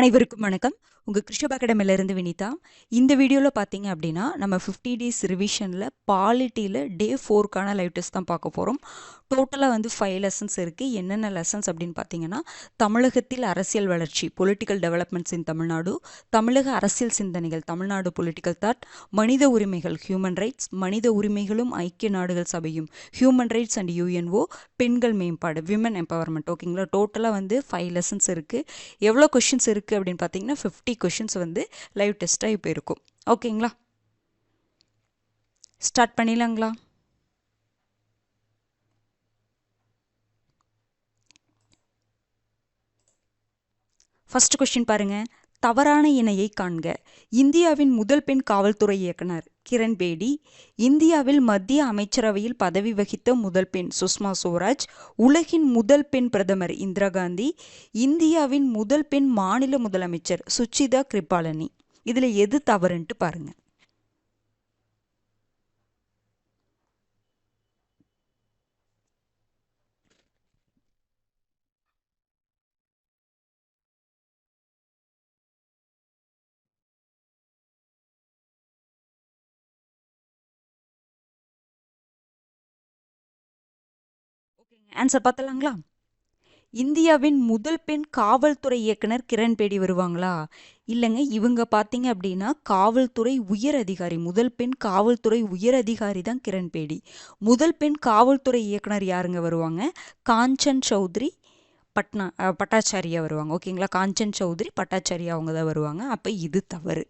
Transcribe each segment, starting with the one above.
அனைவருக்கும் வணக்கம். உங்கள் கிருஷ்ணப் அகாடமியிலிருந்து வினிதா. இந்த வீடியோவில் பார்த்தீங்க அப்படின்னா நம்ம 50 டேஸ் ரிவிஷனில் பாலிட்டியில் டே 4க்கான லைவ் டெஸ்ட் தான் பார்க்க போகிறோம். டோட்டலாக வந்து 5 லெசன்ஸ் இருக்குது. என்னென்ன லெசன்ஸ் அப்படின்னு பார்த்தீங்கன்னா, தமிழகத்தில் அரசியல் வளர்ச்சி, பொலிட்டிக்கல் டெவலப்மெண்ட்ஸ் இன் தமிழ்நாடு, தமிழக அரசியல் சிந்தனைகள், தமிழ்நாடு பொலிட்டிக்கல் தாட், மனித உரிமைகள், ஹியூமன் ரைட்ஸ், மனித உரிமைகளும் ஐக்கிய நாடுகள் சபையும், ஹியூமன் ரைட்ஸ் அண்ட் யுஎன்ஓ, பெண்கள் மேம்பாடு, விமன் எம்பவர்மெண்ட். ஓகேங்களா, டோட்டலாக வந்து 5 லெசன்ஸ் இருக்குது. எவ்வளோ கொஷின்ஸ் இருக்குது அப்படின்னு பார்த்தீங்கன்னா 50 கொஷின்ஸ் வந்து லைவ் டெஸ்ட்டாக இப்போ இருக்கும். ஓகேங்களா, ஸ்டார்ட் பண்ணிடலாங்களா? ஃபர்ஸ்ட் கொஸ்டின் பாருங்க. தவறான இணையை காண்க. இந்தியாவின் முதல் பெண் காவல்துறை இயக்குனர் கிரண் பேடி. இந்தியாவில் மத்திய அமைச்சரவையில் பதவி வகித்த முதல் பெண் சுஷ்மா ஸ்வராஜ். உலகின் முதல் பெண் பிரதமர் இந்திரா காந்தி. இந்தியாவின் முதல் பெண் மாநில முதலமைச்சர் சுச்சிதா கிருபாலனி. இதில் எது தவறுன்ட்டு பாருங்க. ஆன்சர் பார்த்தலாங்களா? இந்தியாவின் முதல் பெண் காவல்துறை இயக்குனர் கிரண் பேடி வருவாங்களா? இல்லைங்க, இவங்க பார்த்தீங்க அப்படின்னா காவல்துறை உயர் அதிகாரி. முதல் பெண் காவல்துறை உயர் அதிகாரி தான் கிரண் பேடி. முதல் பெண் காவல்துறை இயக்குனர் யாருங்க வருவாங்க? காஞ்சன் சௌத்ரி பட்டாச்சாரியா வருவாங்க. ஓகேங்களா, காஞ்சன் சௌத்ரி பட்டாச்சாரியா அவங்க தான் வருவாங்க. அப்போ இது தவறு.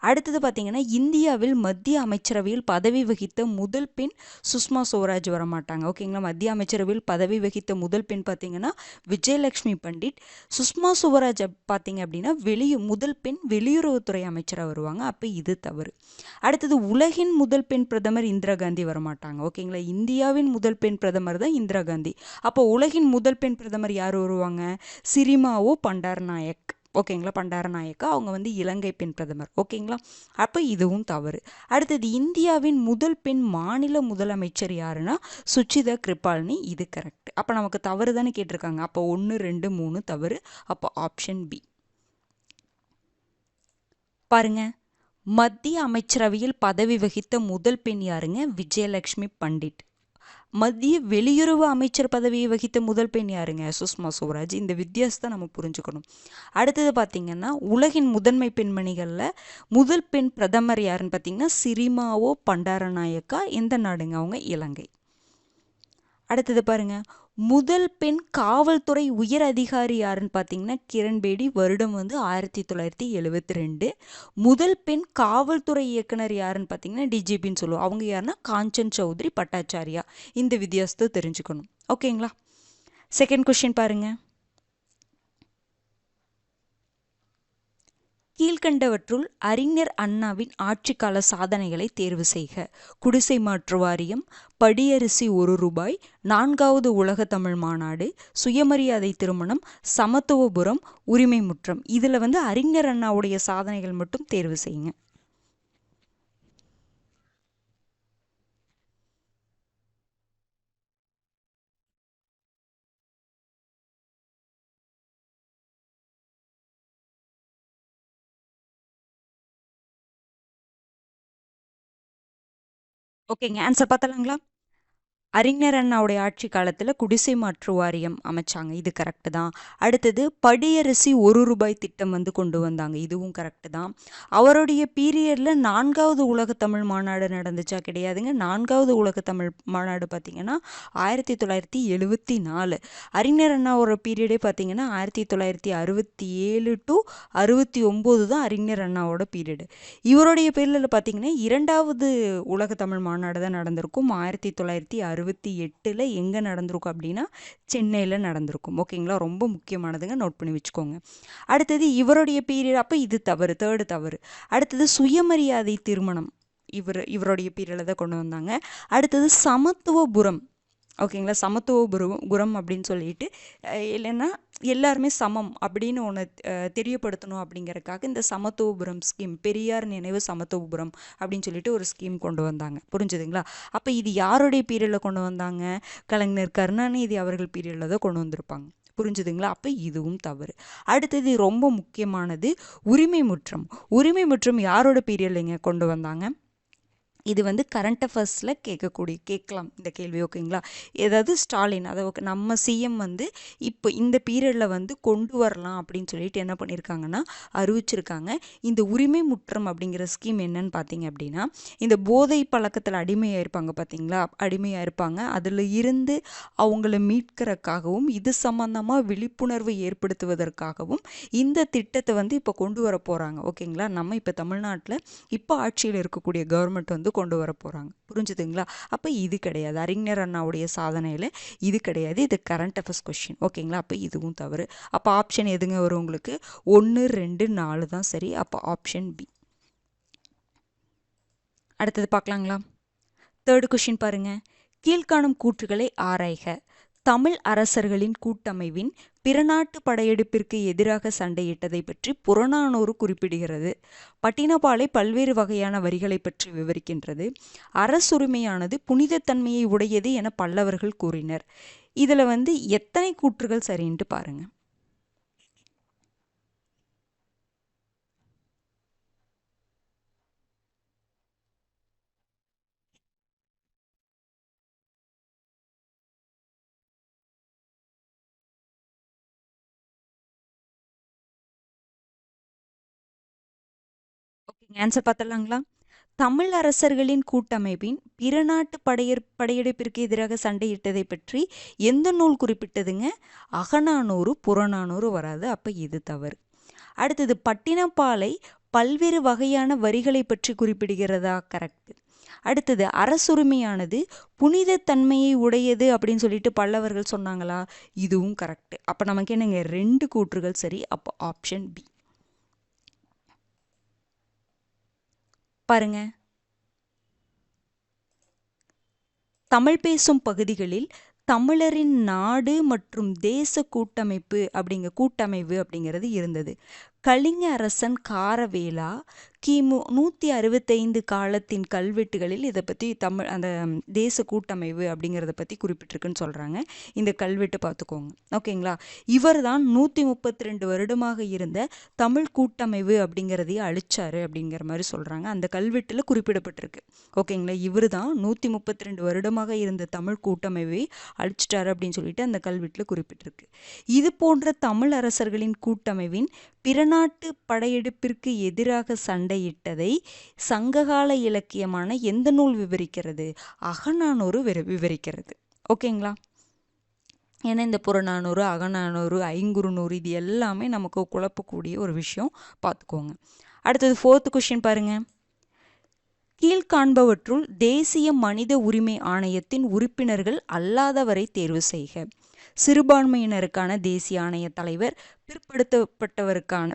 அடுத்தது பார்த்தீங்கன்னா, இந்தியாவில் மத்திய அமைச்சரவையில் பதவி வகித்த முதல் பெண் சுஷ்மா ஸ்வராஜ் வரமாட்டாங்க. ஓகேங்களா, மத்திய அமைச்சரவையில் பதவி வகித்த முதல் பெண் பார்த்தீங்கன்னா விஜயலட்சுமி பண்டிட். சுஷ்மா ஸ்வராஜ் பார்த்தீங்க அப்படின்னா முதல் பெண் வெளியுறவுத்துறை அமைச்சராக வருவாங்க. அப்போ இது தவறு. அடுத்தது, உலகின் முதல் பெண் பிரதமர் இந்திரா காந்தி வரமாட்டாங்க. ஓகேங்களா, இந்தியாவின் முதல் பெண் பிரதமர் தான் இந்திரா காந்தி. அப்போ உலகின் முதல் பெண் பிரதமர் யார் வருவாங்க? சிரிமாவோ பண்டாரநாயக். ஓகேங்களா, பண்டாரநாயக்கா அவங்க வந்து இலங்கை பெண் பிரதமர். ஓகேங்களா, அப்போ இதுவும் தவறு. அடுத்தது, இந்தியாவின் முதல் பெண் மாநில முதலமைச்சர் யாருன்னா சுச்சிதா கிருபாலனி. இது கரெக்ட். அப்போ நமக்கு தவறு தானே கேட்டிருக்காங்க. அப்போ 1, 2, 3 தவறு. அப்போ ஆப்ஷன் பி பாருங்க. மத்திய அமைச்சரவையில் பதவி வகித்த முதல் பெண் யாருங்க? விஜயலட்சுமி பண்டிட். மத்திய வெளியுறவு அமைச்சர் பதவியை வகித்த முதல் பெண் யாருங்க? சுஷ்மா ஸ்வராஜ். இந்த வித்தியாசத்தை நம்ம புரிஞ்சுக்கணும். அடுத்தது பார்த்தீங்கன்னா, உலகின் முதன்மை பெண்மணிகளில் முதல் பெண் பிரதமர் யாருன்னு பார்த்தீங்கன்னா சிரிமாவோ பண்டாரநாயக்கா. எந்த நாடுங்க அவங்க? இலங்கை. அடுத்தது பாருங்க, முதல் பெண் காவல்துறை உயர் அதிகாரி யாருன்னு பார்த்தீங்கன்னா கிரண் பேடி. வருடம் வந்து 1972. முதல் பெண் காவல்துறை இயக்குனர் யாருன்னு பார்த்தீங்கன்னா டிஜிபின்னு சொல்லுவோம். அவங்க யாருன்னா காஞ்சன் சௌத்ரி பட்டாச்சாரியா. இந்த வித்தியாசத்தை தெரிஞ்சுக்கணும். ஓகேங்களா, செகண்ட் கொஸ்டின் பாருங்க. கீழ்கண்டவற்றுள் அறிஞர் அண்ணாவின் ஆட்சிக்கால சாதனைகளை தேர்வு செய்க. குடிசை மாற்று வாரியம், படியரிசி ₹1, 4வது உலக தமிழ் மாநாடு, சுயமரியாதை திருமணம், சமத்துவபுரம், உரிமை முற்றம். இதில் வந்து அறிஞர் அண்ணாவுடைய சாதனைகள் மட்டும் தேர்வு செய்யுங்க. ஓகேங்க, ஆன்சர் பார்த்தலாங்களா? அறிஞர் அண்ணாவுடைய ஆட்சி காலத்தில் குடிசை மாற்று வாரியம் அமைச்சாங்க. இது கரெக்டு தான். அடுத்தது, படியரிசி ₹1 திட்டம் வந்து கொண்டு வந்தாங்க. இதுவும் கரெக்டு தான். அவருடைய பீரியடில் 4வது உலக தமிழ் மாநாடு நடந்துச்சா? கிடையாதுங்க. 4வது உலக தமிழ் மாநாடு பார்த்திங்கன்னா 1974. அறிஞர் அண்ணாவோட பீரியடே பார்த்திங்கன்னா 1967 to 69 தான் அறிஞர் அண்ணாவோட பீரியடு. இவருடைய பீரியடில் பார்த்திங்கன்னா 2வது உலக தமிழ் மாநாடு தான் நடந்திருக்கும். 1968 எங்கே நடந்திருக்கும் அப்படின்னா சென்னையில் நடந்திருக்கும். ஓகேங்களா, ரொம்ப முக்கியமானதுங்க, நோட் பண்ணி வச்சுக்கோங்க. அடுத்தது, இவருடைய பீரியட். அப்போ இது தவறு, தேர்டு தவறு. அடுத்தது, சுயமரியாதை திருமணம் இவருடைய பீரியடில் தான் கொண்டு வந்தாங்க. அடுத்தது, சமத்துவபுரம். ஓகேங்களா, சமத்துவபுரம் அப்படின்னு சொல்லிட்டு இல்லைன்னா எல்லாருமே சமம் அப்படின்னு ஒன்று தெரியப்படுத்தணும் அப்படிங்கிறதுக்காக இந்த சமத்துவபுரம் ஸ்கீம், பெரியார் நினைவு சமத்துவபுரம் அப்படின்னு சொல்லிட்டு ஒரு ஸ்கீம் கொண்டு வந்தாங்க. புரிஞ்சுதுங்களா? அப்போ இது யாருடைய பீரியடில் கொண்டு வந்தாங்க? கலைஞர் கருணாநிதி அவர்கள் பீரியடில் தான் கொண்டு வந்திருப்பாங்க. புரிஞ்சுதுங்களா? அப்போ இதுவும் தவறு. அடுத்தது ரொம்ப முக்கியமானது உரிமை முற்றம். உரிமை முற்றம் யாரோட பீரியட்லங்க கொண்டு வந்தாங்க? இது வந்து கரண்ட் அஃபேர்ஸில் கேட்கலாம் இந்த கேள்வி. ஓகேங்களா? ஏதாவது ஸ்டாலின், அதாவது நம்ம சிஎம் வந்து இப்போ இந்த பீரியடில் வந்து கொண்டு வரலாம் அப்படின்னு சொல்லிட்டு என்ன பண்ணியிருக்காங்கன்னா அறிவிச்சிருக்காங்க. இந்த உரிமை முற்றம் அப்படிங்கிற ஸ்கீம் என்னன்னு பார்த்தீங்க அப்படின்னா, இந்த போதை பழக்கத்தில் அடிமையாக இருப்பாங்க பார்த்தீங்களா, அடிமையாக இருப்பாங்க, அதில் இருந்து அவங்கள மீட்கிறதுக்காகவும் இது சம்மந்தமாக விழிப்புணர்வு ஏற்படுத்துவதற்காகவும் இந்த திட்டத்தை வந்து இப்போ கொண்டு வர போகிறாங்க. ஓகேங்களா? நம்ம இப்போ தமிழ்நாட்டில் இப்போ ஆட்சியில் இருக்கக்கூடிய கவர்மெண்ட் வந்து கொண்டு வர போகிறாங்க. புரிஞ்சுதுங்களா? அப்போ இது கிடையாது. அறிஞர் அண்ணாவுடைய சாதனையில் இது கிடையாது. இது கரண்ட் அஃபேர்ஸ் கொஸ்டின். ஓகேங்களா? அப்போ இதுவும் தவறு. அப்போ ஆப்ஷன் எதுங்க வரும் உங்களுக்கு? 1, 2, 4 தான் சரி. அப்போ ஆப்ஷன் பி. அடுத்தது பார்க்கலாங்களா? தேர்டு கொஸ்டின் பாருங்க. கீழ்காணும் கூற்றுகளை ஆராய்க. தமிழ் அரசர்களின் கூட்டமைவின் பிறநாட்டு படையெடுப்பிற்கு எதிராக சண்டையிட்டதை பற்றி புறநானூறு குறிப்பிடுகிறது. பட்டினப்பாலை பல்வேறு வகையான வரிகளை பற்றி விவரிக்கின்றது. அரசுரிமையானது புனிதத்தன்மையை உடையது என பல்லவர்கள் கூறினர். இதில் வந்து எத்தனை கூற்றுகள் சரின்ட்டு பாருங்க. ஓகேங்க, ஆன்சர் பார்த்துடலாங்களா? தமிழ் அரசர்களின் கூட்டமைப்பின் பிறநாட்டு படையெடுப்பிற்கு எதிராக சண்டையிட்டதை பற்றி எந்த நூல் குறிப்பிட்டதுங்க? அகநானூறு, புறநானூறு வராது. அப்போ இது தவறு. அடுத்தது பட்டினப்பாலை பல்வேறு வகையான வரிகளை பற்றி குறிப்பிடுகிறதா? கரெக்ட். அடுத்தது அரசுரிமையானது புனித தன்மையை உடையது அப்படின்னு சொல்லிட்டு பல்லவர்கள் சொன்னாங்களா? இதுவும் கரெக்ட். அப்போ நமக்கு என்னங்க 2 கூற்றுகள் சரி. அப்போ ஆப்ஷன் பி. பாருங்க, தமிழ் பேசும் பகுதிகளில் தமிழரின் நாடு மற்றும் தேச கூட்டமைப்பு அப்படிங்கிறது இருந்தது. கலிங்க அரசன் காரவேலா கிமு 165 காலத்தின் கல்வெட்டுகளில் இதை பற்றி அந்த தேச கூட்டமைவு அப்படிங்கிறத பற்றி குறிப்பிட்டிருக்குன்னு சொல்கிறாங்க. இந்த கல்வெட்டு பார்த்துக்கோங்க. ஓகேங்களா? இவர் தான் 132 வருடமாக இருந்த தமிழ் கூட்டமைவு அப்படிங்கிறதையே அழிச்சாரு அப்படிங்கிற மாதிரி சொல்கிறாங்க. அந்த கல்வெட்டில் குறிப்பிடப்பட்டிருக்கு. ஓகேங்களா? இவர் தான் 132 வருடமாக இருந்த தமிழ் கூட்டமைவை அழிச்சிட்டாரு அப்படின்னு சொல்லிட்டு அந்த கல்வெட்டில் குறிப்பிட்டிருக்கு. இது போன்ற தமிழ் அரசர்களின் கூட்டமைவின் பிறநாட்டு படையெடுப்பிற்கு எதிராக சண்டையிட்டதை சங்ககால இலக்கியமான எந்த நூல் விவரிக்கிறது? அகநானூறு விவரிக்கிறது. ஓகேங்களா? ஏன்னா இந்த புறநானூறு, அகநானூறு, ஐங்குறுநூறு இது எல்லாமே நமக்கு குழப்பக்கூடிய ஒரு விஷயம். பார்த்துக்கோங்க. அடுத்தது 4th கொஸ்டின் பாருங்க. கீழ்காண்பவற்றுள் தேசிய மனித உரிமை ஆணையத்தின் உறுப்பினர்கள் அல்லாதவரை தேர்வு செய்க. சிறுபான்மையினருக்கான தேசிய ஆணைய தலைவர், பிற்படுத்தப்பட்டவருக்கான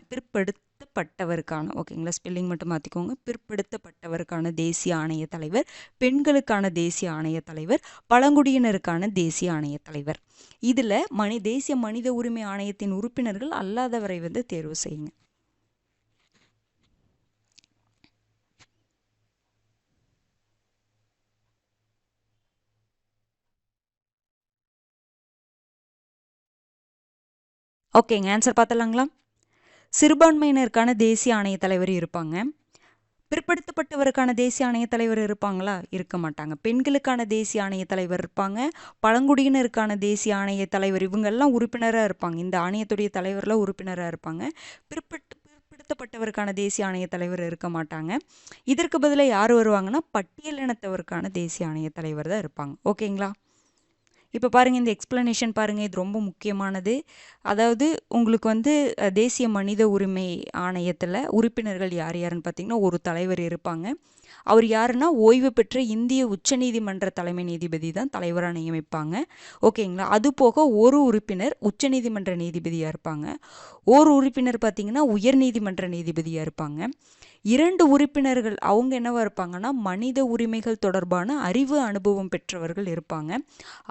ஓகேங்களா, ஸ்பெல்லிங் மட்டும் மாற்றிக்கோங்க. பிற்படுத்தப்பட்டவருக்கான தேசிய ஆணைய தலைவர், பெண்களுக்கான தேசிய ஆணைய தலைவர், பழங்குடியினருக்கான தேசிய ஆணைய தலைவர். இதில் தேசிய மனித உரிமை ஆணையத்தின் உறுப்பினர்கள் அல்லாதவரை வந்து தேர்வு செய்யுங்க. ஓகேங்க, ஆன்சர் பார்த்தலாங்களா? சிறுபான்மையினருக்கான தேசிய ஆணைய தலைவர் இருப்பாங்க. பிற்படுத்தப்பட்டவருக்கான தேசிய ஆணைய தலைவர் இருப்பாங்களா? இருக்க மாட்டாங்க. பெண்களுக்கான தேசிய ஆணைய தலைவர் இருப்பாங்க. பழங்குடியினருக்கான தேசிய ஆணைய தலைவர் இவங்கெல்லாம் உறுப்பினராக இருப்பாங்க. இந்த ஆணையத்துடைய தலைவரில் உறுப்பினராக இருப்பாங்க. பிற்படுத்தப்பட்டவருக்கான தேசிய ஆணைய தலைவர் இருக்க மாட்டாங்க. இதற்கு பதிலாக யார் வருவாங்கன்னா பட்டியலினத்தவருக்கான தேசிய ஆணைய தலைவர் தான் இருப்பாங்க. ஓகேங்களா? இப்போ பாருங்கள், இந்த எக்ஸ்பிளனேஷன் பாருங்கள், இது ரொம்ப முக்கியமானது. அதாவது உங்களுக்கு வந்து தேசிய மனித உரிமை ஆணையத்தில் உறுப்பினர்கள் யார் யாருன்னு பார்த்தீங்கன்னா, ஒரு தலைவர் இருப்பாங்க. அவர் யாருன்னா ஓய்வு பெற்ற இந்திய உச்சநீதிமன்ற தலைமை நீதிபதி தான் தலைவராக நியமிப்பாங்க. ஓகேங்களா? அது போக ஒரு உறுப்பினர் உச்சநீதிமன்ற நீதிபதியாக இருப்பாங்க. ஒரு உறுப்பினர் பார்த்தீங்கன்னா உயர்நீதிமன்ற நீதிபதியாக இருப்பாங்க. 2 உறுப்பினர்கள் அவங்க என்னவா இருப்பாங்கன்னா மனித உரிமைகள் தொடர்பான அறிவு அனுபவம் பெற்றவர்கள் இருப்பாங்க.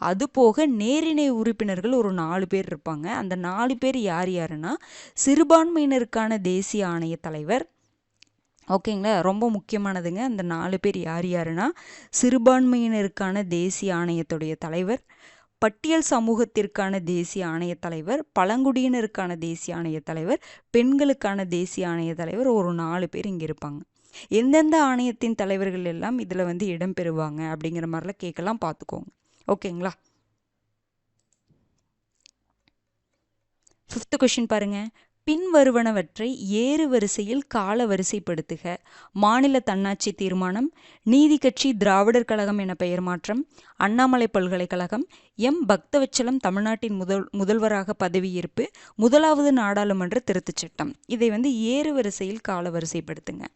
அது போக நேரிணை உறுப்பினர்கள் ஒரு 4 பேர் இருப்பாங்க. அந்த 4 பேர் யார் யாருன்னா சிறுபான்மையினருக்கான தேசிய ஆணைய தலைவர். ஓகேங்களா? ரொம்ப முக்கியமானதுங்க. அந்த 4 பேர் யார் யாருன்னா சிறுபான்மையினருக்கான தேசிய ஆணையத்துடைய தலைவர், பட்டியல் சமூகத்திற்கான தேசிய ஆணைய தலைவர், பழங்குடியினருக்கான தேசிய ஆணைய தலைவர், பெண்களுக்கான தேசிய ஆணைய தலைவர், ஒரு 4 பேர் இங்கே இருப்பாங்க. எந்தெந்த ஆணையத்தின் தலைவர்கள் எல்லாம் இதில் வந்து இடம்பெறுவாங்க அப்படிங்கிற மாதிரிலாம் கேட்கலாம், பார்த்துக்கோங்க. ஓகேங்களா? 5th கொஷின் பாருங்க. பின்வருவனவற்றை ஏறு வரிசையில் கால வரிசைப்படுத்துக. மாநில தன்னாட்சி தீர்மானம், நீதி கட்சி திராவிடர் கழகம் என பெயர் மாற்றம், அண்ணாமலை பல்கலைக்கழகம், பக்தவச்சலம் தமிழ்நாட்டின் முதல்வராக பதவியேற்பு, முதலாவது நாடாளுமன்ற திருத்தச் சட்டம். இதை வந்து ஏறு வரிசையில் கால வரிசைப்படுத்துங்க.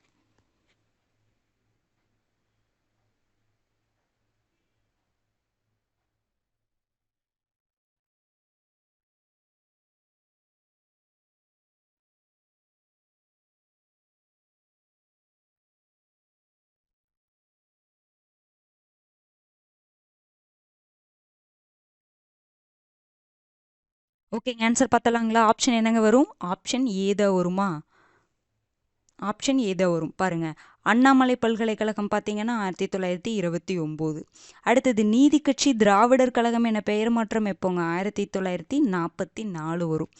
ஓகேங்க, ஆன்சர் பார்த்தலாங்களா? ஆப்ஷன் என்னங்க வரும்? ஆப்ஷன் ஏதா வருமா? ஆப்ஷன் ஏதா வரும் பாருங்க. அண்ணாமலை பல்கலைக்கழகம் பார்த்தீங்கன்னா 1929. அடுத்தது நீதி கட்சி திராவிடர் கழகம் என பெயர் மாற்றம் எப்போங்க? 1944 வரும்.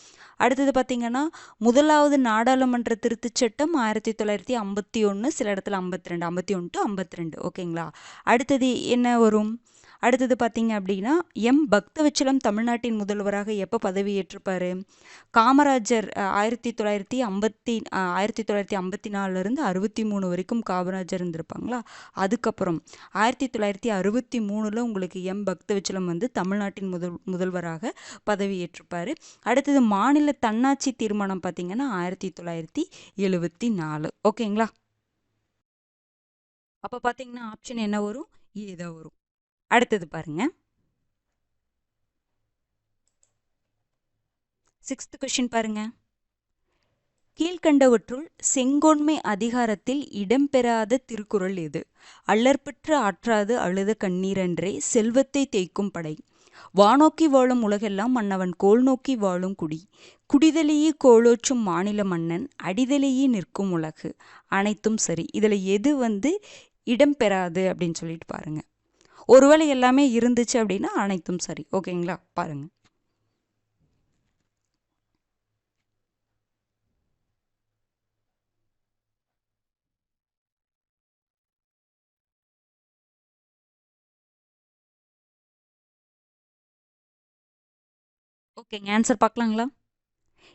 அடுத்தது பார்த்தீங்கன்னா முதலாவது நாடாளுமன்ற திருத்தச் சட்டம் 1951, சில இடத்துல 52, 51 to 52. ஓகேங்களா? அடுத்தது என்ன வரும்? அடுத்தது பார்த்தீங்க அப்படின்னா பக்தவச்சலம் தமிழ்நாட்டின் முதல்வராக எப்போ பதவியேற்றிருப்பாரு? காமராஜர் 1954லேருந்து 63 வரைக்கும் காமராஜர் இருந்திருப்பாங்களா? அதுக்கப்புறம் 1963 உங்களுக்கு பக்தவச்சலம் வந்து தமிழ்நாட்டின் முதல்வராக பதவியேற்றிருப்பாரு. அடுத்தது மாநில தன்னாட்சி தீர்மானம் பார்த்தீங்கன்னா 1974. ஓகேங்களா? அப்போ பார்த்தீங்கன்னா ஆப்ஷன் என்ன வரும்? ஏதா வரும். அடுத்தது பாருங்க. 6th கொஷின் பாருங்க. கீழ்கண்டவற்றுள் செங்கோன்மை அதிகாரத்தில் இடம்பெறாத திருக்குறள் எது? அல்லற்பற்று ஆற்றாது அழுத கண்ணீரன்றே செல்வத்தை தேய்க்கும் படை, வானோக்கி வாழும் உலகெல்லாம் மன்னவன் கோல் நோக்கி வாழும் குடி, குடிதலையே கோலோச்சும் மாநில மன்னன் அடிதலையே நிற்கும் உலகு, அனைத்தும் சரி. இதில் எது வந்து இடம்பெறாது அப்படின்னு சொல்லிட்டு பாருங்க. ஒருவேளை எல்லாமே இருந்துச்சு அப்படின்னா அனைத்தும் சரி. ஓகேங்களா? பாருங்க. ஓகேங்க, ஆன்சர் பார்க்கலாங்களா?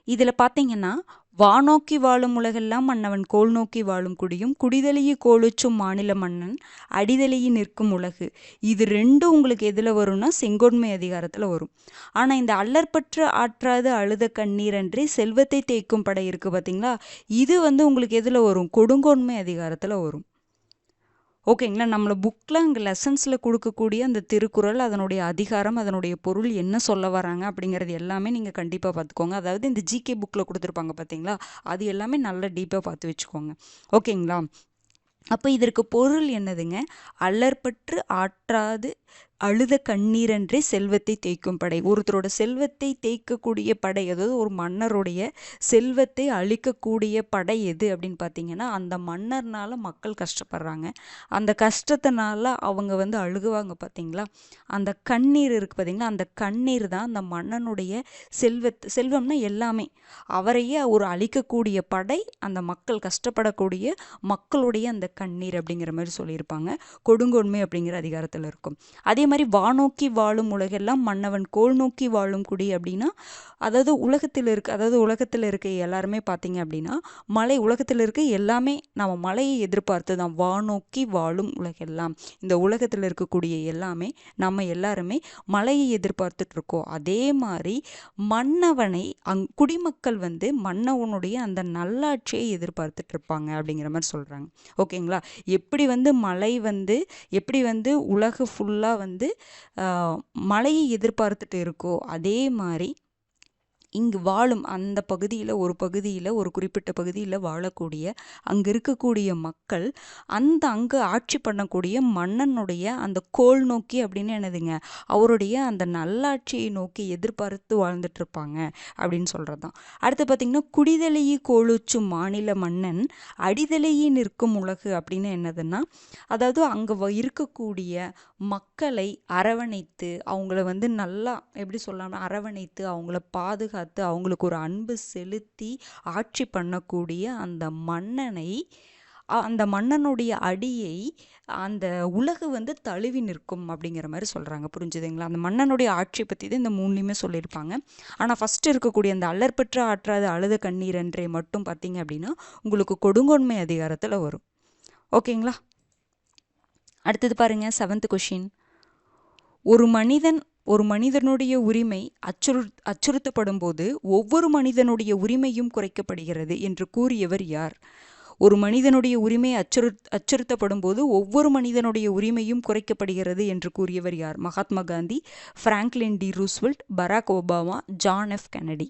இதில் பார்த்தீங்கன்னா வானோக்கி வாழும் உலகெல்லாம் மன்னவன் கோல் நோக்கி வாழும் குடியும், குடிதலையே கோலுச்சும் மாநில மன்னன் அடிதலையே நிற்கும் உலகு. இது ரெண்டும் உங்களுக்கு எதில் வரும்னா செங்கோன்மை அதிகாரத்தில் வரும். ஆனால் இந்த அல்லற்பற்று ஆற்றாது அழுத கண்ணீர் அன்றே செல்வத்தை தேய்க்கும் படை இருக்குது பார்த்தீங்களா? இது வந்து உங்களுக்கு எதில் வரும்? கொடுங்கோன்மை அதிகாரத்தில் வரும். ஓகேங்களா? நம்மளை புக்கில் அங்கே லெசன்ஸில் கொடுக்கக்கூடிய அந்த திருக்குறள், அதனுடைய அதிகாரம், அதனுடைய பொருள் என்ன சொல்ல வராங்க அப்படிங்கிறது எல்லாமே நீங்கள் கண்டிப்பாக பார்த்துக்கோங்க. அதாவது இந்த ஜிகே புக்கில் கொடுத்துருப்பாங்க பார்த்தீங்களா? அது எல்லாமே நல்லா டீப்பாக பார்த்து வச்சுக்கோங்க. ஓகேங்களா? அப்போ இதற்கு பொருள் என்னதுங்க? அல்லற்பற்று ஆற்றாது அழுத கண்ணீரன்றே செல்வத்தை தேய்க்கும் படை. ஒருத்தரோட செல்வத்தை தேய்க்கக்கூடிய படை, அதாவது ஒரு மன்னருடைய செல்வத்தை அழிக்கக்கூடிய படை எது அப்படின்னு பார்த்தீங்கன்னா அந்த மன்னர்னால மக்கள் கஷ்டப்படுறாங்க, அந்த கஷ்டத்தினால அவங்க வந்து அழுகுவாங்க பார்த்தீங்களா? அந்த கண்ணீர் இருக்குது பார்த்தீங்களா? அந்த கண்ணீர் தான் அந்த மன்னனுடைய செல்வம்னா எல்லாமே, அவரையே ஒரு அழிக்கக்கூடிய படை அந்த மக்கள் கஷ்டப்படக்கூடிய மக்களுடைய அந்த கண்ணீர் அப்படிங்கிற மாதிரி சொல்லியிருப்பாங்க. கொடுங்கோன்மை அப்படிங்கிற அதிகாரத்தில் இருக்கும். அதே மாதிரி வானோக்கி வாழும் உலகெல்லாம் மன்னவன் கோல் நோக்கி வாழும் குடி அப்படின்னா அதாவது உலகத்தில் இருக்க எல்லாருமே பார்த்தீங்க அப்படின்னா உலகத்தில் இருக்க எல்லாமே நம்ம மலையை எதிர்பார்த்து தான் வானோக்கி வாழும் உலகெல்லாம். இந்த உலகத்தில் இருக்கக்கூடிய எல்லாமே நம்ம எல்லாருமே மலையை எதிர்பார்த்துட்டு இருக்கோம். அதே மாதிரி மன்னவனை குடிமக்கள் வந்து மன்னவனுடைய அந்த நல்லாட்சியை எதிர்பார்த்துட்டு இருப்பாங்க அப்படிங்கிற மாதிரி சொல்கிறாங்க. ஓகேங்களா? எப்படி வந்து மலை வந்து எப்படி வந்து உலகு ஃபுல்லாக வந்து மழையை எதிர்பார்த்துட்டு இருக்கோ அதே மாதிரி இங்கு வாழும் அந்த பகுதியில் ஒரு குறிப்பிட்ட பகுதியில் வாழக்கூடிய அங்கே இருக்கக்கூடிய மக்கள் அங்கே ஆட்சி பண்ணக்கூடிய மன்னனுடைய அந்த கோல் நோக்கி அப்படின்னு என்னதுங்க, அவருடைய அந்த நல்லாட்சியை நோக்கி எதிர்பார்த்து வாழ்ந்துட்டு இருப்பாங்க அப்படின்னு சொல்கிறது தான். அடுத்து பார்த்திங்கன்னா, குடிதலையி கோலுச்சும் மாநில மன்னன் அடிதலையி நிற்கும் உலகு அப்படின்னு என்னதுன்னா, அதாவது அங்கே இருக்கக்கூடிய மக்களை அரவணைத்து அவங்கள வந்து நல்லா எப்படி சொல்லலாம், அரவணைத்து அவங்கள பாதுகாத்து அவங்களுக்கு ஒரு அன்பு செலுத்தி ஆட்சி பண்ணக்கூடிய அந்த மன்னனுடைய அடியை அந்த உலகு வந்து தழுவி நிற்கும் அப்படிங்கிற மாதிரி சொல்கிறாங்க. புரிஞ்சுதுங்களா? அந்த மன்னனுடைய ஆட்சியை பற்றி தான் இந்த மூணுலையுமே சொல்லியிருப்பாங்க. ஆனால் ஃபஸ்ட்டு இருக்கக்கூடிய அந்த அல்லற்பற்ற ஆற்றாத அழுத கண்ணீர் என்றே மட்டும் பார்த்தீங்க அப்படின்னா உங்களுக்கு கொடுங்கோன்மை அதிகாரத்தில் வரும். ஓகேங்களா? அடுத்தது பாருங்க, 7th கொஷின். ஒரு மனிதனுடைய உரிமை அச்சுறுத்தப்படும் போது ஒவ்வொரு மனிதனுடைய உரிமையும் குறைக்கப்படுகிறது என்று கூறியவர் யார்? ஒரு மனிதனுடைய உரிமை அச்சுறுத்தப்படும் போது ஒவ்வொரு மனிதனுடைய உரிமையும் குறைக்கப்படுகிறது என்று கூறியவர் யார்? Mahatma Gandhi, Franklin D Roosevelt, Barack Obama, John F Kennedy.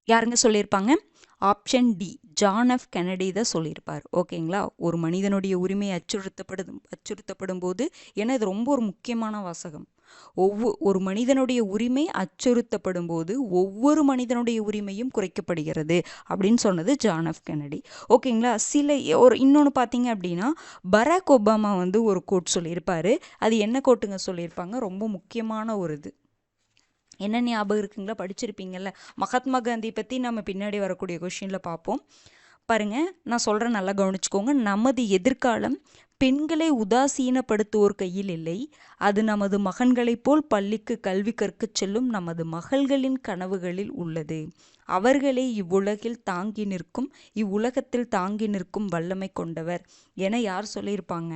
யாருங்க சொல்லியிருப்பாங்க? Option D, John F Kennedy தான் சொல்லியிருப்பார். ஓகேங்களா? ஒரு மனிதனுடைய உரிமை அச்சுறுத்தப்படும் போது, ஏன்னா இது ரொம்ப ஒரு முக்கியமான வாசகம். ஒரு மனிதனுடைய உரிமை அச்சுறுத்தப்படும் போது ஒவ்வொரு மனிதனுடைய உரிமையும் குறைக்கப்படுகிறது அப்படின்னு சொன்னது ஜான் எஃப் கென்னடி. ஓகேங்களா? இன்னொன்று பார்த்தீங்க அப்படின்னா, பராக் ஒபாமா வந்து ஒரு கோட் சொல்லியிருப்பாரு. அது என்ன கோட்டுங்க சொல்லியிருப்பாங்க? ரொம்ப முக்கியமான ஒரு இது. என்ன ஞாபகம் இருக்குங்களா? படிச்சிருப்பீங்கல்ல. மகாத்மா காந்தி பற்றி நம்ம பின்னாடி வரக்கூடிய கொஷினில் பார்ப்போம். பாருங்கள், நான் சொல்கிறேன், நல்லா கவனிச்சுக்கோங்க. நமது எதிர்காலம் பெண்களை உதாசீனப்படுத்துவோர் கையில் இல்லை. அது நமது மகன்களைப் போல் பள்ளிக்கு கல்வி கற்கச் செல்லும் நமது மகள்களின் கனவுகளில் உள்ளது. அவர்களே இவ்வுலகத்தில் தாங்கி நிற்கும் வல்லமை கொண்டவர் என யார் சொல்லியிருப்பாங்க?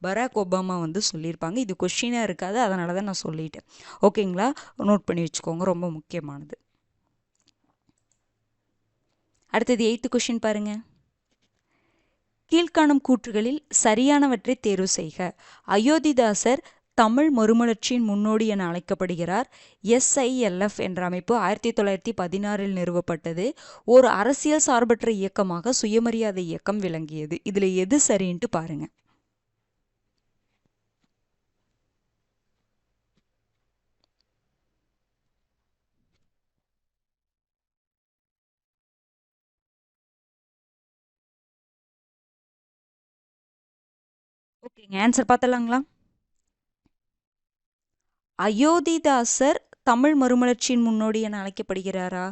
பராக் ஒபாமா வந்து சொல்லியிருப்பாங்க. இது கொஷினாக இருக்காது, அதனால தான் நான் சொல்லிட்டேன். ஓகேங்களா? நோட் பண்ணி வச்சுக்கோங்க, ரொம்ப முக்கியமானது. அடுத்தது 8th கொஷின் பாருங்க. கீழ்காணும் கூற்றுகளில் சரியானவற்றை தேர்வு செய்க. அயோத்திதாசர் தமிழ் மறுமலர்ச்சியின் முன்னோடி என அழைக்கப்படுகிறார். SILF என்ற அமைப்பு 1916 நிறுவப்பட்டது. ஒரு அரசியல் சார்பற்ற இயக்கமாக சுயமரியாதை இயக்கம் விளங்கியது. இதுல எது சரின்ட்டு பாருங்க. ஓகேங்க, ஆன்சர் பார்த்தலாங்களா? அயோத்திதாசர் தமிழ் மறுமலர்ச்சியின் முன்னோடி என அழைக்கப்படுகிறாரா?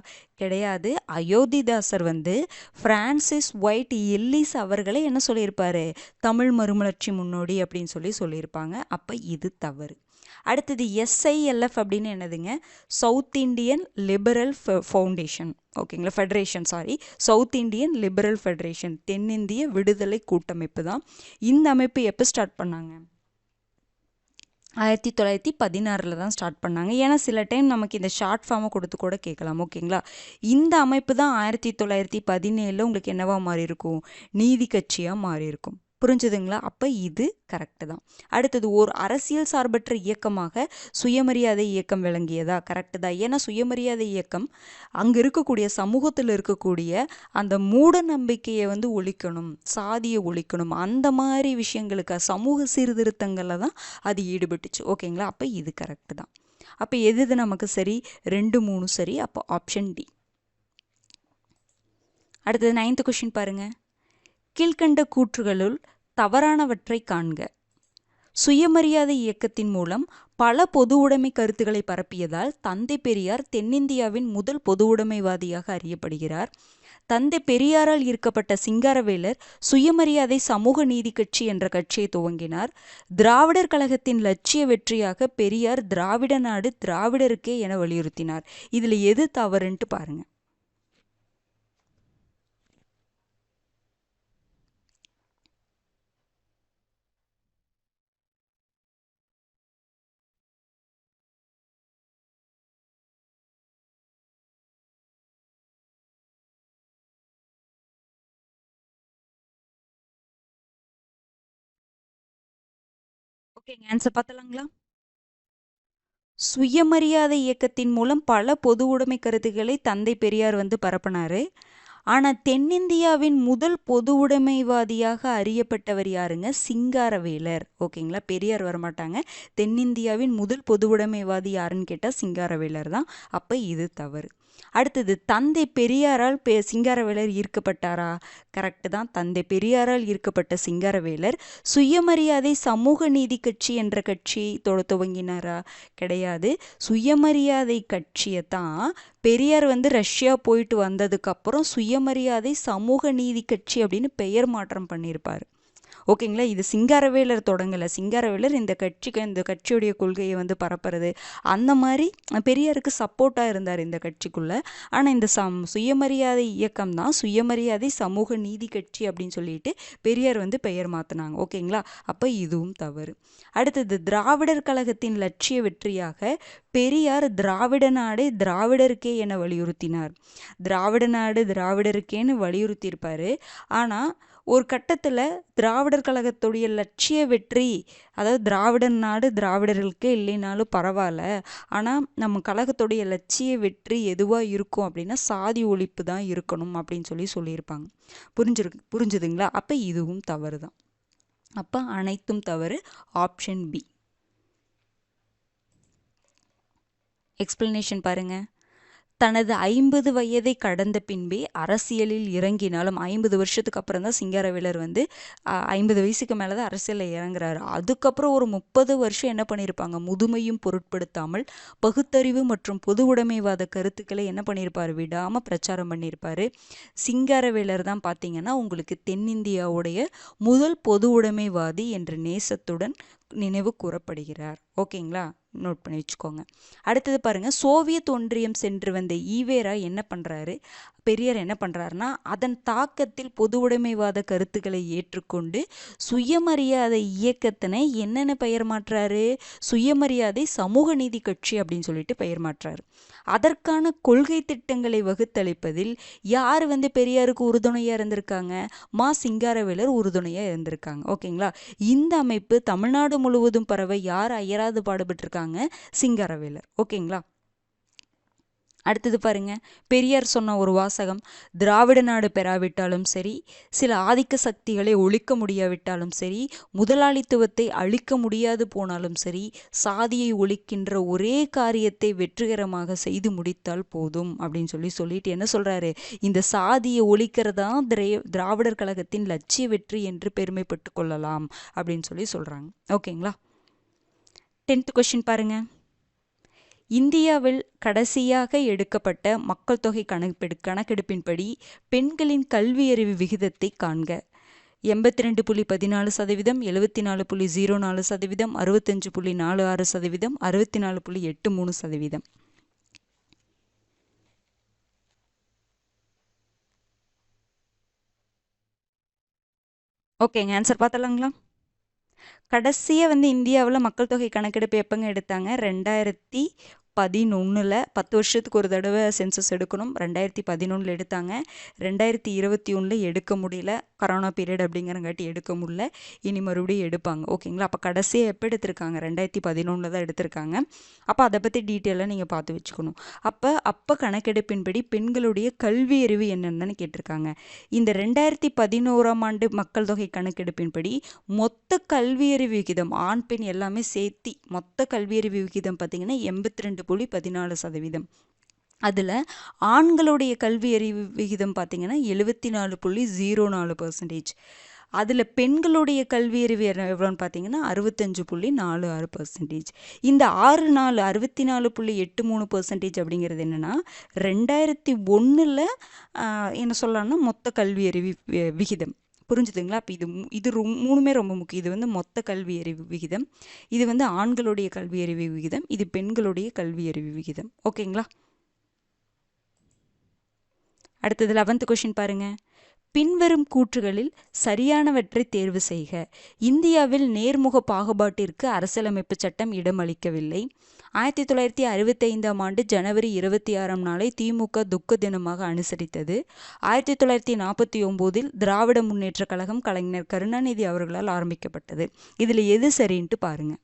கிடையாது. அயோத்திதாசர் வந்து பிரான்சிஸ் ஒயிட் எல்லிஸ் அவர்களை என்ன சொல்லியிருப்பாரு? தமிழ் மறுமலர்ச்சி முன்னோடி அப்படின்னு சொல்லியிருப்பாங்க. அப்போ இது தவறு. அடுத்தது SILF அப்படின்னு என்னதுங்க? South Indian liberal foundation. ஓகேங்களா? சவுத் இண்டியன் லிபரல் ஃபெடரேஷன், தென்னிந்திய விடுதலை கூட்டமைப்பு தான். இந்த அமைப்பு எப்போ ஸ்டார்ட் பண்ணாங்க? 1916 தான் ஸ்டார்ட் பண்ணாங்க. ஏன்னா சில டைம் நமக்கு இந்த ஷார்ட் ஃபார்மை கொடுத்து கூட கேட்கலாம். ஓகேங்களா? இந்த அமைப்பு தான் 1917 உங்களுக்கு என்னவா மாறி இருக்கும்? நீதி கட்சியாக மாறி இருக்கும். புரிஞ்சுதுங்களா? அப்போ இது கரெக்டு தான். அடுத்தது, ஒரு அரசியல் சார்பற்ற இயக்கமாக சுயமரியாதை இயக்கம் விளங்கியதா? கரெக்டு தான். ஏன்னா சுயமரியாதை இயக்கம் அங்கே இருக்கக்கூடிய சமூகத்தில் இருக்கக்கூடிய அந்த மூட நம்பிக்கையை வந்து ஒழிக்கணும், சாதியை ஒழிக்கணும், அந்த மாதிரி விஷயங்களுக்கு சமூக சீர்திருத்தங்களில் தான் அது ஈடுபட்டுச்சு. ஓகேங்களா? அப்போ இது கரெக்டு தான். அப்போ எது நமக்கு சரி? 2, 3 சரி. அப்போ ஆப்ஷன் டி. அடுத்தது 9th கொஷின் பாருங்க. கீழ்கண்ட கூற்றுகளுள் தவறானவற்றை காண்க. சுயமரியாதை இயக்கத்தின் மூலம் பல பொது உடைமை கருத்துக்களை பரப்பியதால் தந்தை பெரியார் தென்னிந்தியாவின் முதல் பொது உடைமைவாதியாக அறியப்படுகிறார். தந்தை பெரியாரால் ஈர்க்கப்பட்ட சிங்காரவேலர் சுயமரியாதை சமூக நீதி கட்சி என்ற கட்சியை துவங்கினார். திராவிடர் கழகத்தின் லட்சிய வெற்றியாக பெரியார் திராவிட நாடு திராவிடருக்கே என வலியுறுத்தினார். இதுல எது தவறுன்ட்டு பாருங்க. ஓகேங்க, ஆன்சர் பார்த்தலாங்களா? சுயமரியாதை இயக்கத்தின் மூலம் பல பொது உடைமை கருத்துக்களை தந்தை பெரியார் வந்து பரப்பினாரு. ஆனா தென்னிந்தியாவின் முதல் பொது உடைமைவாதியாக அறியப்பட்டவர் யாருங்க? சிங்காரவேலர். ஓகேங்களா, பெரியார் வரமாட்டாங்க. தென்னிந்தியாவின் முதல் பொது உடைமைவாதி யாருன்னு கேட்டா சிங்காரவேலர் தான். அப்ப இது தவறு. அடுத்தது, தந்தை பெரியாரால் சிங்காரவேலர் ஈர்க்கப்பட்டாரா? கரெக்ட் தான். தந்தை பெரியாரால் ஈர்க்கப்பட்ட சிங்காரவேலர் சுயமரியாதை சமூக நீதி கட்சி என்ற கட்சியை துவங்கினாரா? கிடையாது. சுயமரியாதை கட்சியை தான் பெரியார் வந்து ரஷ்யா போயிட்டு வந்ததுக்கு அப்புறம் சுயமரியாதை சமூக நீதி கட்சி அப்படின்னு பெயர் மாற்றம் பண்ணியிருப்பார். ஓகேங்களா, இது சிங்காரவேலர் தொடங்கலை. சிங்காரவேலர் இந்த கட்சியுடைய கொள்கையை வந்து பரப்புறது அந்த மாதிரி பெரியாருக்கு சப்போர்ட்டாக இருந்தார் இந்த கட்சிக்குள்ள. ஆனால் இந்த சுயமரியாதை இயக்கம் தான் சுயமரியாதை சமூக நீதி கட்சி அப்படின்னு சொல்லிட்டு பெரியார் வந்து பெயர் மாற்றினாங்க. ஓகேங்களா, அப்போ இதுவும் தவறு. அடுத்தது, திராவிடர் கழகத்தின் லட்சிய வெற்றியாக பெரியார் திராவிட நாடு திராவிடருக்கே என வலியுறுத்தினார். திராவிட நாடு திராவிடருக்கேன்னு வலியுறுத்தியிருப்பாரு. ஆனால் ஒரு கட்டத்தில் திராவிடர் கழகத்துடைய லட்சிய வெற்றி, அதாவது திராவிட நாடு திராவிடர்களுக்கு இல்லைனாலும் பரவாயில்ல, ஆனால் நம்ம கழகத்துடைய லட்சிய வெற்றி எதுவாக இருக்கும் அப்படின்னா சாதி ஒழிப்பு தான் இருக்கணும் அப்படின்னு சொல்லியிருப்பாங்க. புரிஞ்சுதுங்களா? அப்போ இதுவும் தவறு தான். அப்போ அனைத்தும் தவறு. Option B. எக்ஸ்பிளனேஷன் பாருங்க. தனது 50 வயதை கடந்த பின்பே அரசியலில் இறங்கினாலும், 50 வருஷத்துக்கு அப்புறம் தான் சிங்காரவேலர் வந்து 50 வயசுக்கு மேலே தான் அரசியலில் இறங்குறாரு. அதுக்கப்புறம் ஒரு 30 வருஷம் என்ன பண்ணியிருப்பாங்க? முதுமையும் பொருட்படுத்தாமல் பகுத்தறிவு மற்றும் பொது உடைமைவாத கருத்துக்களை என்ன பண்ணியிருப்பார்? விடாமல் பிரச்சாரம் பண்ணியிருப்பார். சிங்காரவேலர் தான் பார்த்தீங்கன்னா உங்களுக்கு தென்னிந்தியாவுடைய முதல் பொது உடைமைவாதி என்ற நேசத்துடன் நினைவு கூறப்படுகிறார். ஓகேங்களா, நோட் பண்ணி வச்சுக்கோங்க. அடுத்தது பாருங்க, சோவியத் ஒன்றியம் சென்று வந்த ஈவேரா என்ன பண்றாரு? பெரியார் என்ன பண்றாருன்னா, அதன் தாக்கத்தில் பொது உடைமைவாத கருத்துக்களை ஏற்றுக்கொண்டு சுயமரியாதை இயக்கத்தினை என்னென்ன பெயர் மாற்றாரு? சுயமரியாதை சமூக நீதி கட்சி அப்படின்னு சொல்லிட்டு பெயர் மாற்றாரு. அதற்கான கொள்கை திட்டங்களை வகுத்தளிப்பதில் யார் வந்து பெரியாருக்கு உறுதுணையா இருந்திருக்காங்க? மா சிங்காரவேலர் உறுதுணையா இருந்திருக்காங்க. ஓகேங்களா, இந்த அமைப்பு தமிழ்நாடு முழுவதும் பரவ யார் அயராது பாடுபட்டிருக்காங்க? சிங்காரவேலர். ஓகேங்களா. அடுத்தது பாருங்க, பெரியார் சொன்ன ஒரு வாசகம், திராவிட நாடு பெறாவிட்டாலும் சரி, சில ஆதிக்க சக்திகளை ஒழிக்க முடியாவிட்டாலும் சரி, முதலாளித்துவத்தை அழிக்க முடியாது போனாலும் சரி, சாதியை ஒழிக்கின்ற ஒரே காரியத்தை வெற்றிகரமாக செய்து முடித்தால் போதும் அப்படின்னு சொல்லிட்டு என்ன சொல்றாரு? இந்த சாதியை ஒழிக்கிறதா திராவிடர் கழகத்தின் லட்சிய வெற்றி என்று பெருமைப்பட்டு கொள்ளலாம் அப்படின்னு சொல்றாங்க. ஓகேங்களா. 10th கொஸ்டின் பாருங்க. இந்தியாவில் கடைசியாக எடுக்கப்பட்ட மக்கள் தொகை கணக்கெடுப்பின்படி பெண்களின் கல்வியறிவு விகிதத்தை காண்க. 82.14%, 74.04%, 65.46%, 64.83%. ஓகேங்க, ஆன்சர் பார்த்தலாங்களா? கடைசியாக வந்து இந்தியாவில் மக்கள் தொகை கணக்கெடுப்பு எப்போங்க எடுத்தாங்க? 2011. 10 வருஷத்துக்கு ஒரு தடவை சென்சஸ் எடுக்கணும். 2011 எடுத்தாங்க. 2021 எடுக்க முடியல, கரோனா பீரியட் அப்படிங்கிறங்காட்டி எடுக்க முடியல. இனி மறுபடியும் எடுப்பாங்க. ஓகேங்களா, அப்போ கடைசியாக எப்போ எடுத்திருக்காங்க? 2011 தான் எடுத்திருக்காங்க. அப்போ அதை பற்றி டீட்டெயிலாக நீங்கள் பார்த்து வச்சுக்கணும். அப்போ கணக்கெடுப்பின்படி பெண்களுடைய கல்வி அறிவு என்னென்னு கேட்டிருக்காங்க. இந்த 2011ஆம் ஆண்டு மக்கள் தொகை கணக்கெடுப்பின்படி மொத்த கல்வியறிவு விகிதம், ஆண் பெண் எல்லாமே சேர்த்தி மொத்த கல்வியறிவு விகிதம் பார்த்தீங்கன்னா 82.14%. அதில் ஆண்களுடைய கல்வி அறிவு விகிதம் பார்த்தீங்கன்னா 74.04%. அதில் பெண்களுடைய கல்வி அறிவு எவ்வளோன்னு பார்த்தீங்கன்னா 65.46%. இந்த 64.83% அப்படிங்கிறது என்னென்னா 2001 என்ன சொல்லலாம்னா மொத்த கல்வி அறிவு விகிதம். புரிஞ்சுதுங்களா? அப்போ இது மூணுமே ரொம்ப முக்கியம். இது வந்து மொத்த கல்வி அறிவு விகிதம், இது வந்து ஆண்களுடைய கல்வி அறிவு விகிதம், இது பெண்களுடைய கல்வி அறிவு விகிதம். ஓகேங்களா. அடுத்தது 11th கொஸ்டின் பாருங்க. பின்வரும் கூற்றுகளில் சரியானவற்றை தேர்வு செய்க. இந்தியாவில் நேர்முக பாகுபாட்டிற்கு அரசியலமைப்பு சட்டம் இடமளிக்கவில்லை. 1965ஆம் ஆண்டு ஜனவரி 26ஆம் நாளை திமுக துக்க தினமாக அனுசரித்தது. 1949இல் திராவிட முன்னேற்ற கழகம் கலைஞர் கருணாநிதி அவர்களால் ஆரம்பிக்கப்பட்டது. இதுல எது சரின்ட்டு பாருங்க.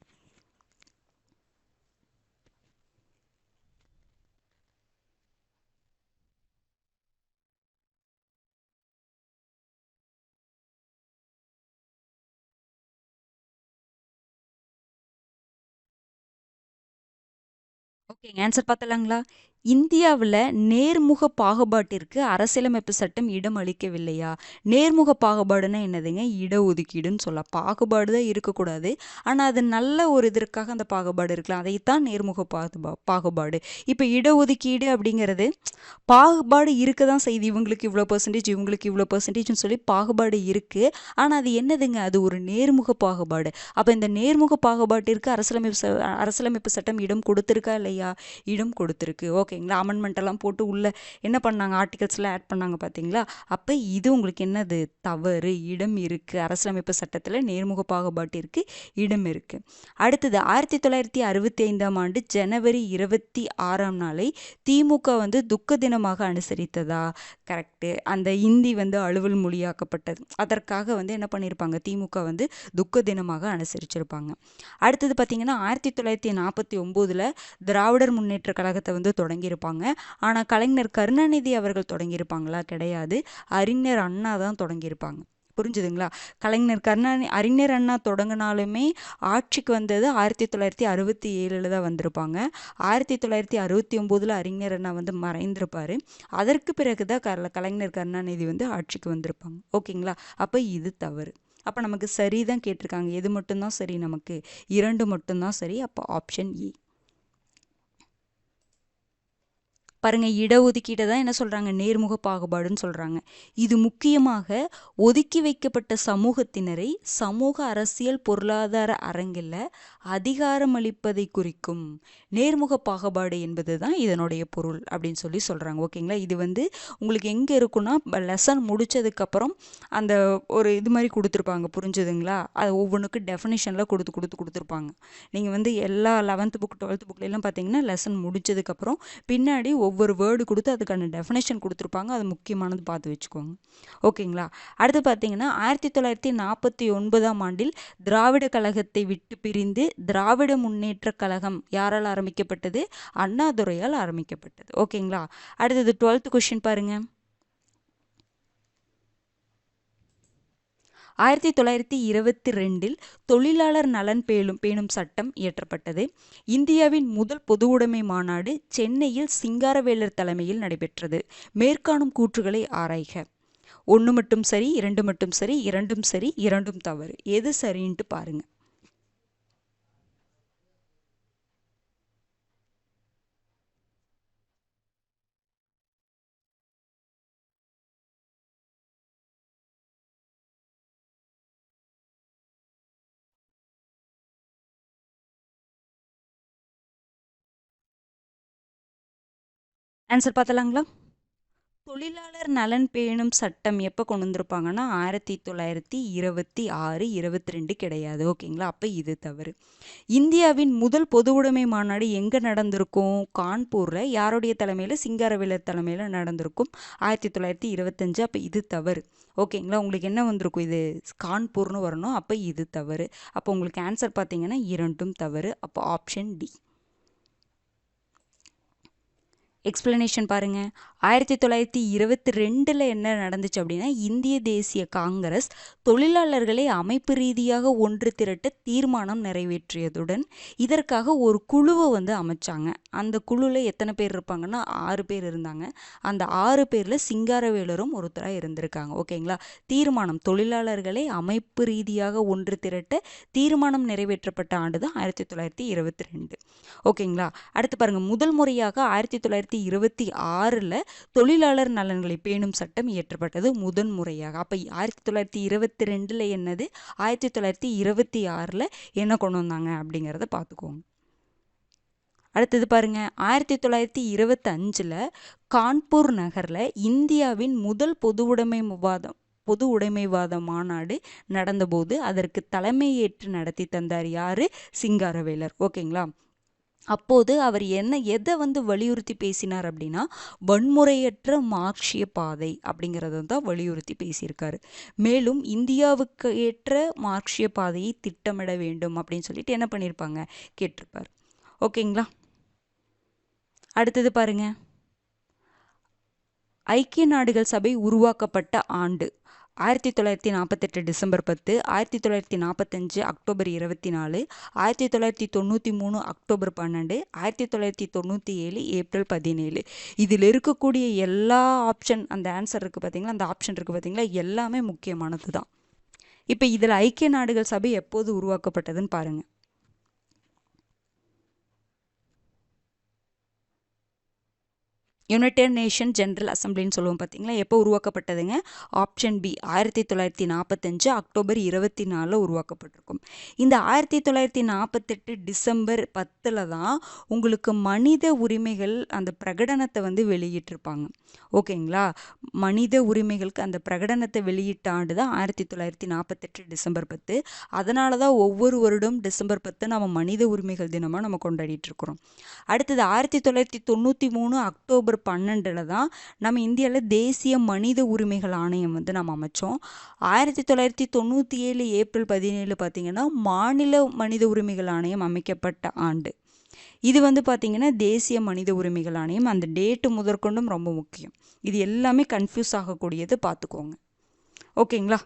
ஓகேங்க. ஆன்சர் பார்த்தலாங்களா? இந்தியாவுல நேர்முக பாகுபாட்டிற்கு அரசியலமைப்பு சட்டம் இடம் அளிக்கவில்லையா? நேர்முக பாகுபாடுன்னா என்னதுங்க? இடஒதுக்கீடுன்னு சொல்லலாம். பாகுபாடு தான் இருக்கக்கூடாது. ஆனா அது நல்ல ஒரு இதற்காக அந்த பாகுபாடு இருக்கலாம். அதைத்தான் நேர்முக பாகுபாடு. இப்ப இடஒதுக்கீடு அப்படிங்கிறது பாகுபாடு இருக்க தான் செய்யுது. இவங்களுக்கு இவ்வளோ பெர்சன்டேஜ், இவங்களுக்கு இவ்வளோ பெர்சன்டேஜ்னு சொல்லி பாகுபாடு இருக்கு. ஆனா அது என்னதுங்க? அது ஒரு நேர்முக பாகுபாடு. அப்ப இந்த நேர்முக பாகுபாட்டிற்கு அரசியலமைப்பு சட்டம் இடம் கொடுத்திருக்கா இல்லையா? இடம் கொடுத்திருக்கு. ஓகேங்களா? அமெண்ட்மெண்ட் எல்லாம் போட்டு உள்ள என்ன பண்ணாங்க? ஆர்டிகல்ஸ்லாம் ஆட் பண்ணாங்க பார்த்தீங்களா? அப்ப இது உங்களுக்கு என்னது? தவறு. இடம் இருக்கு. அரசியலமைப்பு சட்டத்துல நேர்முக பாகுபாட்டிற்கு இடம் இருக்கு. அடுத்தது 1965ஆம் ஆண்டு ஜனவரி 26ஆம் நாளை திமுக துக்க தினமாக அனுசரித்ததா? கரெக்டு. அந்த இந்தி அலுவல் மொழியாக்கப்பட்டது. அதற்காக என்ன பண்ணியிருப்பாங்க? திமுக துக்க தினமாக அனுசரிச்சிருப்பாங்க. அடுத்தது பார்த்தீங்கன்னா 1949ல் திராவிடர் முன்னேற்ற கழகத்தை தொடங்கியிருப்பாங்க. ஆனால் கலைஞர் கருணாநிதி அவர்கள் தொடங்கியிருப்பாங்களா? கிடையாது. அறிஞர் அண்ணா தான் தொடங்கியிருப்பாங்க. புரிஞ்சுதுங்களா? அறிஞர் அண்ணா தொடங்கினாலுமே ஆட்சிக்கு வந்தது 1967 தான் வந்திருப்பாங்க. 1969 அறிஞர் அண்ணா மறைந்திருப்பாரு. அதற்கு பிறகுதான் கலைஞர் கருணாநிதி ஆட்சிக்கு வந்திருப்பாங்க. ஓகேங்களா? அப்ப இது தவறு. அப்ப நமக்கு சரிதான் கேட்டிருக்காங்க. எது மட்டும்தான் சரி? நமக்கு 2 மட்டும்தான் சரி. அப்போ ஆப்ஷன் ஏ. பாருங்க, இடஒதுக்கீட்டை தான் என்ன சொல்றாங்க? நேர்முக பாகுபாடுன்னு சொல்றாங்க. இது முக்கியமாக ஒதுக்கி வைக்கப்பட்ட சமூகத்தினரை சமூக அரசியல் பொருளாதார அரங்கில் அதிகாரமளிப்பதை குறிக்கும். நேர்முக பாகுபாடு என்பது தான் இதனுடைய பொருள் அப்படின்னு சொல்றாங்க. ஓகேங்களா? இது உங்களுக்கு எங்க இருக்குன்னா லெசன் முடிச்சதுக்கப்புறம் அந்த ஒரு இது மாதிரி கொடுத்துருப்பாங்க. புரிஞ்சுதுங்களா? அது ஒவ்வொன்றுக்கு டெஃபினிஷனில் கொடுத்துருப்பாங்க. நீங்கள் எல்லா 11th புக் 12th புக்லாம் பார்த்தீங்கன்னா லெசன் முடிச்சதுக்கப்புறம் பின்னாடி ஒவ்வொரு வேர்டு கொடுத்து அதுக்கான டெஃபினேஷன் கொடுத்துருப்பாங்க. அது முக்கியமானது பார்த்து வச்சுக்கோங்க. ஓகேங்களா? அடுத்து பார்த்தீங்கன்னா 1949ஆம் ஆண்டில் திராவிட கழகத்தை விட்டு பிரிந்து திராவிட முன்னேற்ற கழகம் யாரால் ஆரம்பிக்கப்பட்டது? அண்ணாதுரையால் ஆரம்பிக்கப்பட்டது. ஓகேங்களா? அடுத்தது 12th கொஸ்டின் பாருங்க. 1922இல் தொழிலாளர் நலன் பேணும் சட்டம் இயற்றப்பட்டது. இந்தியாவின் முதல் பொதுவுடைமை மாநாடு சென்னையில் சிங்காரவேலர் தலைமையில் நடைபெற்றது. மேற்காணும் கூற்றுகளை ஆராய்க. 1 மட்டும் சரி, 2 மட்டும் சரி, 2ம் சரி, 2ம் தவறு. எது சரின்ட்டு பாருங்க. ஆன்சர் பார்த்தலாங்களா? தொழிலாளர் நலன் பேணும் சட்டம் எப்போ கொண்டு வந்திருப்பாங்கன்னா 1926, 22 கிடையாது. ஓகேங்களா? அப்போ இது தவறு. இந்தியாவின் முதல் பொதுவுடைமை மாநாடு எங்கே நடந்திருக்கும்? கான்பூரில். யாருடைய தலைமையில்? சிங்காரவேலர் தலைமையில் நடந்திருக்கும் 1925. அப்போ இது தவறு. ஓகேங்களா? உங்களுக்கு என்ன வந்திருக்கும்? இது கான்பூர்னு வரணும். அப்போ இது தவறு. அப்போ உங்களுக்கு ஆன்சர் பார்த்தீங்கன்னா 2ம் தவறு. அப்போ ஆப்ஷன் டி. எக்ஸ்பிளனேஷன் பாருங்க. 1922 என்ன நடந்துச்சு அப்படின்னா இந்திய தேசிய காங்கிரஸ் தொழிலாளர்களை அமைப்பு ரீதியாக ஒன்று திரட்ட தீர்மானம் நிறைவேற்றியதுடன் இதற்காக ஒரு குழுவை அமைச்சாங்க. அந்த குழுவில் எத்தனை பேர் இருப்பாங்கன்னா 6 பேர் இருந்தாங்க. அந்த 6 பேரில் சிங்காரவேலரும் ஒருத்தராக இருந்திருக்காங்க. ஓகேங்களா? தீர்மானம் தொழிலாளர்களை அமைப்பு ரீதியாக ஒன்று திரட்ட தீர்மானம் நிறைவேற்றப்பட்ட ஆண்டு தான் 1922. ஓகேங்களா? அடுத்து பாருங்க. முதல் முறையாக 1926 தொழிலாளர் நலன்களை பேணும் சட்டம் இயற்றப்பட்டது முதன் முறையாக. அப்ப 1922 என்னது, 1926 என்ன கொண்டு வந்தாங்க அப்படிங்கிறத பார்த்துக்கோங்க. அடுத்தது பாருங்க. 1925 கான்பூர் நகர்ல இந்தியாவின் முதல் பொது உடைமைவாத மாநாடு நடந்தபோது அதற்கு தலைமையேற்று நடத்தி தந்தார் யாரு? சிங்காரவேலர். ஓகேங்களா? அப்போது அவர் எதை வந்து வலியுறுத்தி பேசினார் அப்படின்னா, வன்முறையற்ற மார்க்சிய பாதை அப்படிங்கிறத தான் வலியுறுத்தி பேசியிருக்காரு. மேலும் இந்தியாவுக்கு ஏற்ற மார்க்சிய பாதையை திட்டமிட வேண்டும் அப்படின்னு சொல்லிட்டு என்ன பண்ணியிருப்பாங்க, கேட்டிருப்பார். ஓகேங்களா? அடுத்தது பாருங்க, ஐக்கிய நாடுகள் சபை உருவாக்கப்பட்ட ஆண்டு 1948 டிசம்பர் 10, 1945 அக்டோபர் 24, 1993 அக்டோபர் 12, 1997 ஏப்ரல் 17. இதில் இருக்கக்கூடிய எல்லா ஆப்ஷன், அந்த ஆன்சர் இருக்குது பார்த்தீங்களா, அந்த ஆப்ஷன் இருக்குது பார்த்தீங்களா, எல்லாமே முக்கியமானது தான். இப்போ இதில் ஐக்கிய நாடுகள் சபை எப்போது உருவாக்கப்பட்டதுன்னு பாருங்கள். யுனைடெட் நேஷன் ஜெனரல் அசம்பிளின்னு சொல்லுவோம் பார்த்தீங்களா, எப்போ உருவாக்கப்பட்டதுங்க? ஆப்ஷன் பி, 1945 அக்டோபர் 24 உருவாக்கப்பட்டிருக்கும். இந்த 1948 டிசம்பர் 10 தான் உங்களுக்கு மனித உரிமைகள் அந்த பிரகடனத்தை வந்து வெளியிட்டிருப்பாங்க. ஓகேங்களா? மனித உரிமைகளுக்கு அந்த பிரகடனத்தை வெளியிட்ட ஆண்டு தான் 1948 டிசம்பர் 10. அதனால தான் ஒவ்வொரு வருடம் டிசம்பர் 10 நம்ம மனித உரிமைகள் தினமாக நம்ம கொண்டாடிட்டு இருக்கிறோம். அடுத்தது 1993 அக்டோபர் 12 தான் நம்ம இந்தியாவில் தேசிய மனித உரிமைகள் ஆணையம் வந்து நம்ம அமைச்சோம். 1997 ஏப்ரல் 17 பார்த்தீங்கன்னா மாநில மனித உரிமைகள் ஆணையம் அமைக்கப்பட்ட ஆண்டு. இது வந்து பார்த்தீங்கன்னா தேசிய மனித உரிமைகள் ஆணையம். அந்த டேட்டு முதற்கொண்டும் ரொம்ப முக்கியம். இது எல்லாமே கன்ஃபியூஸ் ஆகக்கூடியது, பார்த்துக்கோங்க. ஓகேங்களா?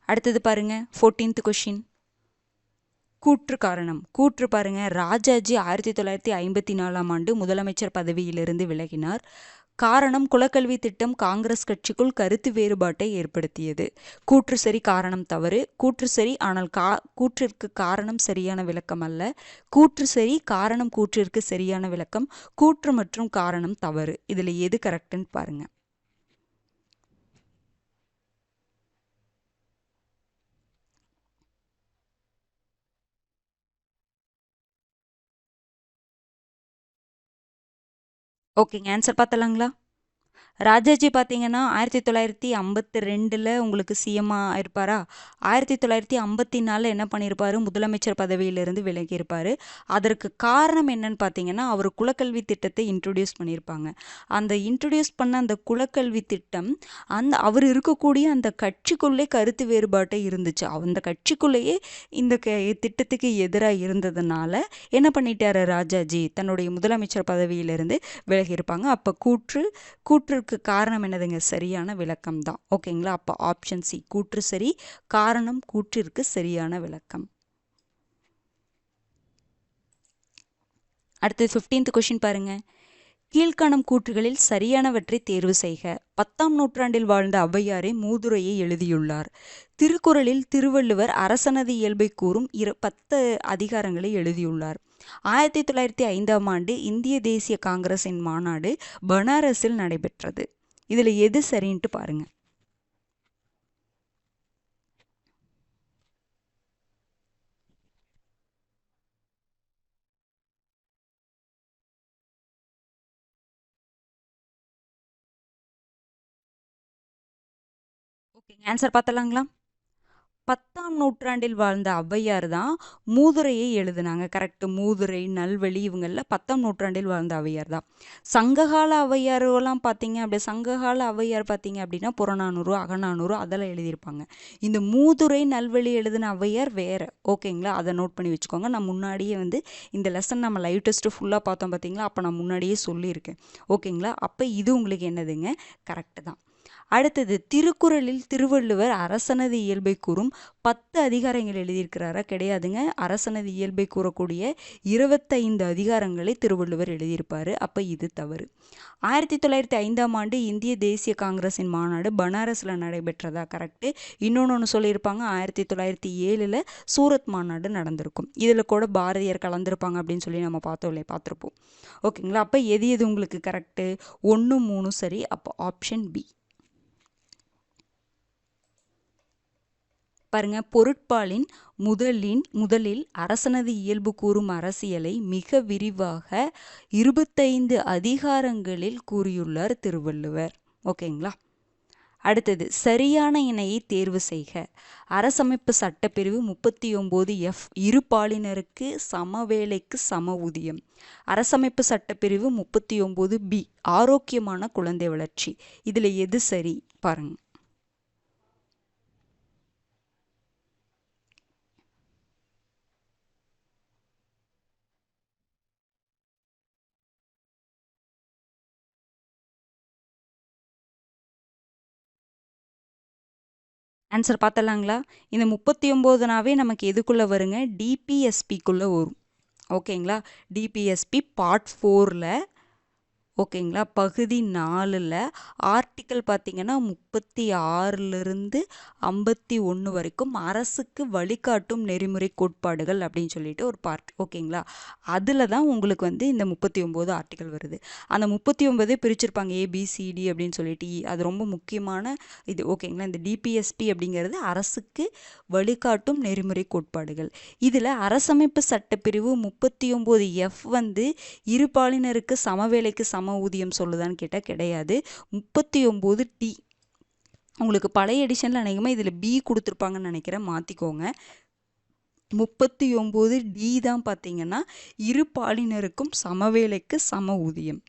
அடுத்தது பாருங்க, 14th கொஷின். கூற்று காரணம். கூற்று பாருங்க, ராஜாஜி 1954 ஆண்டு முதலமைச்சர் பதவியிலிருந்து விலகினார். காரணம், குலக்கல்வி திட்டம் காங்கிரஸ் கட்சிக்குள் கருத்து வேறுபாட்டை ஏற்படுத்தியது. கூற்று சரி, காரணம் தவறு. கூற்று சரி, ஆனால் கூற்றிற்கு காரணம் சரியான விளக்கம் அல்ல. கூற்று சரி, காரணம் கூற்றிற்கு சரியான விளக்கம். கூற்று மற்றும் காரணம் தவறு. இதில் எது கரெக்டுன்னு பாருங்க. ஓகேங்க, ஆன்சர் பார்த்தலாங்களா? ராஜாஜி பார்த்தீங்கன்னா 1952 உங்களுக்கு சிஎம்மாக இருப்பாரா? 1954 என்ன பண்ணியிருப்பாரு, முதலமைச்சர் பதவியிலிருந்து விலகியிருப்பார். அதற்கு காரணம் என்னன்னு பார்த்தீங்கன்னா, அவர் குலக்கல்வி திட்டத்தை இன்ட்ரடியூஸ் பண்ணியிருப்பாங்க. அந்த இன்ட்ரடியூஸ் பண்ண அந்த குலக்கல்வி திட்டம் அவர் இருக்கக்கூடிய அந்த கட்சிக்குள்ளே கருத்து வேறுபாட்டை இருந்துச்சு. அந்த கட்சிக்குள்ளேயே இந்த திட்டத்துக்கு எதிராக இருந்ததுனால என்ன பண்ணிட்டாரு ராஜாஜி, தன்னுடைய முதலமைச்சர் பதவியிலிருந்து விலகியிருப்பாங்க. அப்போ கூற்றுக்கு காரணம் என்னதுங்க, சரியான விளக்கம் தான். ஓகேங்களா? அப்போ ஆப்ஷன் சி, கூற்று சரி, காரணம் கூற்றிற்கு சரியான விளக்கம். அடுத்து 15th கொஷின் பாருங்க. கீழ்காணும் கூற்றுகளில் சரியானவற்றை தேர்வு செய்க. 10ஆம் நூற்றாண்டில் வாழ்ந்த ஔவையாரே மூதுரையை எழுதியுள்ளார். திருக்குறளில் திருவள்ளுவர் அரசனது இயல்பை கூறும் 10 அதிகாரங்களை எழுதியுள்ளார். 1905 ஆண்டு இந்திய தேசிய காங்கிரசின் மாநாடு பனாரஸில் நடைபெற்றது. இதில் எது சரின்ட்டு பாருங்க. ஓகேங்க, ஆன்சர் பார்த்தலாங்களா? 10ஆம் நூற்றாண்டில் வாழ்ந்த ஔவையார் தான் மூதுரையை எழுதினாங்க. கரெக்டு. மூதுரை, நல்வழி இவங்களில் 10ஆம் நூற்றாண்டில் வாழ்ந்த ஔவையார் தான். சங்ககால ஔவையாரெல்லாம் பார்த்தீங்க அப்படி சங்ககால ஔவையார் பார்த்தீங்க அப்படின்னா புறநானூறு, அகநானூறு அதெல்லாம் எழுதியிருப்பாங்க. இந்த மூதுரை, நல்வழி எழுதின ஔவையார் வேறு. ஓகேங்களா? அதை நோட் பண்ணி வச்சுக்கோங்க. நான் முன்னாடியே வந்து இந்த லெசன் நம்ம லைவ் டெஸ்ட்டு ஃபுல்லாக பார்த்தோம் பார்த்தீங்களா, அப்போ நான் முன்னாடியே சொல்லியிருக்கேன். ஓகேங்களா? அப்போ இது உங்களுக்கு என்னதுங்க, கரெக்டு தான். அடுத்தது, திருக்குறளில் திருவள்ளுவர் அரசனது இயல்பை கூறும் 10 அதிகாரங்கள் எழுதியிருக்கிறாரா? கிடையாதுங்க. அரசனது இயல்பை கூறக்கூடிய 25 அதிகாரங்களை திருவள்ளுவர் எழுதியிருப்பார். அப்போ இது தவறு. 1905ஆம் ஆண்டு இந்திய தேசிய காங்கிரசின் மாநாடு பனாரஸில் நடைபெற்றதா? கரெக்டு. இன்னொன்று சொல்லியிருப்பாங்க, 1907 சூரத் மாநாடு நடந்திருக்கும். இதில் கூட பாரதியார் கலந்துருப்பாங்க அப்படின்னு சொல்லி நம்ம பார்த்துருப்போம். ஓகேங்களா? அப்போ எது உங்களுக்கு கரெக்டு? 1, 3 சரி. அப்போ ஆப்ஷன் பி. பாருங்க, பொருட்பாலின் முதலில் அரசனது இயல்பு கூறும் அரசியலை மிக விரிவாக 25 அதிகாரங்களில் கூறியுள்ளார் திருவள்ளுவர். ஓகேங்களா? அடுத்தது சரியான இணையை தேர்வு செய்க. அரசமைப்பு சட்டப்பிரிவு 39F இரு பாலினருக்கு சம வேலைக்கு சம ஊதியம். அரசமைப்பு சட்டப்பிரிவு 39B ஆரோக்கியமான குழந்தை வளர்ச்சி. இதில் எது சரி பாருங்க. ஆன்சர் பார்த்தலாங்களா? இந்த 39னாவே நமக்கு எதுக்குள்ளே வருங்க? டிபிஎஸ்பிக்குள்ளே வரும். ஓகேங்களா? டிபிஎஸ்பி பார்ட் 4ல் ஓகேங்களா, பகுதி 4ல் ஆர்டிக்கல் பார்த்தீங்கன்னா 36லிருந்து 51 வரைக்கும் அரசுக்கு வழிகாட்டும் நெறிமுறை கோட்பாடுகள் அப்படின்னு சொல்லிட்டு ஒரு பார்ட். ஓகேங்களா, அதில் தான் உங்களுக்கு வந்து இந்த 39 ஆர்டிக்கல் வருது. அந்த 39 பிரிச்சிருப்பாங்க ஏபிசிடி அப்படின்னு சொல்லிட்டு. அது ரொம்ப முக்கியமான இது. ஓகேங்களா, இந்த டிபிஎஸ்பி அப்படிங்கிறது அரசுக்கு வழிகாட்டும் நெறிமுறை கோட்பாடுகள். இதில் அரசமைப்பு சட்டப்பிரிவு 39F வந்து இருபாலினருக்கு சமவேலைக்கு சம ஊதியம் சொல்லுதான்னு கேட்டால் கிடையாது. 39D உங்களுக்கு பழைய எடிஷனில் அநேகமாக இதில் பி கொடுத்துருப்பாங்கன்னு நினைக்கிறேன், மாற்றிக்கோங்க. 39D தான் பார்த்தீங்கன்னா இரு பாலினருக்கும் சமவேலைக்கு சம ஊதியம்.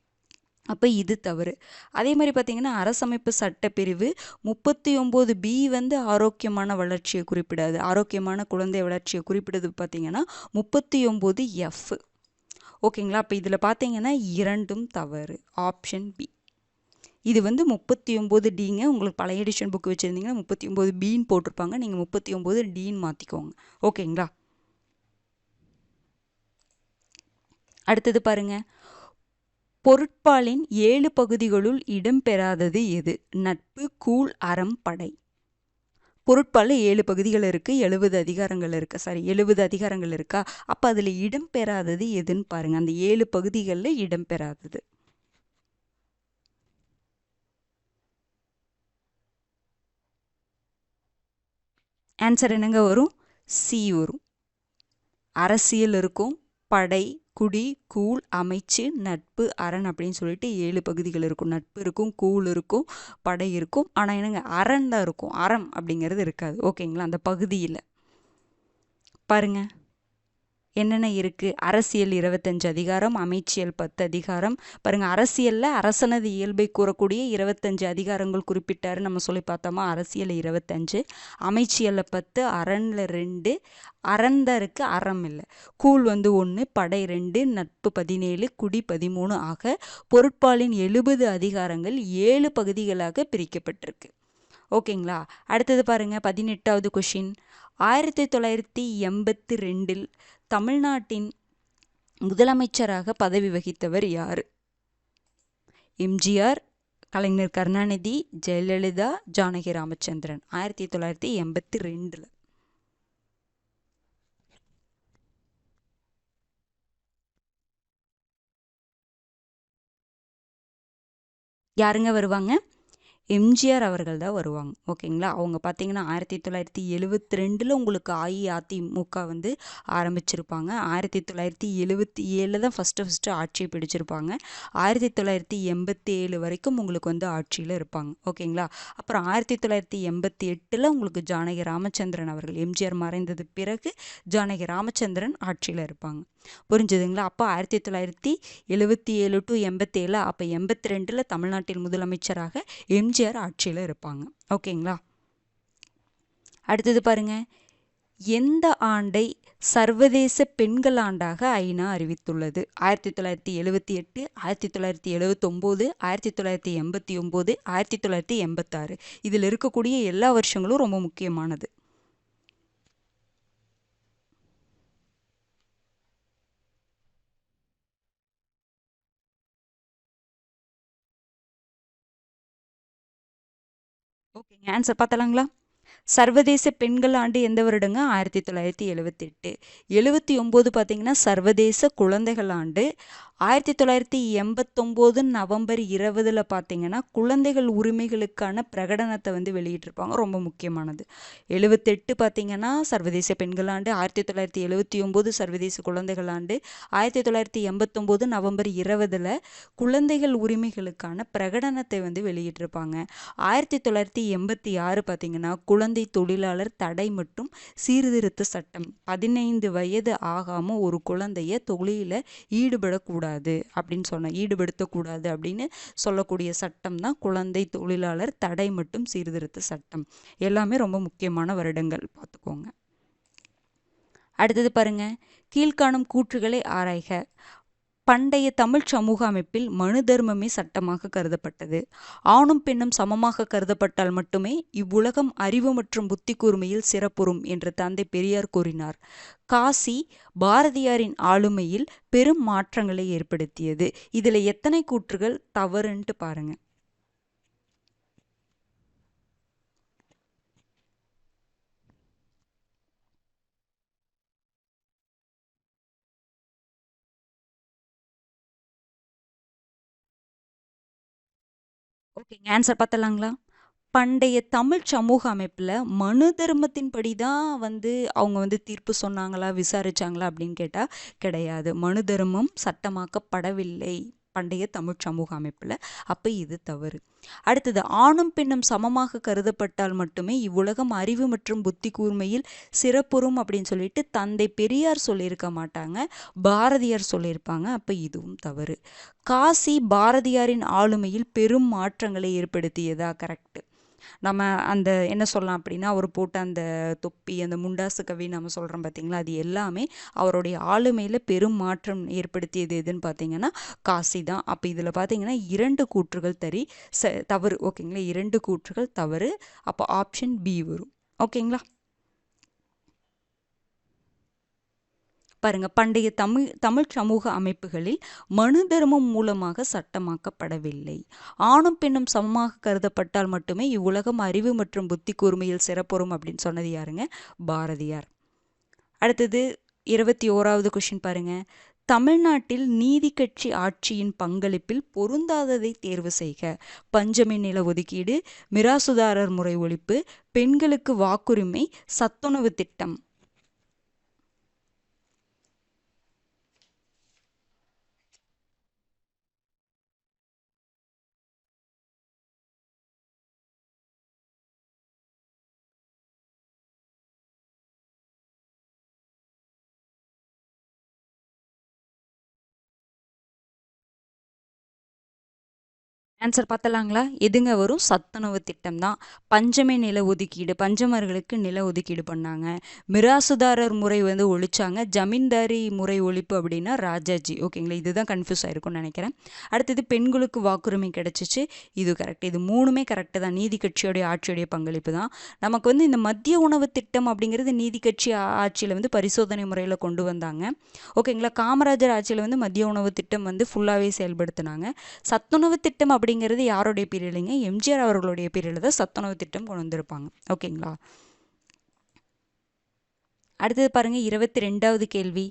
அப்போ இது தவறு. அதே மாதிரி பார்த்தீங்கன்னா அரசமைப்பு சட்டப்பிரிவு 39B வந்து ஆரோக்கியமான வளர்ச்சியை குறிப்பிடாது. ஆரோக்கியமான குழந்தை வளர்ச்சியை குறிப்பிடுது பார்த்தீங்கன்னா 39F. ஓகேங்களா, அப்போ இதில் பார்த்தீங்கன்னா இரண்டும் தவறு. Option B. இது வந்து 39Dங்க. உங்களுக்கு பழைய எடிஷன் புக் வச்சுருந்தீங்கன்னா 39Bன்னு போட்டிருப்பாங்க, நீங்கள் 39Dன்னு மாற்றிக்கோங்க. ஓகேங்களா, அடுத்தது பாருங்க. பொருட்பாலின் 7 பகுதிகளுள் இடம்பெறாதது எது? நட்பு, கூழ், அறம், படை. பொருட்பால் 7 பகுதிகள் இருக்குது, 70 அதிகாரங்கள் இருக்குது. 70 அதிகாரங்கள் இருக்கா? அப்போ அதில் இடம்பெறாதது எதுன்னு பாருங்கள். அந்த 7 பகுதிகளில் இடம்பெறாதது. ஆன்சர் என்னங்க வரும்? சி வரும். அரசியல் இருக்கும், படை, குடி, கூழ், அமைச்சு, நட்பு, அரண் அப்படின்னு சொல்லிட்டு 7 பகுதிகள் இருக்கும். நட்பு இருக்கும், கூழ் இருக்கும், படை இருக்கும். ஆனால் என்னங்க, அரண் தான் இருக்கும். அறம் அப்படிங்கிறது இருக்காது. ஓகேங்களா, அந்த பகுதியில் பாருங்க என்னென்ன இருக்குது. அரசியல் 25 அதிகாரம், அமைச்சியல் 10 அதிகாரம். பாருங்கள், அரசியலில் அரசனது இயல்பை கூறக்கூடிய 25 அதிகாரங்கள் குறிப்பிட்டாரு நம்ம சொல்லி பார்த்தோமா. அரசியல் 25, அமைச்சியலில் 10, அரணில் 2, அரண் தான் இருக்குது, அறம் இல்லை. கூழ் வந்து 1, படை 2, நட்பு 17, குடி 13 ஆக பொருட்பாலின் 70 அதிகாரங்கள் 7 பகுதிகளாக பிரிக்கப்பட்டிருக்கு. ஓகேங்களா, அடுத்தது பாருங்கள் 18வது கொஷின். 1982 தமிழ்நாட்டின் முதலமைச்சராக பதவி வகித்தவர் யார்? எம்ஜிஆர், கலைஞர் கருணாநிதி, ஜெயலலிதா, ஜானகி ராமச்சந்திரன். 1982. யாருங்க வருவாங்க? எம்ஜிஆர் அவர்கள் தான் வருவாங்க. ஓகேங்களா, அவங்க பார்த்தீங்கன்னா 1972 உங்களுக்கு அஇஅதிமுக வந்து ஆரம்பிச்சிருப்பாங்க. 1977 தான் ஃபஸ்ட்டு ஆட்சியை பிடிச்சிருப்பாங்க. 1987 வரைக்கும் உங்களுக்கு வந்து ஆட்சியில் இருப்பாங்க. ஓகேங்களா, அப்புறம் 1988 உங்களுக்கு ஜானகி ராமச்சந்திரன் அவர்கள், எம்ஜிஆர் மறைந்தது பிறகு ஜானகி ராமச்சந்திரன் ஆட்சியில் இருப்பாங்க. புரிஞ்சுதுங்களா? அப்போ 1977 டு 87, அப்போ 82 தமிழ்நாட்டில் முதலமைச்சராக எம்ஜிஆர் ஆட்சியில் இருப்பாங்க. ஓகேங்களா, அடுத்தது பாருங்க. எந்த ஆண்டை சர்வதேச பெண்கள் ஆண்டாக ஐநா அறிவித்துள்ளது? 1978, 1979, 1989, 1986. இதில் இருக்கக்கூடிய எல்லா வருஷங்களும் ரொம்ப முக்கியமானது. ஓகேங்க, ஆன்சர் பார்த்தலாங்களா? சர்வதேச பெண்கள் ஆண்டு எந்த வருடங்க? 1978. 79 பார்த்தீங்கன்னா சர்வதேச குழந்தைகள் ஆண்டு. 1989 நவம்பர் 20 பார்த்தீங்கன்னா குழந்தைகள் உரிமைகளுக்கான பிரகடனத்தை வந்து வெளியிட்டிருப்பாங்க, ரொம்ப முக்கியமானது. 78 பார்த்தீங்கன்னா சர்வதேச பெண்கள் ஆண்டு, 1979 சர்வதேச குழந்தைகள் ஆண்டு, 1989 நவம்பர் 20 குழந்தைகள் உரிமைகளுக்கான பிரகடனத்தை வந்து வெளியிட்டிருப்பாங்க. 1986 பார்த்தீங்கன்னா குழந்தை தொழிலாளர் தடை மற்றும் சீர்திருத்த சட்டம். 15 வயது ஆகாம ஒரு குழந்தைய தொழில ஈடுபடக்கூடாது அப்படின்னு ஈடுபடுத்தக்கூடாது அப்படின்னு சொல்லக்கூடிய சட்டம் தான் குழந்தை தொழிலாளர் தடை மற்றும் சீர்திருத்த சட்டம். எல்லாமே ரொம்ப முக்கியமான வருடங்கள், பார்த்துக்கோங்க. அடுத்தது பாருங்க, கீழ்காணும் கூற்றுகளை ஆராய்க. பண்டைய தமிழ் சமூக அமைப்பில் மனு தர்மமே சட்டமாக கருதப்பட்டது. ஆணும் பெண்ணும் சமமாக கருதப்பட்டால் மட்டுமே இவ்வுலகம் அறிவு மற்றும் புத்தி கூர்மையில் சிறப்புறும் என்று தந்தை பெரியார் கூறினார். காசி பாரதியாரின் ஆளுமையில் பெரும் மாற்றங்களை ஏற்படுத்தியது. இதுல எத்தனை கூற்றுகள் தவறுன்ட்டு பாருங்க. ஓகேங்க, ஆன்சர் பார்த்தலாங்களா? பண்டைய தமிழ் சமூக அமைப்பில் மனு தர்மத்தின்படி தான் வந்து அவங்க வந்து தீர்ப்பு சொன்னாங்களா, விசாரிச்சாங்களா அப்படின்னு கேட்டால் கிடையாது. மனு தர்மம் சட்டமாக்கப்படவில்லை பண்டைய தமிழ் சமூக அமைப்பில். அப்போ இது தவறு. அடுத்தது, ஆணும் பெண்ணும் சமமாக கருதப்பட்டால் மட்டுமே இவ்வுலகம் அறிவு மற்றும் புத்தி கூர்மையில் சிறப்புறும் அப்படின்னு சொல்லிட்டு தந்தை பெரியார் சொல்லியிருக்க மாட்டாங்க, பாரதியார் சொல்லியிருப்பாங்க. அப்போ இதுவும் தவறு. காசி பாரதியாரின் ஆளுமையில் பெரும் மாற்றங்களை ஏற்படுத்தியதா? கரெக்ட். நம்ம அந்த என்ன சொல்லலாம் அப்படின்னா, அவர் போட்ட அந்த தொப்பி, அந்த முண்டாசு கவி நம்ம சொல்கிறோம் பார்த்தீங்களா, அது எல்லாமே அவருடைய ஆளுமையில் பெரும் மாற்றம் ஏற்படுத்தியது எதுன்னு பார்த்தீங்கன்னா காசி தான். அப்போ இதில் பார்த்தீங்கன்னா 2 கூற்றுகள் தவறு. ஓகேங்களா, 2 கூற்றுகள் தவறு. அப்போ ஆப்ஷன் பி வரும். ஓகேங்களா. பாருங்க, பண்டைய தமிழ் சமூக அமைப்புகளில் மனு தர்மம் மூலமாக சட்டமாக்கப்படவில்லை. ஆணும் பெண்ணும் சமமாக கருதப்பட்டால் மட்டுமே இவ்வுலகம் அறிவு மற்றும் புத்தி கூர்மையில் சிறப்புறும் அப்படின்னு சொன்னது யாருங்க? பாரதியார். அடுத்தது 21வது கொஸ்டின் பாருங்க. தமிழ்நாட்டில் நீதி கட்சி ஆட்சியின் பங்களிப்பில் பொருந்தாததை தேர்வு செய்க. பஞ்சமி நில ஒதுக்கீடு, மிராசுதாரர் முறை ஒழிப்பு, பெண்களுக்கு வாக்குரிமை, சத்துணவு திட்டம். ஆன்சர் பார்த்தலாங்களா? எதுங்க வரும்? சத்துணவு திட்டம் தான். பஞ்சமி நில ஒதுக்கீடு, பஞ்சமர்களுக்கு நில ஒதுக்கீடு பண்ணாங்க. மிராசுதாரர் முறை வந்து ஒழிச்சாங்க. ஜமீன்தாரி முறை ஒழிப்பு அப்படின்னா ராஜாஜி. ஓகேங்களா, இதுதான் கன்ஃபியூஸ் ஆயிருக்கும்னு நினைக்கிறேன். அடுத்தது, பெண்களுக்கு வாக்குரிமை கிடைச்சிச்சு. இது கரெக்ட். இது 3மே கரெக்டு தான். நீதி கட்சியோடைய ஆட்சியோடைய பங்களிப்பு தான். நமக்கு வந்து இந்த மத்திய உணவு திட்டம் அப்படிங்கிறது நீதி கட்சி ஆட்சியில் வந்து பரிசோதனை முறையில் கொண்டு வந்தாங்க. ஓகேங்களா. காமராஜர் ஆட்சியில் வந்து மத்திய உணவு திட்டம் வந்து ஃபுல்லாகவே செயல்படுத்தினாங்க. சத்துணவு திட்டம் அப்படிங்கிறது யாருடைய பீரியடுங்க? எம்ஜிஆர் அவர்களுடைய பீரியடில் தான் சத்துணவு திட்டம் கொண்டு வந்திருப்பாங்க. ஓகேங்களா. அடுத்தது பாருங்க, 22வது கேள்வி.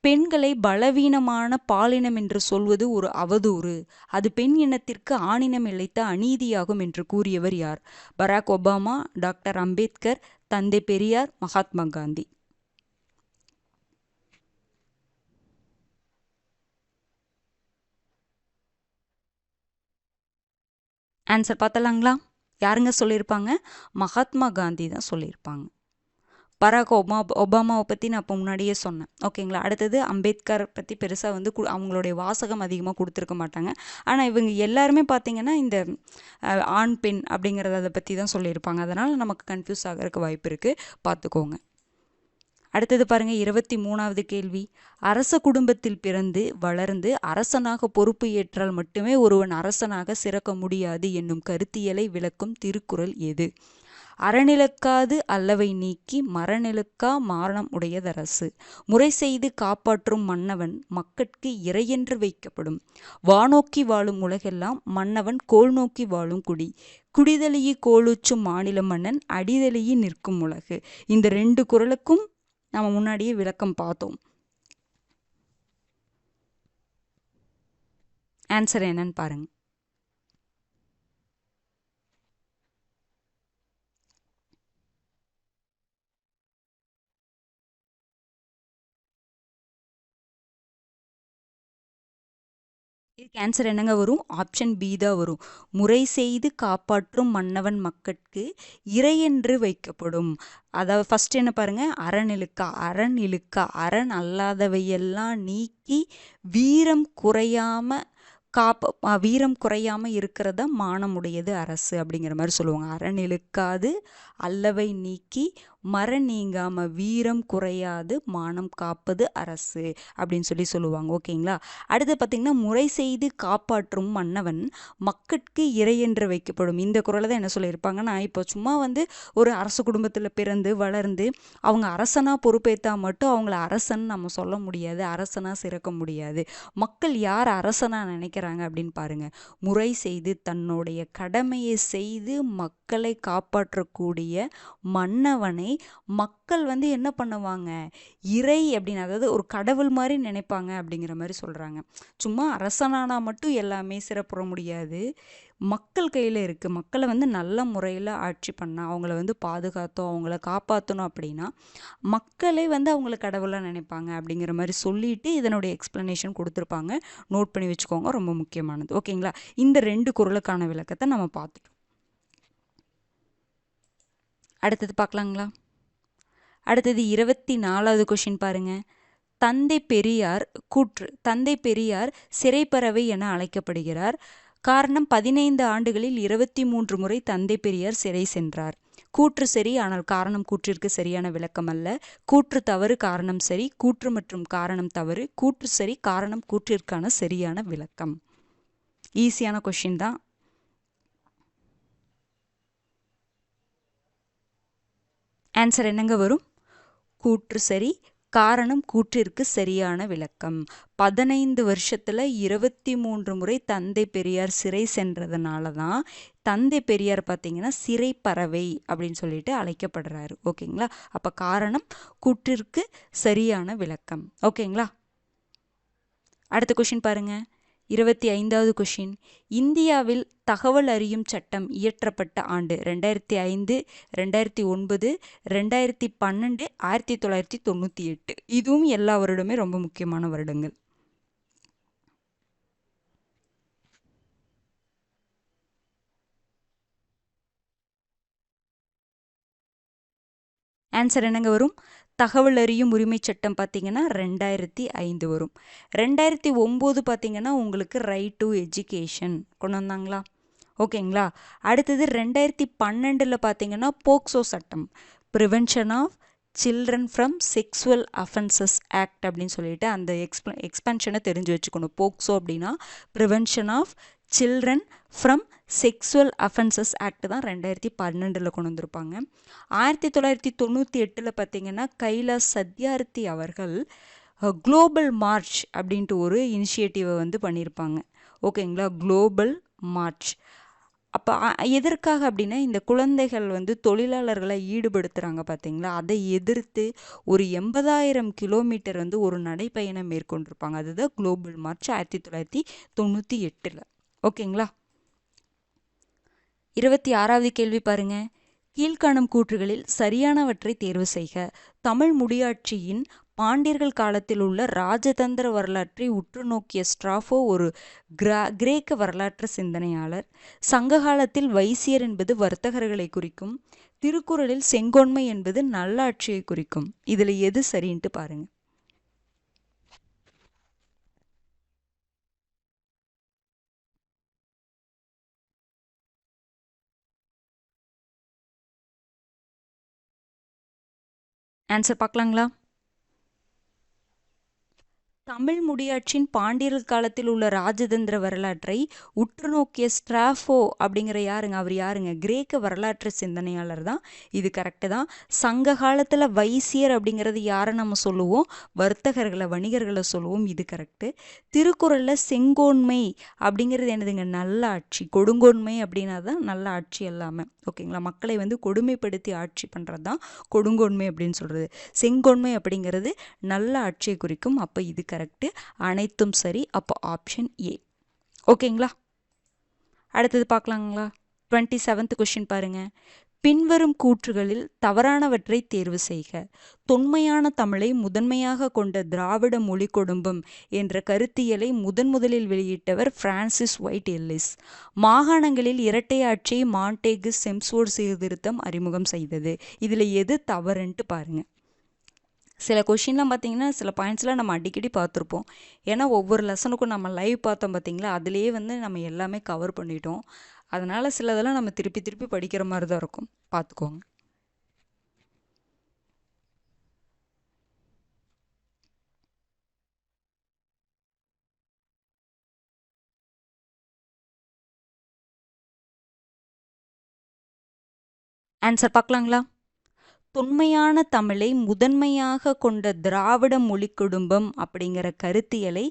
பெண்களை பலவீனமான பாலினம் என்று சொல்வது ஒரு அவதூறு. அது பெண் இனத்திற்கு ஆணினம் இழைத்த அநீதியாகும் என்று கூறியவர் யார்? பராக் ஒபாமா, டாக்டர் அம்பேத்கர், தந்தை பெரியார், மகாத்மா காந்தி. ஆன்சர் பார்த்தலாங்களா? யாருங்க சொல்லியிருப்பாங்க? மகாத்மா காந்தி தான் சொல்லியிருப்பாங்க. பராக் ஒபாமாவை பற்றி நான் இப்போ முன்னாடியே சொன்னேன். ஓகேங்களா. அடுத்தது, அம்பேத்கர் பற்றி பெருசாக வந்து அவங்களுடைய வாசகம் அதிகமாக கொடுத்துருக்க மாட்டாங்க. ஆனால் இவங்க எல்லாருமே பார்த்தீங்கன்னா இந்த ஆண் பெண் அப்படிங்கிறத அதை பற்றி தான் சொல்லியிருப்பாங்க. அதனால் நமக்கு கன்ஃபியூஸ் ஆகிறதுக்கு வாய்ப்பு இருக்குது, பார்த்துக்கோங்க. அடுத்தது பாருங்க, 23வது கேள்வி. அரச குடும்பத்தில் பிறந்து வளர்ந்து அரசனாக பொறுப்பு ஏற்றால் மட்டுமே ஒருவன் அரசனாக சிறக்க முடியாது என்னும் கருத்தியலை விளக்கும் திருக்குறள் எது? அறநிலக்காது அல்லவை நீக்கி மரநிலக்கா மானம் உடையதரசு. முறை செய்து காப்பாற்றும் மன்னவன் மக்கட்கு இறையென்று வைக்கப்படும். வானோக்கி வாழும் உலகெல்லாம் மன்னவன் கோல் நோக்கி வாழும் குடி. குடிதலியி கோலுச்சும் மாநில மன்னன் அடிதலியி நிற்கும் உலகு. இந்த 2 குறளுக்கும் நம்ம முன்னாடியே விளக்கம் பார்த்தோம். ஆன்சர் என்னன்னு பாருங்க. இதுக்கு ஆன்சர் என்னங்க வரும்? ஆப்ஷன் பி தான் வரும். முறை செய்து காப்பாற்றும் மன்னவன் மக்கட்கு இறையென்று வைக்கப்படும். அதாவது ஃபர்ஸ்ட் என்ன பாருங்க, அரண் இழுக்கா அரண் அல்லாதவையெல்லாம் நீக்கி வீரம் குறையாம வீரம் குறையாம இருக்கிறதா மானமுடையது அரசு அப்படிங்கிற மாதிரி சொல்லுவாங்க. அரண் இழுக்காது அல்லவை நீக்கி மரம் நீங்காம வீரம் குறையாது மானம் காப்பது அரசு அப்படின்னு சொல்லுவாங்க. ஓகேங்களா? அடுத்து பார்த்தீங்கன்னா, முறை செய்து காப்பாற்றும் மன்னவன் மக்கட்கு இறையென்று வைக்கப்படும். இந்த குறளை தான் என்ன சொல்லியிருப்பாங்கன்னா, இப்போ சும்மா ஒரு அரச குடும்பத்தில் பிறந்து வளர்ந்து அவங்க அரசனா பொறுப்பேற்றா மட்டும் அவங்கள அரசன் நம்ம சொல்ல முடியாது, அரசனா சிறக்க முடியாது. மக்கள் யார் அரசனா நினைக்கிறாங்க அப்படின்னு பாருங்க. முறை செய்து தன்னுடைய கடமையை செய்து மக்களை காப்பாற்றக்கூடிய மன்னவனை மக்கள் என்ன பண்ணுவாங்க, இறை அப்படின்னு, அதாவது ஒரு கடவுள் மாதிரி நினைப்பாங்க அப்படிங்கிற மாதிரி சொல்றாங்க. சும்மா அரசனானா மட்டும் எல்லாமே சிறப்புற முடியாது. மக்கள் கையில் இருக்குது. மக்களை நல்ல முறையில் ஆட்சி பண்ணால், அவங்கள பாதுகாத்தோம், அவங்கள காப்பாற்றணும் அப்படின்னா மக்களே அவங்கள கடவுளாக நினைப்பாங்க அப்படிங்கிற மாதிரி சொல்லிட்டு இதனுடைய எக்ஸ்ப்ளனேஷன் கொடுத்துருப்பாங்க. நோட் பண்ணி வச்சுக்கோங்க, ரொம்ப முக்கியமானது. ஓகேங்களா? இந்த 2 குறளுக்கான விளக்கத்தை நம்ம பார்த்துட்டோம். அடுத்தது பார்க்கலாங்களா? அடுத்தது 24வது கொஷின் பாருங்க. தந்தை பெரியார் கூற்று. தந்தை பெரியார் சிறைப்பறவை என அழைக்கப்படுகிறார். காரணம், 15 ஆண்டுகளில் 23 முறை தந்தை பெரியார் சிறை சென்றார். கூற்று சரி, ஆனால் காரணம் கூற்றிற்கு சரியான விளக்கம் அல்ல. கூற்று தவறு, காரணம் சரி. கூற்று மற்றும் காரணம் தவறு. கூற்று சரி, காரணம் கூற்றிற்கான சரியான விளக்கம். ஈஸியான கொஷின் தான். ஆன்சர் என்னங்க வரும்? கூற்று சரி, காரணம் கூற்றிற்கு சரியான விளக்கம். 15 வருஷத்துல 23 முறை தந்தை பெரியார் சிறை சென்றதுனால தான் தந்தை பெரியார் பார்த்தீங்கன்னா சிறை பறவை அப்படின்னு சொல்லிட்டு அழைக்கப்படுறாரு. ஓகேங்களா? அப்ப காரணம் கூற்றிற்கு சரியான விளக்கம். ஓகேங்களா? அடுத்த கொஷின் பாருங்க. 25வது கொஷின். இந்தியாவில் தகவல் அறியும் சட்டம் இயற்றப்பட்ட ஆண்டு 2005, 2009, 2012, 1998. இதுவும் எல்லா வருடமே ரொம்ப முக்கியமான வருடங்கள். ஆன்சர் என்னங்க வரும்? தகவல் அறியும் உரிமை சட்டம் பார்த்தீங்கன்னா 2005 வரும். 2009 பார்த்தீங்கன்னா உங்களுக்கு ரைட் டு எஜுகேஷன் கொண்டு வந்தாங்களா? ஓகேங்களா? அடுத்தது 2012 பார்த்தீங்கன்னா போக்சோ சட்டம், prevention of children from sexual offences act அப்படின்னு சொல்லிட்டு அந்த எக்ஸ்பென்ஷனை தெரிஞ்சு வச்சுக்கணும். போக்சோ அப்படின்னா prevention of children from sexual offences act தான் 2012 கொண்டு வந்திருப்பாங்க. 1998 பார்த்தீங்கன்னா கைலாஷ் சத்யார்த்தி அவர்கள் குளோபல் மார்ச் அப்படின்ட்டு ஒரு இனிஷியேட்டிவை பண்ணியிருப்பாங்க. ஓகேங்களா? Global March. அப்போ எதற்காக அப்படின்னா, இந்த குழந்தைகள் தொழிலாளர்களை ஈடுபடுத்துகிறாங்க பார்த்தீங்களா, அதை எதிர்த்து ஒரு 80,000 கிலோமீட்டர் ஒரு நடைப்பயணம் மேற்கொண்டிருப்பாங்க. அதுதான் குளோபல் மார்ச் 1998. ஓகேங்களா? 26வது கேள்வி பாருங்க. கீழ்காணும் கூற்றுகளில் சரியானவற்றை தேர்வு செய்க. தமிழ் முடியாட்சியின் பாண்டியர்கள் காலத்தில் உள்ள ராஜதந்திர வரலாற்றை உற்று நோக்கிய ஸ்ட்ராஃபோ ஒரு கிரேக்க வரலாற்று சிந்தனையாளர். சங்ககாலத்தில் வைசியர் என்பது வர்த்தகர்களை குறிக்கும். திருக்குறளில் செங்கோன்மை என்பது நல்லாட்சியை குறிக்கும். இதுல எது சரின்ட்டு பாருங்க. ஆன்சர் பார்க்கலாங்களா? தமிழ் முடியாட்சியின் பாண்டியர்கள் காலத்தில் உள்ள ராஜதந்திர வரலாற்றை உற்று நோக்கிய ஸ்ட்ராஃபோ அப்படிங்கிற யாருங்க, அவர் யாருங்க, கிரேக்க வரலாற்று சிந்தனையாளர் தான். இது கரெக்டு தான். சங்க காலத்தில் வைசியர் அப்படிங்கிறது யாரை நம்ம சொல்லுவோம், வர்த்தகர்களை, வணிகர்களை சொல்லுவோம். இது கரெக்டு. திருக்குறளில் செங்கோன்மை அப்படிங்கிறது என்னதுங்க, நல்ல ஆட்சி. கொடுங்கோன்மை அப்படின்னா தான் நல்ல ஆட்சி எல்லாமே. ஓகேங்களா, மக்களை வந்து கொடுமைப்படுத்தி ஆட்சி பண்ணுறது தான் கொடுங்கோன்மை அப்படின்னு சொல்கிறது. செங்கோன்மை அப்படிங்கிறது நல்ல ஆட்சியை குறிக்கும். அப்போ இது கரெக்டு, அனைத்தும் சரி. அப்போ ஆப்ஷன் ஏ. ஓகேங்களா, அடுத்தது பார்க்கலாங்களா. 27th கொஸ்டின் பாருங்க. பின்வரும் கூற்றுகளில் தவறானவற்றை தேர்வு செய்க. தொன்மையான தமிழை முதன்மையாக கொண்ட திராவிட மொழி குடும்பம் என்ற கருத்தியலை முதலில் வெளியிட்டவர் பிரான்சிஸ் ஒயிட் எல்லிஸ். மாகாணங்களில் இரட்டை ஆட்சியை மாண்டேகு செம்ஸ்வோர்ட் சீர்திருத்தம் அறிமுகம் செய்தது. இதில் எது தவறுன்ட்டு பாருங்க. சில கொஷின்லாம் பார்த்தீங்கன்னா சில பாயிண்ட்ஸ்லாம் நம்ம அடிக்கடி பார்த்துருப்போம். ஏன்னா ஒவ்வொரு லெசனுக்கும் நம்ம லைவ் பார்த்தோம் பார்த்தீங்களா, அதுலேயே வந்து நம்ம எல்லாமே கவர் பண்ணிட்டோம். அதனால் சிலதெல்லாம் நம்ம திருப்பி திருப்பி படிக்கிற மாதிரி தான் இருக்கும், பார்த்துக்கோங்க. ஆன்சர் பார்க்கலாங்களா. தொன்மையான தமிழை முதன்மையாக கொண்ட திராவிட மொழி குடும்பம் அப்படிங்கிற கருத்தியலை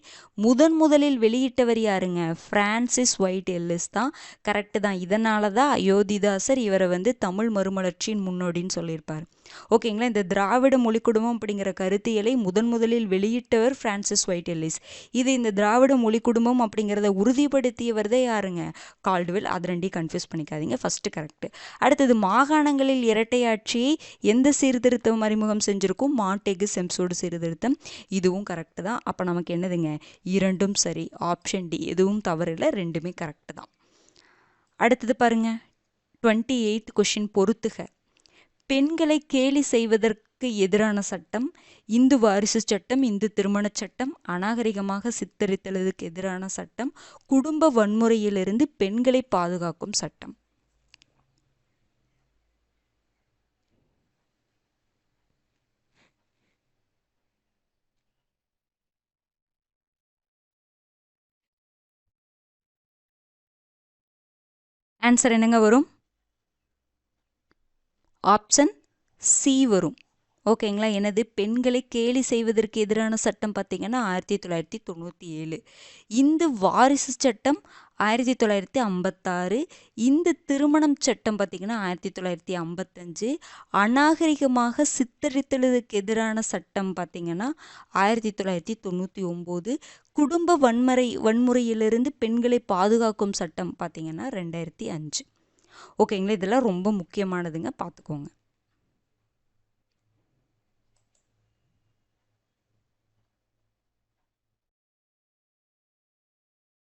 முதலில் வெளியிட்டவர் யாருங்க, பிரான்சிஸ் ஒயிட் எல்லிஸ் தான். கரெக்டு தான். இதனால தான் அயோத்திதாசர் இவரை வந்து தமிழ் மறுமலர்ச்சியின் முன்னோடின்னு சொல்லியிருப்பார். ஓகேங்களா, இந்த திராவிட மொழி குடும்பம் அப்படிங்கிற கருத்தியலை முதலில் வெளியிட்டவர் பிரான்சிஸ் ஒயிட் எல்லிஸ். இது இந்த திராவிட மொழி குடும்பம் அப்படிங்கிறத உறுதிப்படுத்தியவர் தான் யாருங்க, கால்டுவெல். அது ரெண்டையும் கன்ஃபியூஸ் பண்ணிக்காதீங்க. First correct. அடுத்தது மாகாணங்களில் இரட்டை ஆட்சியை எந்த சீர்திருத்தம் அறிமுகம் செஞ்சிருக்கும், மாண்டேகு செம்ஸ்வோர்டு சீர்திருத்தம். இதுவும் கரெக்டு தான். அப்போ நமக்கு என்னதுங்க, இரண்டும் சரி. ஆப்ஷன் டி, எதுவும் தவறில்லை, ரெண்டுமே கரெக்டு தான். அடுத்தது பாருங்க. 28th கொஸ்டின் பொறுத்துக. பெண்களை கேலி செய்வதற்கு எதிரான சட்டம், இந்து வாரிசு சட்டம், இந்து திருமணச் சட்டம், அநாகரிகமாக சித்தரித்தலுக்கு எதிரான சட்டம், குடும்ப வன்முறையிலிருந்து பெண்களை பாதுகாக்கும் சட்டம். ஆன்சர் என்னங்க வரும், ஆப்ஷன் சி வரும். ஓகேங்களா, எனது பெண்களை கேலி செய்வதற்கு எதிரான சட்டம் பார்த்தீங்கன்னா 1997. இந்து வாரிசு சட்டம் 1956. இந்து திருமணம் சட்டம் பார்த்தீங்கன்னா 1955. அநாகரிகமாக சித்தரித்தலுக்கு எதிரான சட்டம் பார்த்தீங்கன்னா 1999. குடும்ப வன்முறையிலிருந்து பெண்களை பாதுகாக்கும் சட்டம் பார்த்தீங்கன்னா 2005. ஓகேங்களா, இதெல்லாம் ரொம்ப முக்கியமானதுங்க, பார்த்துக்கோங்க.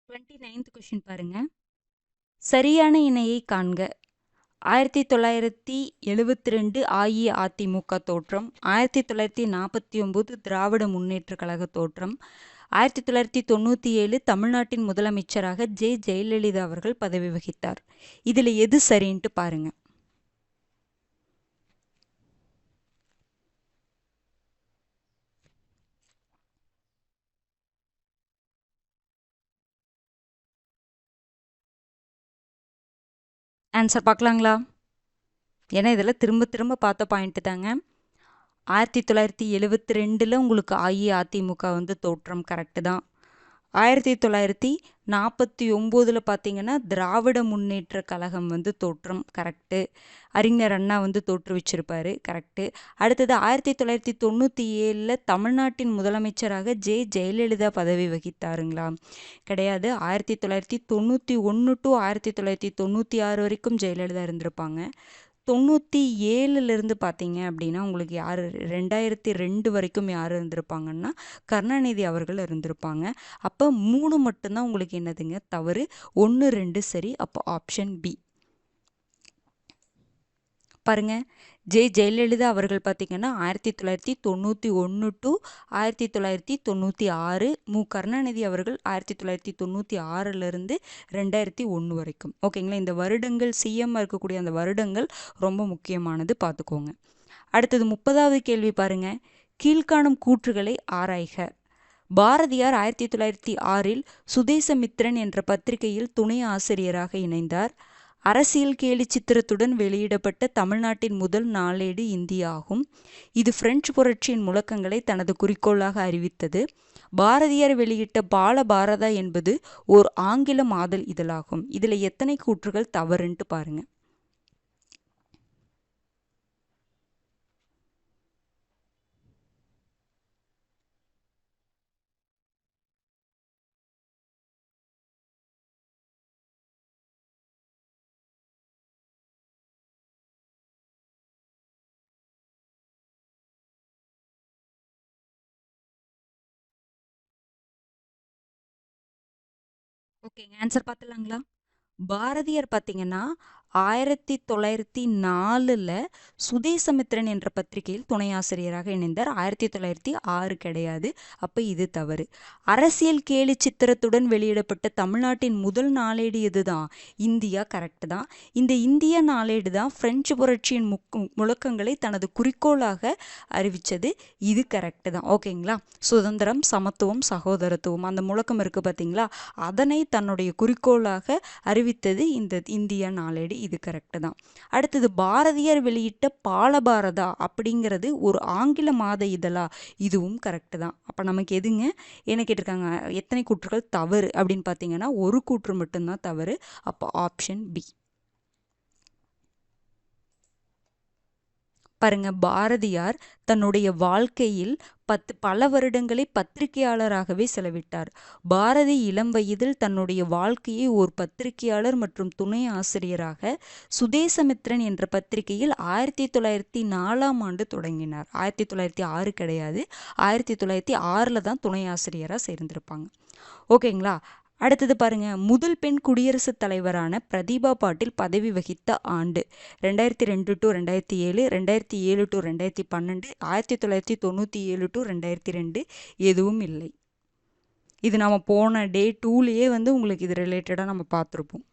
29th கொஸ்டின் பாருங்க. சரியான இணையை காண்க. 1972 அஇஅதிமுக தோற்றம், 1949 திராவிட முன்னேற்ற கழக தோற்றம், 1997 தமிழ்நாட்டின் முதலமைச்சராக ஜெயலலிதா அவர்கள் பதவி வகித்தார். இதில் எது சரின்ட்டு பாருங்க. ஆன்சர் பார்க்கலாங்களா. ஏன்னா இதெல்லாம் திரும்ப திரும்ப பார்த்த பாயிண்ட்டு தாங்க. 1972 உங்களுக்கு அஇஅதிமுக வந்து தோற்றம், கரெக்டு தான். 1949 பார்த்தீங்கன்னா திராவிட முன்னேற்ற கழகம் வந்து தோற்றம், கரெக்டு. அறிஞர் அண்ணா வந்து தோற்றுவிச்சிருப்பாரு, கரெக்டு. அடுத்தது 1997 தமிழ்நாட்டின் முதலமைச்சராக ஜெயலலிதா பதவி வகித்தாருங்களா, கிடையாது. 1991 to 1996 வரைக்கும் ஜெயலலிதா இருந்திருப்பாங்க. 97 பார்த்தீங்க அப்படின்னா உங்களுக்கு யார், 2002 வரைக்கும் யார் இருந்திருப்பாங்கன்னா கருணாநிதி அவர்கள் இருந்திருப்பாங்க. அப்போ 3 மட்டும்தான் உங்களுக்கு என்னதுங்க தவறு, 1 2 சரி. அப்போ ஆப்ஷன் பி பாருங்க. ஜெயலலிதா அவர்கள் பார்த்தீங்கன்னா 1991 to 1996. கருணாநிதி அவர்கள் 1996 2001 வரைக்கும். ஓகேங்களா, இந்த வருடங்கள் சிஎம் இருக்கக்கூடிய அந்த வருடங்கள் ரொம்ப முக்கியமானது, பார்த்துக்கோங்க. அடுத்தது 30வது கேள்வி பாருங்க. கீழ்காணும் கூற்றுகளை ஆராய்க. பாரதியார் 1906 சுதேசமித்திரன் என்ற பத்திரிகையில் துணை ஆசிரியராக இணைந்தார். அரசியல் கேலி சித்திரத்துடன் வெளியிடப்பட்ட தமிழ்நாட்டின் முதல் நாளேடு இந்தியா ஆகும். இது பிரெஞ்சு புரட்சியின் முழக்கங்களை தனது குறிக்கோளாக அறிவித்தது. பாரதியார் வெளியிட்ட பால பாரதா என்பது ஓர் ஆங்கில மாதல் இதழாகும். இதுல எத்தனை கூற்றுகள் தவறுன்ட்டு பாருங்க. ஓகேங்க, ஆன்சர் பார்த்துலாங்களா? பாரதியார் பார்த்தீங்கன்னா 1904 சுதேசமித்திரன் என்ற பத்திரிகையில் துணை ஆசிரியராக இணைந்தார். 1906 கிடையாது. அப்போ இது தவறு. அரசியல் கேலி சித்திரத்துடன் வெளியிடப்பட்ட தமிழ்நாட்டின் முதல் நாளேடு இதுதான், இந்தியா. கரெக்ட் தான். இந்த இந்திய நாளேடு தான் பிரெஞ்சு புரட்சியின் முழக்கங்களை தனது குறிக்கோளாக அறிவித்தது. இது கரெக்டு தான். ஓகேங்களா? சுதந்திரம், சமத்துவம், சகோதரத்துவம் அந்த முழக்கம் இருக்குது பார்த்தீங்களா, அதனை தன்னுடைய குறிக்கோளாக அறிவித்தது இந்த இந்திய நாளேடு. இது கரெக்டு தான். அடுத்தது, பாரதியார் வெளியிட்ட பாலபாரதா அப்படிங்கிறது ஒரு ஆங்கில மாத இதழா? இதுவும் கரெக்டு தான். அப்போ நமக்கு எதுங்க என்ன கேட்டிருக்காங்க, எத்தனை கூற்றுகள் தவறு அப்படின்னு பார்த்தீங்கன்னா ஒரு கூற்று மட்டும்தான் தவறு. அப்போ ஆப்ஷன் பி. பாருங்க, பாரதியார் தன்னுடைய வாழ்க்கையில் பல வருடங்களை பத்திரிகையாளராகவே செலவிட்டார். பாரதி இளம் வயதில் தன்னுடைய வாழ்க்கையை ஒரு பத்திரிகையாளர் மற்றும் துணை ஆசிரியராக சுதேசமித்திரன் என்ற பத்திரிகையில் 1904 தொடங்கினார். 1906 கிடையாது, 1906 தான் துணை ஆசிரியராக சேர்ந்திருப்பாங்க. ஓகேங்களா? அடுத்தது பாருங்க, முதல் பெண் குடியரசுத் தலைவரான பிரதிபா பாட்டீல் பதவி வகித்த ஆண்டு 2002 to 2007, 2007 to 2012, 1997 to 2002. எதுவும் இல்லை. இது நம்ம போன டே 2லயே உங்களுக்கு இது ரிலேட்டடாக நம்ம பார்த்துருப்போம்.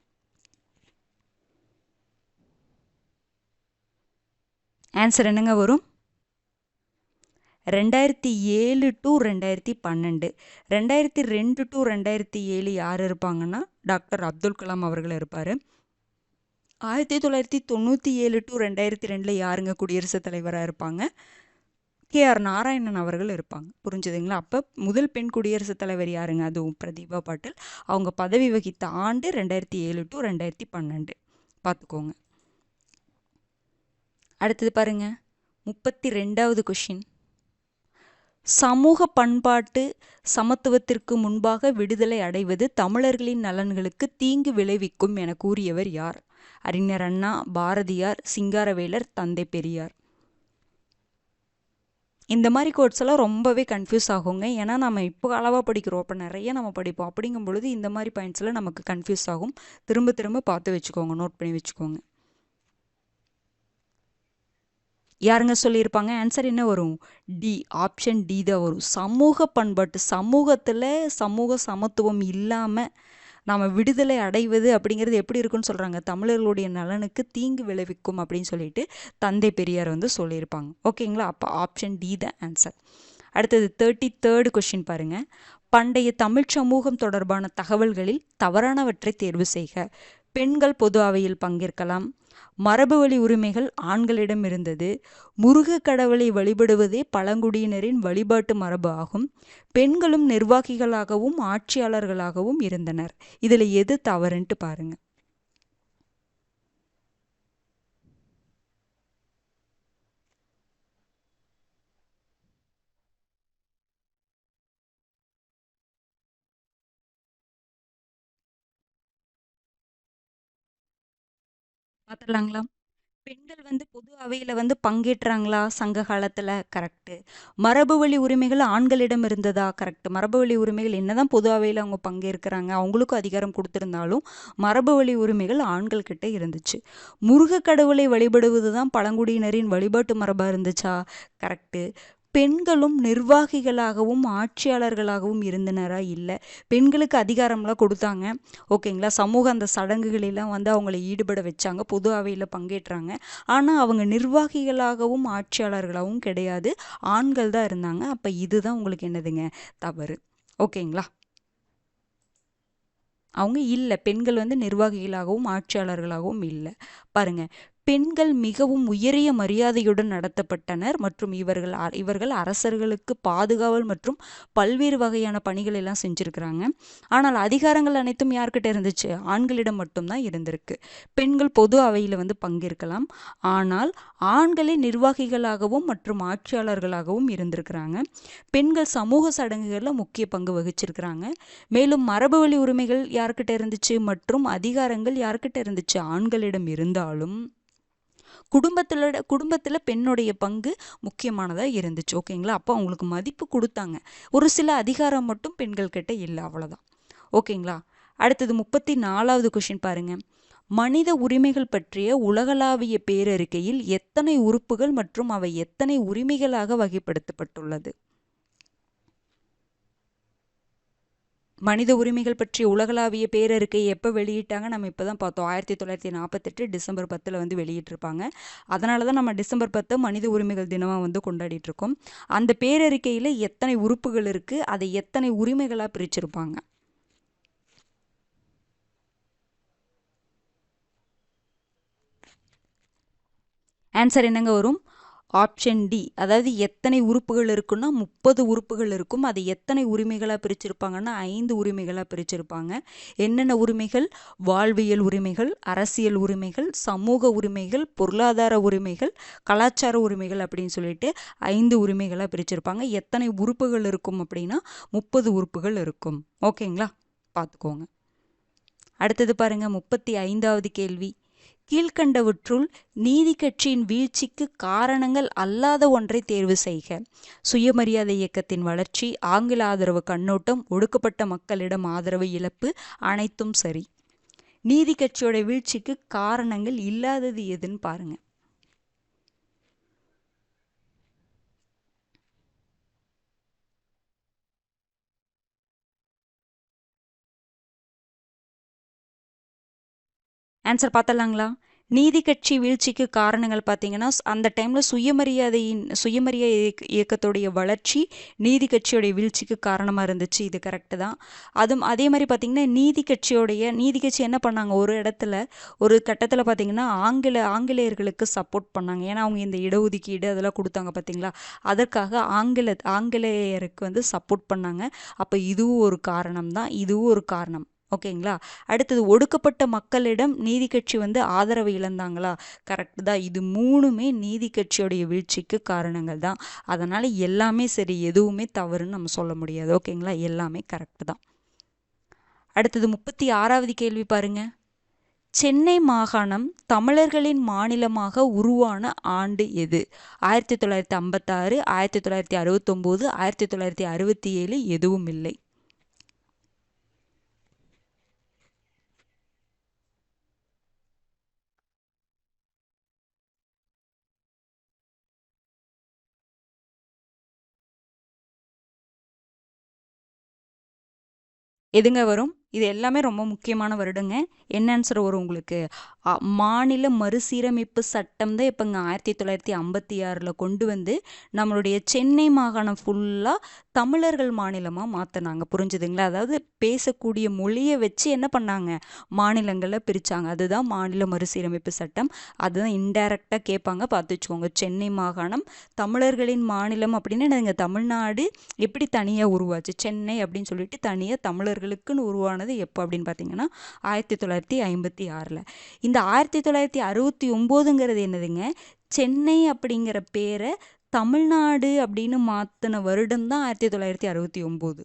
ஆன்சர் என்னங்க வரும்? 2007 to 2012. 2002 to 2007 யார் இருப்பாங்கன்னா டாக்டர் அப்துல் கலாம் அவர்கள் இருப்பார். 1997 to 2002 யாருங்க குடியரசுத் தலைவராக இருப்பாங்க? KR நாராயணன் அவர்கள் இருப்பாங்க. புரிஞ்சுதுங்களா? அப்போ முதல் பெண் குடியரசுத் தலைவர் யாருங்க? அதுவும் பிரதிபா பாட்டீல். அவங்க பதவி வகித்த ஆண்டு 2007 to 2012. பார்த்துக்கோங்க. அடுத்தது பாருங்க, 32வது கொஷின். சமூக பண்பாட்டு சமத்துவத்திற்கு முன்பாக விடுதலை அடைவது தமிழர்களின் நலன்களுக்கு தீங்கு விளைவிக்கும் என கூறியவர் யார்? அறிஞர் அண்ணா, பாரதியார், சிங்காரவேலர், தந்தை பெரியார். இந்த மாதிரி கோட்ஸ் எல்லாம் ரொம்பவே கன்ஃபியூஸ் ஆகுங்க. ஏன்னா நம்ம இப்போ அளவாக படிக்கிறோம், அப்போ நிறைய நம்ம படிப்போம். அப்படிங்கும் பொழுது இந்த மாதிரி பாயிண்ட்ஸ்லாம் நமக்கு கன்ஃபியூஸ் ஆகும். திரும்ப திரும்ப பார்த்து வச்சுக்கோங்க, நோட் பண்ணி வச்சுக்கோங்க. யாருங்க சொல்லியிருப்பாங்க? ஆன்சர் என்ன வரும்? டி. ஆப்ஷன் டி தான் வரும். சமூக பண்பாட்டு, சமூகத்தில் சமூக சமத்துவம் இல்லாமல் நாம் விடுதலை அடைவது அப்படிங்கிறது எப்படி இருக்குன்னு சொல்கிறாங்க, தமிழர்களுடைய நலனுக்கு தீங்கு விளைவிக்கும் அப்படின்னு சொல்லிட்டு தந்தை பெரியார் சொல்லியிருப்பாங்க. ஓகேங்களா? அப்போ ஆப்ஷன் டி தான் ஆன்சர். அடுத்தது 33rd கொஷின் பாருங்கள். பண்டைய தமிழ் சமூகம் தொடர்பான தகவல்களில் தவறானவற்றை தேர்வு செய்க. பெண்கள் பொது அவையில் பங்கேற்கலாம், மரபு வழி உரிமைகள் ஆண்களிடம் இருந்தது, முருக கடவுளை வழிபடுவதே பழங்குடியினரின் வழிபாட்டு மரபு ஆகும், பெண்களும் நிர்வாகிகளாகவும் ஆட்சியாளர்களாகவும் இருந்தனர். இதில் எது தவறுன்ட்டு பாருங்க. பார்த்துடலாங்களா? பெண்கள் பொது அவையில் பங்கேற்றாங்களா சங்க காலத்தில்? கரெக்டு. மரபு வழி உரிமைகள் ஆண்களிடம் இருந்ததா? கரெக்டு. மரபு வழி உரிமைகள் என்னதான் பொது அவையில் அவங்க பங்கேற்கிறாங்க, அவங்களுக்கும் அதிகாரம் கொடுத்துருந்தாலும் மரபு வழி உரிமைகள் ஆண்கள் கிட்ட இருந்துச்சு. முருக கடவுளை வழிபடுவது தான் பழங்குடியினரின் வழிபாட்டு மரபாக இருந்துச்சா? கரெக்டு. பெண்களும் நிர்வாகிகளாகவும் ஆட்சியாளர்களாகவும் இருந்தனரா? இல்லை. பெண்களுக்கு அதிகாரம்லாம் கொடுத்தாங்க. ஓகேங்களா? சமூக அந்த சடங்குகளெல்லாம் அவங்கள ஈடுபட வச்சாங்க, பொது அவையில் பங்கேற்றாங்க. ஆனால் அவங்க நிர்வாகிகளாகவும் ஆட்சியாளர்களாகவும் கிடையாது, ஆண்கள் தான் இருந்தாங்க. அப்போ இதுதான் உங்களுக்கு என்னதுங்க? தவறு. ஓகேங்களா? அவங்க இல்லை, பெண்கள் வந்து நிர்வாகிகளாகவும் ஆட்சியாளர்களாகவும் இல்லை. பாருங்க, பெண்கள் மிகவும் உயரிய மரியாதையுடன் நடத்தப்பட்டனர் மற்றும் இவர்கள் அரசர்களுக்கு பாதுகாவல் மற்றும் பல்வேறு வகையான பணிகள் எல்லாம் செஞ்சிருக்கிறாங்க. ஆனால் அதிகாரங்கள் அனைத்தும் யார்கிட்ட இருந்துச்சு? ஆண்களிடம் மட்டும்தான் இருந்திருக்கு. பெண்கள் பொது அவையில் வந்து பங்கேற்கலாம், ஆனால் ஆண்களே நிர்வாகிகளாகவும் மற்றும் ஆட்சியாளர்களாகவும் இருந்திருக்கிறாங்க. பெண்கள் சமூக சடங்குகளில் முக்கிய பங்கு வகிச்சிருக்கிறாங்க. மேலும் மரபு வழி உரிமைகள் யார்கிட்ட இருந்துச்சு மற்றும் அதிகாரங்கள் யார்கிட்ட இருந்துச்சு? ஆண்களிடம் இருந்தாலும் குடும்பத்தில் பெண்ணுடைய பங்கு முக்கியமானதாக இருந்துச்சு. ஓகேங்களா? அப்போ அவங்களுக்கு மதிப்பு கொடுத்தாங்க. ஒரு சில அதிகாரம் மட்டும் பெண்கள் கிட்ட இல்லை, அவ்வளோதான். ஓகேங்களா? அடுத்தது 34வது கொஷின் பாருங்க. மனித உரிமைகள் பற்றிய உலகளாவிய பேரறிக்கையில் எத்தனை உறுப்புகள் மற்றும் அவை எத்தனை உரிமைகளாக வகைப்படுத்தப்பட்டுள்ளது? மனித உரிமைகள் பற்றிய உலகளாவிய பேரறிக்கை எப்போ வெளியிட்டாங்க? நம்ம இப்போ தான் பார்த்தோம். 1948 டிசம்பர் 10 வந்து வெளியிட்டிருப்பாங்க. அதனால தான் நம்ம டிசம்பர் 10 மனித உரிமைகள் தினமாக வந்து கொண்டாடிட்டு இருக்கோம். அந்த பேரறிக்கையில் எத்தனை உறுப்புகள் இருக்குது, அதை எத்தனை உரிமைகளாக பிரிச்சிருப்பாங்க? ஆன்சர் என்னங்க வரும்? Option D. அதாவது எத்தனை உறுப்புகள் இருக்குன்னா 30 உறுப்புகள் இருக்கும். அதை எத்தனை உரிமைகளாக பிரிச்சிருப்பாங்கன்னா 5 உரிமைகளாக பிரிச்சிருப்பாங்க. என்னென்ன உரிமைகள்? வாழ்வியல் உரிமைகள், அரசியல் உரிமைகள், சமூக உரிமைகள், பொருளாதார உரிமைகள், கலாச்சார உரிமைகள் அப்படின்னு சொல்லிட்டு 5 உரிமைகளாக பிரிச்சிருப்பாங்க. எத்தனை உறுப்புகள் இருக்கும் அப்படின்னா 30 உறுப்புகள் இருக்கும். ஓகேங்களா? பார்த்துக்கோங்க. அடுத்தது பாருங்க, 35வது கேள்வி. கீழ்கண்டவற்றுள் நீதி கட்சியின் வீழ்ச்சிக்கு காரணங்கள் அல்லாத ஒன்றை தேர்வு செய்க. சுயமரியாதை இயக்கத்தின் வளர்ச்சி, ஆங்கில ஆதரவு கண்ணோட்டம், ஒடுக்கப்பட்ட மக்களிடம் ஆதரவு இழப்பு, அனைத்தும் சரி. நீதி கட்சியோட வீழ்ச்சிக்கு காரணங்கள் இல்லாதது எதுன்னு பாருங்க. ஆன்சர் பார்த்தலாங்களா? நீதி கட்சி வீழ்ச்சிக்கு காரணங்கள் பார்த்தீங்கன்னா, அந்த டைமில் சுயமரியாதை இயக்கத்துடைய வளர்ச்சி நீதி கட்சியோடைய வீழ்ச்சிக்கு காரணமாக இருந்துச்சு. இது கரெக்டு தான். அதே மாதிரி பார்த்தீங்கன்னா, நீதி கட்சி என்ன பண்ணாங்க? ஒரு கட்டத்தில் பார்த்தீங்கன்னா ஆங்கிலேயர்களுக்கு சப்போர்ட் பண்ணாங்க. ஏன்னா அவங்க இந்த இடஒதுக்கீடு அதெல்லாம் கொடுத்தாங்க பார்த்தீங்களா? அதற்காக ஆங்கிலேயருக்கு வந்து சப்போர்ட் பண்ணாங்க. அப்போ இதுவும் ஒரு காரணம் தான், இதுவும் ஒரு காரணம். ஓகேங்களா? அடுத்தது, ஒடுக்கப்பட்ட மக்களிடம் நீதி கட்சி வந்து ஆதரவு இழந்தாங்களா? கரெக்ட் தான். இது மூணுமே நீதி கட்சியோடைய வீழ்ச்சிக்கு காரணங்கள் தான். அதனால் எல்லாமே சரி, எதுவுமே தவறுன்னு நம்ம சொல்ல முடியாது. ஓகேங்களா? எல்லாமே கரெக்ட் தான். அடுத்தது 36வது கேள்வி பாருங்க. சென்னை மாகாணம் தமிழர்களின் மாநிலமாக உருவான ஆண்டு எது? 1956, 1969, 1967, எதுவும் இல்லை. எதுங்க வரும்? இது எல்லாமே ரொம்ப முக்கியமான வருடங்க. என்ன ஆன்சர் வரும் உங்களுக்கு? மாநில மறுசீரமைப்பு சட்டம் தான் இப்போங்க 1956 கொண்டு வந்து நம்மளுடைய சென்னை மாகாணம் ஃபுல்லாக தமிழர்கள் மாநிலமாக மாற்றினாங்க. புரிஞ்சுதுங்களா? அதாவது பேசக்கூடிய மொழியை வச்சு என்ன பண்ணாங்க? மாநிலங்களை பிரித்தாங்க. அதுதான் மாநில மறுசீரமைப்பு சட்டம். அதுதான் இன்டைரக்டாக கேட்பாங்க, பார்த்து வச்சுக்கோங்க. சென்னை மாகாணம் தமிழர்களின் மாநிலம் அப்படின்னு நீங்கள் தமிழ்நாடு எப்படி தனியாக உருவாச்சு? சென்னை அப்படின்னு சொல்லிட்டு தனியாக தமிழர்களுக்குன்னு உருவானது எப்போ அப்படின்னு பார்த்தீங்கன்னா 1956. இந்த 1969ங்கிறது என்னதுங்க? சென்னை அப்படிங்கிற பேரை தமிழ்நாடு அப்படின்னு மாற்றின வருடம் தான் 1969.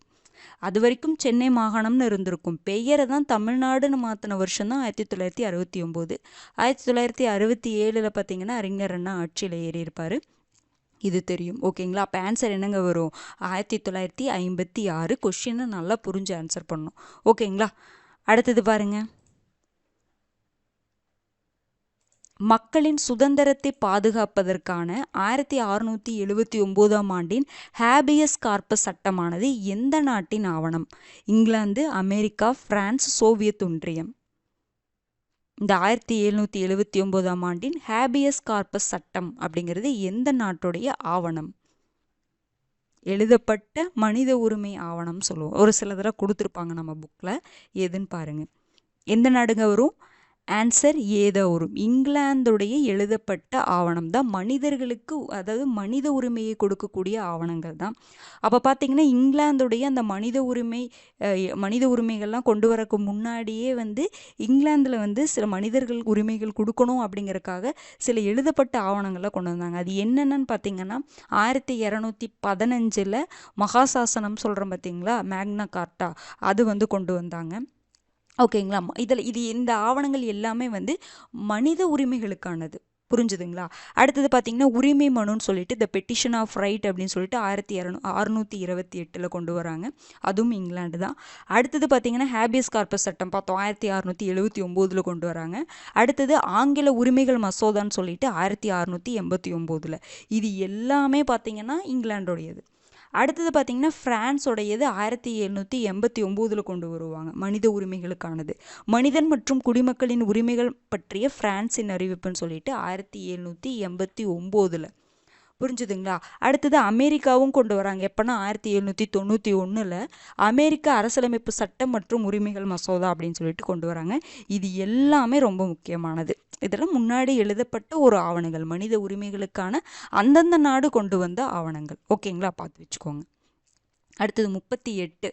அது வரைக்கும் சென்னை மாகாணம்னு இருந்திருக்கும். பெயரை தான் தமிழ்நாடுன்னு மாற்றின வருஷம் தான் 1969. 1967 பார்த்தீங்கன்னா அறிஞர் அண்ணா ஆட்சியில் ஏறி இருப்பார். இது தெரியும். ஓகேங்களா? அப்போ ஆன்சர் என்னங்க வரும்? 1956. கொஷினை நல்லா புரிஞ்சு ஆன்சர் பண்ணணும். ஓகேங்களா? அடுத்தது பாருங்க. மக்களின் சுதந்திரத்தை பாதுகாப்பதற்கான 1679ஆம் ஆண்டின் ஹேபியஸ் கார்பஸ் சட்டமானது எந்த நாட்டின் ஆவணம்? இங்கிலாந்து, அமெரிக்கா, பிரான்ஸ், சோவியத் ஒன்றியம். இந்த 1779ஆம் ஆண்டின் ஹேபியஸ் கார்பஸ் சட்டம் அப்படிங்கிறது எந்த நாட்டுடைய ஆவணம்? எழுதப்பட்ட மனித உரிமை ஆவணம் சொல்லுவோம். ஒரு சிலதெல்லாம் கொடுத்துருப்பாங்க நம்ம புக்கில். எதுன்னு பாருங்கள். எந்த நாடுங்க வரும்? ஆன்சர் ஏதோ வரும். இங்கிலாந்துடைய எழுதப்பட்ட ஆவணம் தான் மனிதர்களுக்கு, அதாவது மனித உரிமையை கொடுக்கக்கூடிய ஆவணங்கள் தான். அப்போ பார்த்தீங்கன்னா இங்கிலாந்துடைய அந்த மனித உரிமைகள்லாம் கொண்டு வரக்கு முன்னாடியே வந்து இங்கிலாந்தில் வந்து சில மனிதர்கள் உரிமைகள் கொடுக்கணும் அப்படிங்கிறதுக்காக சில எழுதப்பட்ட ஆவணங்கள்லாம் கொண்டு வந்தாங்க. அது என்னென்னு பார்த்தீங்கன்னா 1215 மகாசாசனம் சொல்கிறோம் பார்த்தீங்களா, மேக்னா கார்ட்டா, அது வந்து கொண்டு வந்தாங்க. ஓகேங்களா. இது இந்த ஆவணங்கள் எல்லாமே வந்து மனித உரிமைகளுக்கானது. புரிஞ்சுதுங்களா? அடுத்தது பார்த்தீங்கன்னா உரிமை மனுன்னு சொல்லிட்டு த பெட்டிஷன் ஆஃப் ரைட் அப்படின்னு சொல்லிட்டு 1628 கொண்டு வராங்க. அதுவும் இங்கிலாந்து தான். அடுத்தது பார்த்தீங்கன்னா ஹேபியஸ் கார்பஸ் சட்டம் பார்த்தோம், 1679 கொண்டு வராங்க. அடுத்தது ஆங்கில உரிமைகள் மசோதான்னு சொல்லிட்டு 1689. இது எல்லாமே பார்த்தீங்கன்னா இங்கிலாண்டோடையது. அடுத்தது பார்த்தீங்கன்னா ஃப்ரான்ஸோடையது 1789 கொண்டு வருவாங்க, மனித உரிமைகளுக்கானது. மனிதன் மற்றும் குடிமக்களின் உரிமைகள் பற்றிய பிரான்சின் அறிவிப்புன்னு சொல்லிட்டு 1789. புரிஞ்சுதுங்களா? அடுத்தது அமெரிக்காவும் கொண்டு வராங்க. எப்போனா 1791 அமெரிக்க அரசியலமைப்பு சட்டம் மற்றும் உரிமைகள் மசோதா அப்படின்னு சொல்லிட்டு கொண்டு வராங்க. இது எல்லாமே ரொம்ப முக்கியமானது. இதெல்லாம் முன்னாடி எழுதப்பட்ட ஒரு ஆவணங்கள், மனித உரிமைகளுக்கான அந்தந்த நாடு கொண்டு வந்த ஆவணங்கள். ஓகேங்களா? பார்த்து வச்சுக்கோங்க. அடுத்தது 38.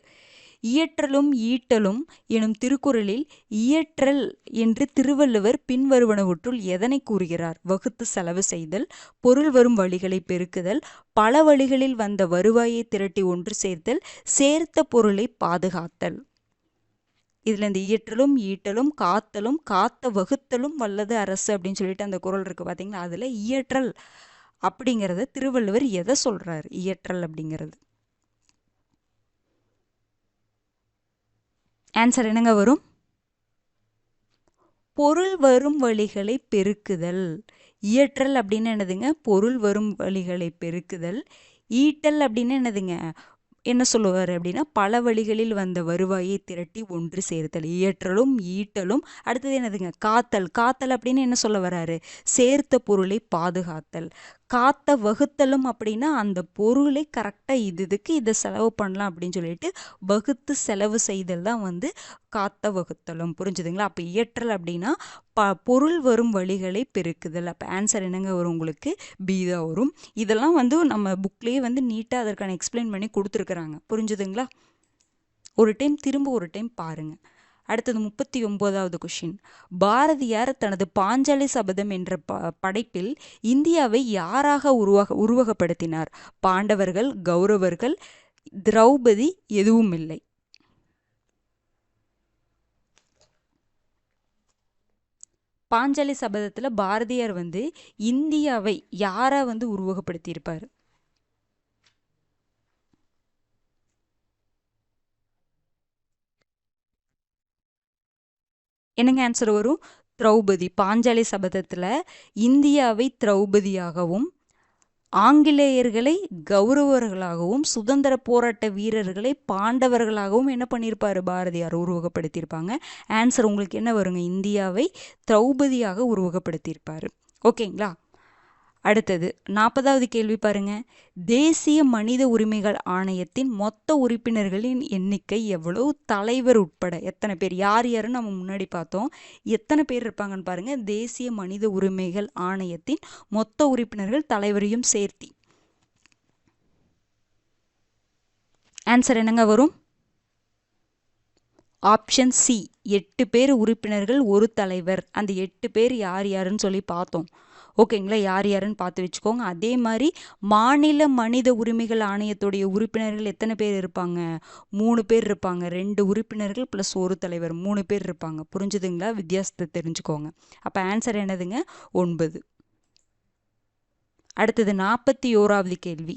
இயற்றலும் ஈட்டலும் எனும் திருக்குறளில் இயற்றல் என்று திருவள்ளுவர் பின்வருவனவற்றுள் எதனை கூறுகிறார்? வகுத்து செலவு செய்தல், பொருள் வரும் வழிகளை பெருக்குதல், பல வழிகளில் வந்த வருவாயை திரட்டி ஒன்று சேர்த்தல், சேர்த்த பொருளை பாதுகாத்தல். இதுல இந்த இயற்றலும் ஈட்டலும் காத்தலும் காத்த வகுத்தலும் வல்லது அரசு அப்படின்னு சொல்லிட்டு அந்த குறள் இருக்கு பார்த்தீங்களா, அதுல இயற்றல் அப்படிங்கிறத திருவள்ளுவர் எதை சொல்றாரு? இயற்றல் அப்படிங்கிறது ஆன்சர் என்னங்க வரும்? பொருள் வரும் வழிகளை பெருக்குதல். இயற்றல் அப்படின்னு என்னதுங்க? பொருள் வரும் வழிகளை பெருக்குதல். ஈட்டல் அப்படின்னு என்னதுங்க? என்ன சொல்லுவார் அப்படின்னா பல வழிகளில் வந்த வருவாயை திரட்டி ஒன்று சேர்த்தல். இயற்றலும் ஈட்டலும். அடுத்தது என்னதுங்க? காத்தல். காத்தல் அப்படின்னு என்ன சொல்ல வராரு? சேர்த்த பொருளை பாதுகாத்தல். காத்த வகுத்தலும் அப்படின்னா அந்த பொருளை கரெக்டாக இதுக்கு இதை செலவு பண்ணலாம் அப்படின்னு சொல்லிட்டு வகுத்து செலவு செய்தல் தான் வந்து காத்த வகுத்தலும். புரிஞ்சுதுங்களா? அப்போ இயற்றல் அப்படின்னா பொருள் வரும் வழிகளை பெருக்குதல். அப்போ ஆன்சர் என்னங்க வரும்? உங்களுக்கு பி தான் வரும். இதெல்லாம் வந்து நம்ம புக்லேயே வந்து நீட்டாக அதற்கான எக்ஸ்பிளைன் பண்ணி கொடுத்துருக்குறாங்க. புரிஞ்சுதுங்களா? ஒரு டைம் திரும்ப ஒரு டைம் பாருங்க. அடுத்தது 39வது கொஷின். பாரதியார் தனது பாஞ்சாலி சபதம் என்ற படைப்பில் இந்தியாவை யாராக உருவகப்படுத்தினார்? பாண்டவர்கள், கௌரவர்கள், திரௌபதி, எதுவும் இல்லை. பாஞ்சாலி சபதத்துல பாரதியார் வந்து இந்தியாவை யாரா வந்து உருவகப்படுத்தியிருப்பார்? என்னங்க ஆன்சர் வரும்? திரௌபதி. பாஞ்சாலி சபதத்துல இந்தியாவை திரௌபதியாகவும், ஆங்கிலேயர்களை கௌரவர்களாகவும், சுதந்திர போராட்ட வீரர்களை பாண்டவர்களாகவும் என்ன பண்ணியிருப்பாரு? பாரதியார் உருவகப்படுத்தியிருப்பாங்க. ஆன்சர் உங்களுக்கு என்ன வருங்க? இந்தியாவை திரௌபதியாக உருவகப்படுத்தியிருப்பாரு. ஓகேங்களா? அடுத்தது 40வது கேள்வி பாருங்க. தேசிய மனித உரிமைகள் ஆணையத்தின் மொத்த உறுப்பினர்களின் எண்ணிக்கை எவ்வளவு? தலைவர் உட்பட எத்தனை பேர்? யார் யாருன்னு நம்ம முன்னாடி பார்த்தோம். எத்தனை பேர் இருப்பாங்கன்னு பாருங்க. தேசிய மனித உரிமைகள் ஆணையத்தின் மொத்த உறுப்பினர்கள் தலைவரையும் சேர்த்தி. ஆன்சர் என்னங்க வரும்? ஆப்ஷன் சி, 8 பேர் உறுப்பினர்கள், ஒரு தலைவர். அந்த 8 பேர் யார் யாருன்னு சொல்லி பார்த்தோம். ஓகேங்களா? யார் யாருன்னு பார்த்து வச்சுக்கோங்க. அதே மாதிரி மாநில மனித உரிமைகள் ஆணையத்துடைய உறுப்பினர்கள் எத்தனை பேர் இருப்பாங்க? 3 பேர் இருப்பாங்க. 2 உறுப்பினர்கள் ப்ளஸ் ஒரு தலைவர், 3 பேர் இருப்பாங்க. புரிஞ்சுதுங்களா? வித்தியாசத்தை தெரிஞ்சுக்கோங்க. அப்போ ஆன்சர் என்னதுங்க? 9. அடுத்தது 41வது கேள்வி.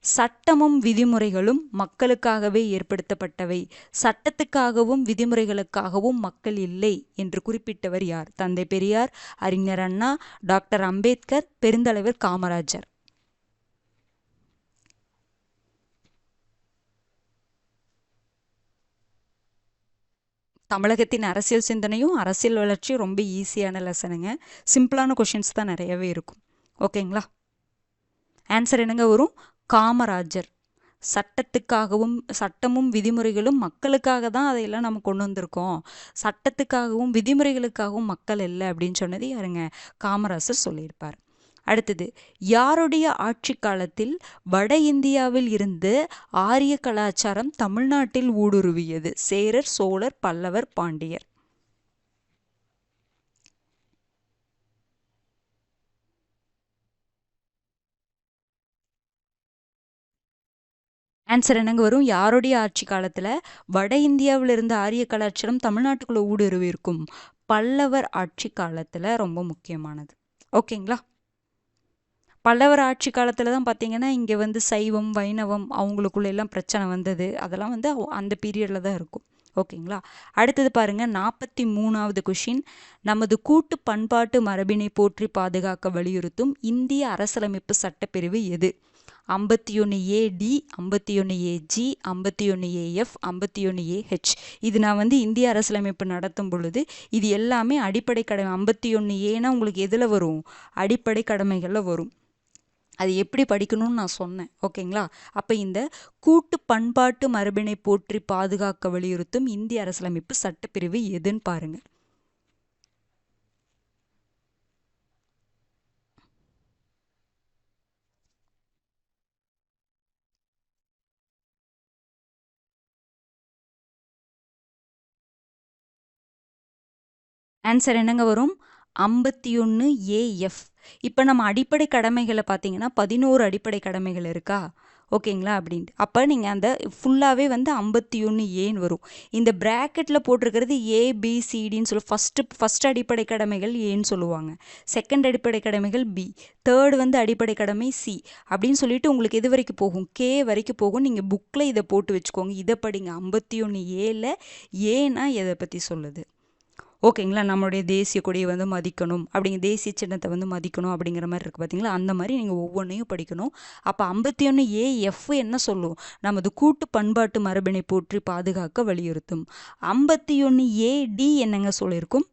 சட்டமும் விதிமுறைகளும் மக்களுக்காகவே ஏற்படுத்தப்பட்டவை, சட்டத்துக்காகவும் விதிமுறைகளுக்காகவும் மக்கள் இல்லை என்று குறிப்பிட்டவர் யார்? தந்தை பெரியார், அறிஞர் அண்ணா, டாக்டர் அம்பேத்கர், பெருந்தலைவர் காமராஜர். தமிழகத்தின் அரசியல் சிந்தனையும் அரசியல் வளர்ச்சியும் ரொம்ப ஈஸியான லெசனுங்க. சிம்பிளான கொஷின்ஸ் தான் நிறையவே இருக்கும். ஓகேங்களா? ஆன்சர் என்னங்க வரும்? காமராஜர். சட்டமும் விதிமுறைகளும் மக்களுக்காக தான் அதையெல்லாம் நம்ம கொண்டு வந்திருக்கோம், சட்டத்துக்காகவும் விதிமுறைகளுக்காகவும் மக்கள் இல்லை அப்படின்னு சொன்னது யாருங்க? காமராசர் சொல்லியிருப்பார். அடுத்தது, யாருடைய ஆட்சி காலத்தில் வட இந்தியாவில் இருந்து ஆரிய கலாச்சாரம் தமிழ்நாட்டில் ஊடுருவியது? சேரர், சோழர், பல்லவர், பாண்டியர். ஆன்சர் என்னங்க வரும்? யாருடைய ஆட்சி காலத்துல வட இந்தியாவில் இருந்து ஆரிய கலாச்சாரம் தமிழ்நாட்டுக்குள்ள ஊடுருவி இருக்கும்? பல்லவர் ஆட்சி காலத்துல. ரொம்ப முக்கியமானது. ஓகேங்களா? பல்லவர் ஆட்சி காலத்துல தான் பார்த்தீங்கன்னா இங்கே வந்து சைவம் வைணவம் அவங்களுக்குள்ள எல்லாம் பிரச்சனை வந்தது. அதெல்லாம் வந்து அந்த பீரியடில் தான் இருக்கும். ஓகேங்களா? அடுத்தது பாருங்க, 43வது கொஷின். நமது கூட்டு பண்பாட்டு மரபினை போற்றி பாதுகாக்க வலியுறுத்தும் இந்திய அரசியலமைப்பு சட்டப்பிரிவு எது? 51AD, 51AG, 51AF, 51AH. இது நான் வந்து இந்திய அரசியலமைப்பு நடத்தும் பொழுது இது எல்லாமே அடிப்படை கடமை. 51Aனா உங்களுக்கு எதில் வரும்? அடிப்படை கடமைகளில் வரும். அது எப்படி படிக்கணும்னு நான் சொன்னேன். ஓகேங்களா? அப்போ இந்த கூட்டு பண்பாட்டு மரபினை போற்றி பாதுகாக்க வலியுறுத்தும் இந்திய அரசியலமைப்பு சட்டப்பிரிவு எதுன்னு பாருங்க. ஆன்சர் என்னங்க வரும்? 51AF. இப்போ நம்ம அடிப்படை கடமைகளை பார்த்தீங்கன்னா 11 அடிப்படை கடமைகள் இருக்கா? ஓகேங்களா? அப்படின்ட்டு அப்போ நீங்கள் அந்த ஃபுல்லாகவே வந்து 51Aன்னு வரும். இந்த ப்ராக்கெட்டில் போட்டிருக்கிறது ABCDன்னு சொல்லி ஃபஸ்ட் அடிப்படை கடமைகள் ஏன்னு சொல்லுவாங்க, செகண்ட் அடிப்படை கடமைகள் B, தேர்டு வந்து அடிப்படை கடமை C அப்படின்னு சொல்லிட்டு உங்களுக்கு எது வரைக்கும் போகும்? K வரைக்கும் போகும். நீங்கள் புக்கில் இதை போட்டு வச்சுக்கோங்க, இதை படிங்க. 51Aல ஏன்னா எதை பற்றி சொல்லுது? ஓகேங்களா? நம்மளுடைய தேசிய கொடியை வந்து மதிக்கணும், அப்படிங்கிற தேசிய சின்னத்தை வந்து மதிக்கணும் அப்படிங்கிற மாதிரி இருக்குது பார்த்தீங்களா? அந்த மாதிரி நீங்கள் ஒவ்வொன்றையும் படிக்கணும். அப்போ 51AF என்ன சொல்லும்? நமது கூட்டு பண்பாட்டு மரபினை போற்றி பாதுகாக்க வலியுறுத்தும். 51AD என்னங்க சொல்லியிருக்கும்?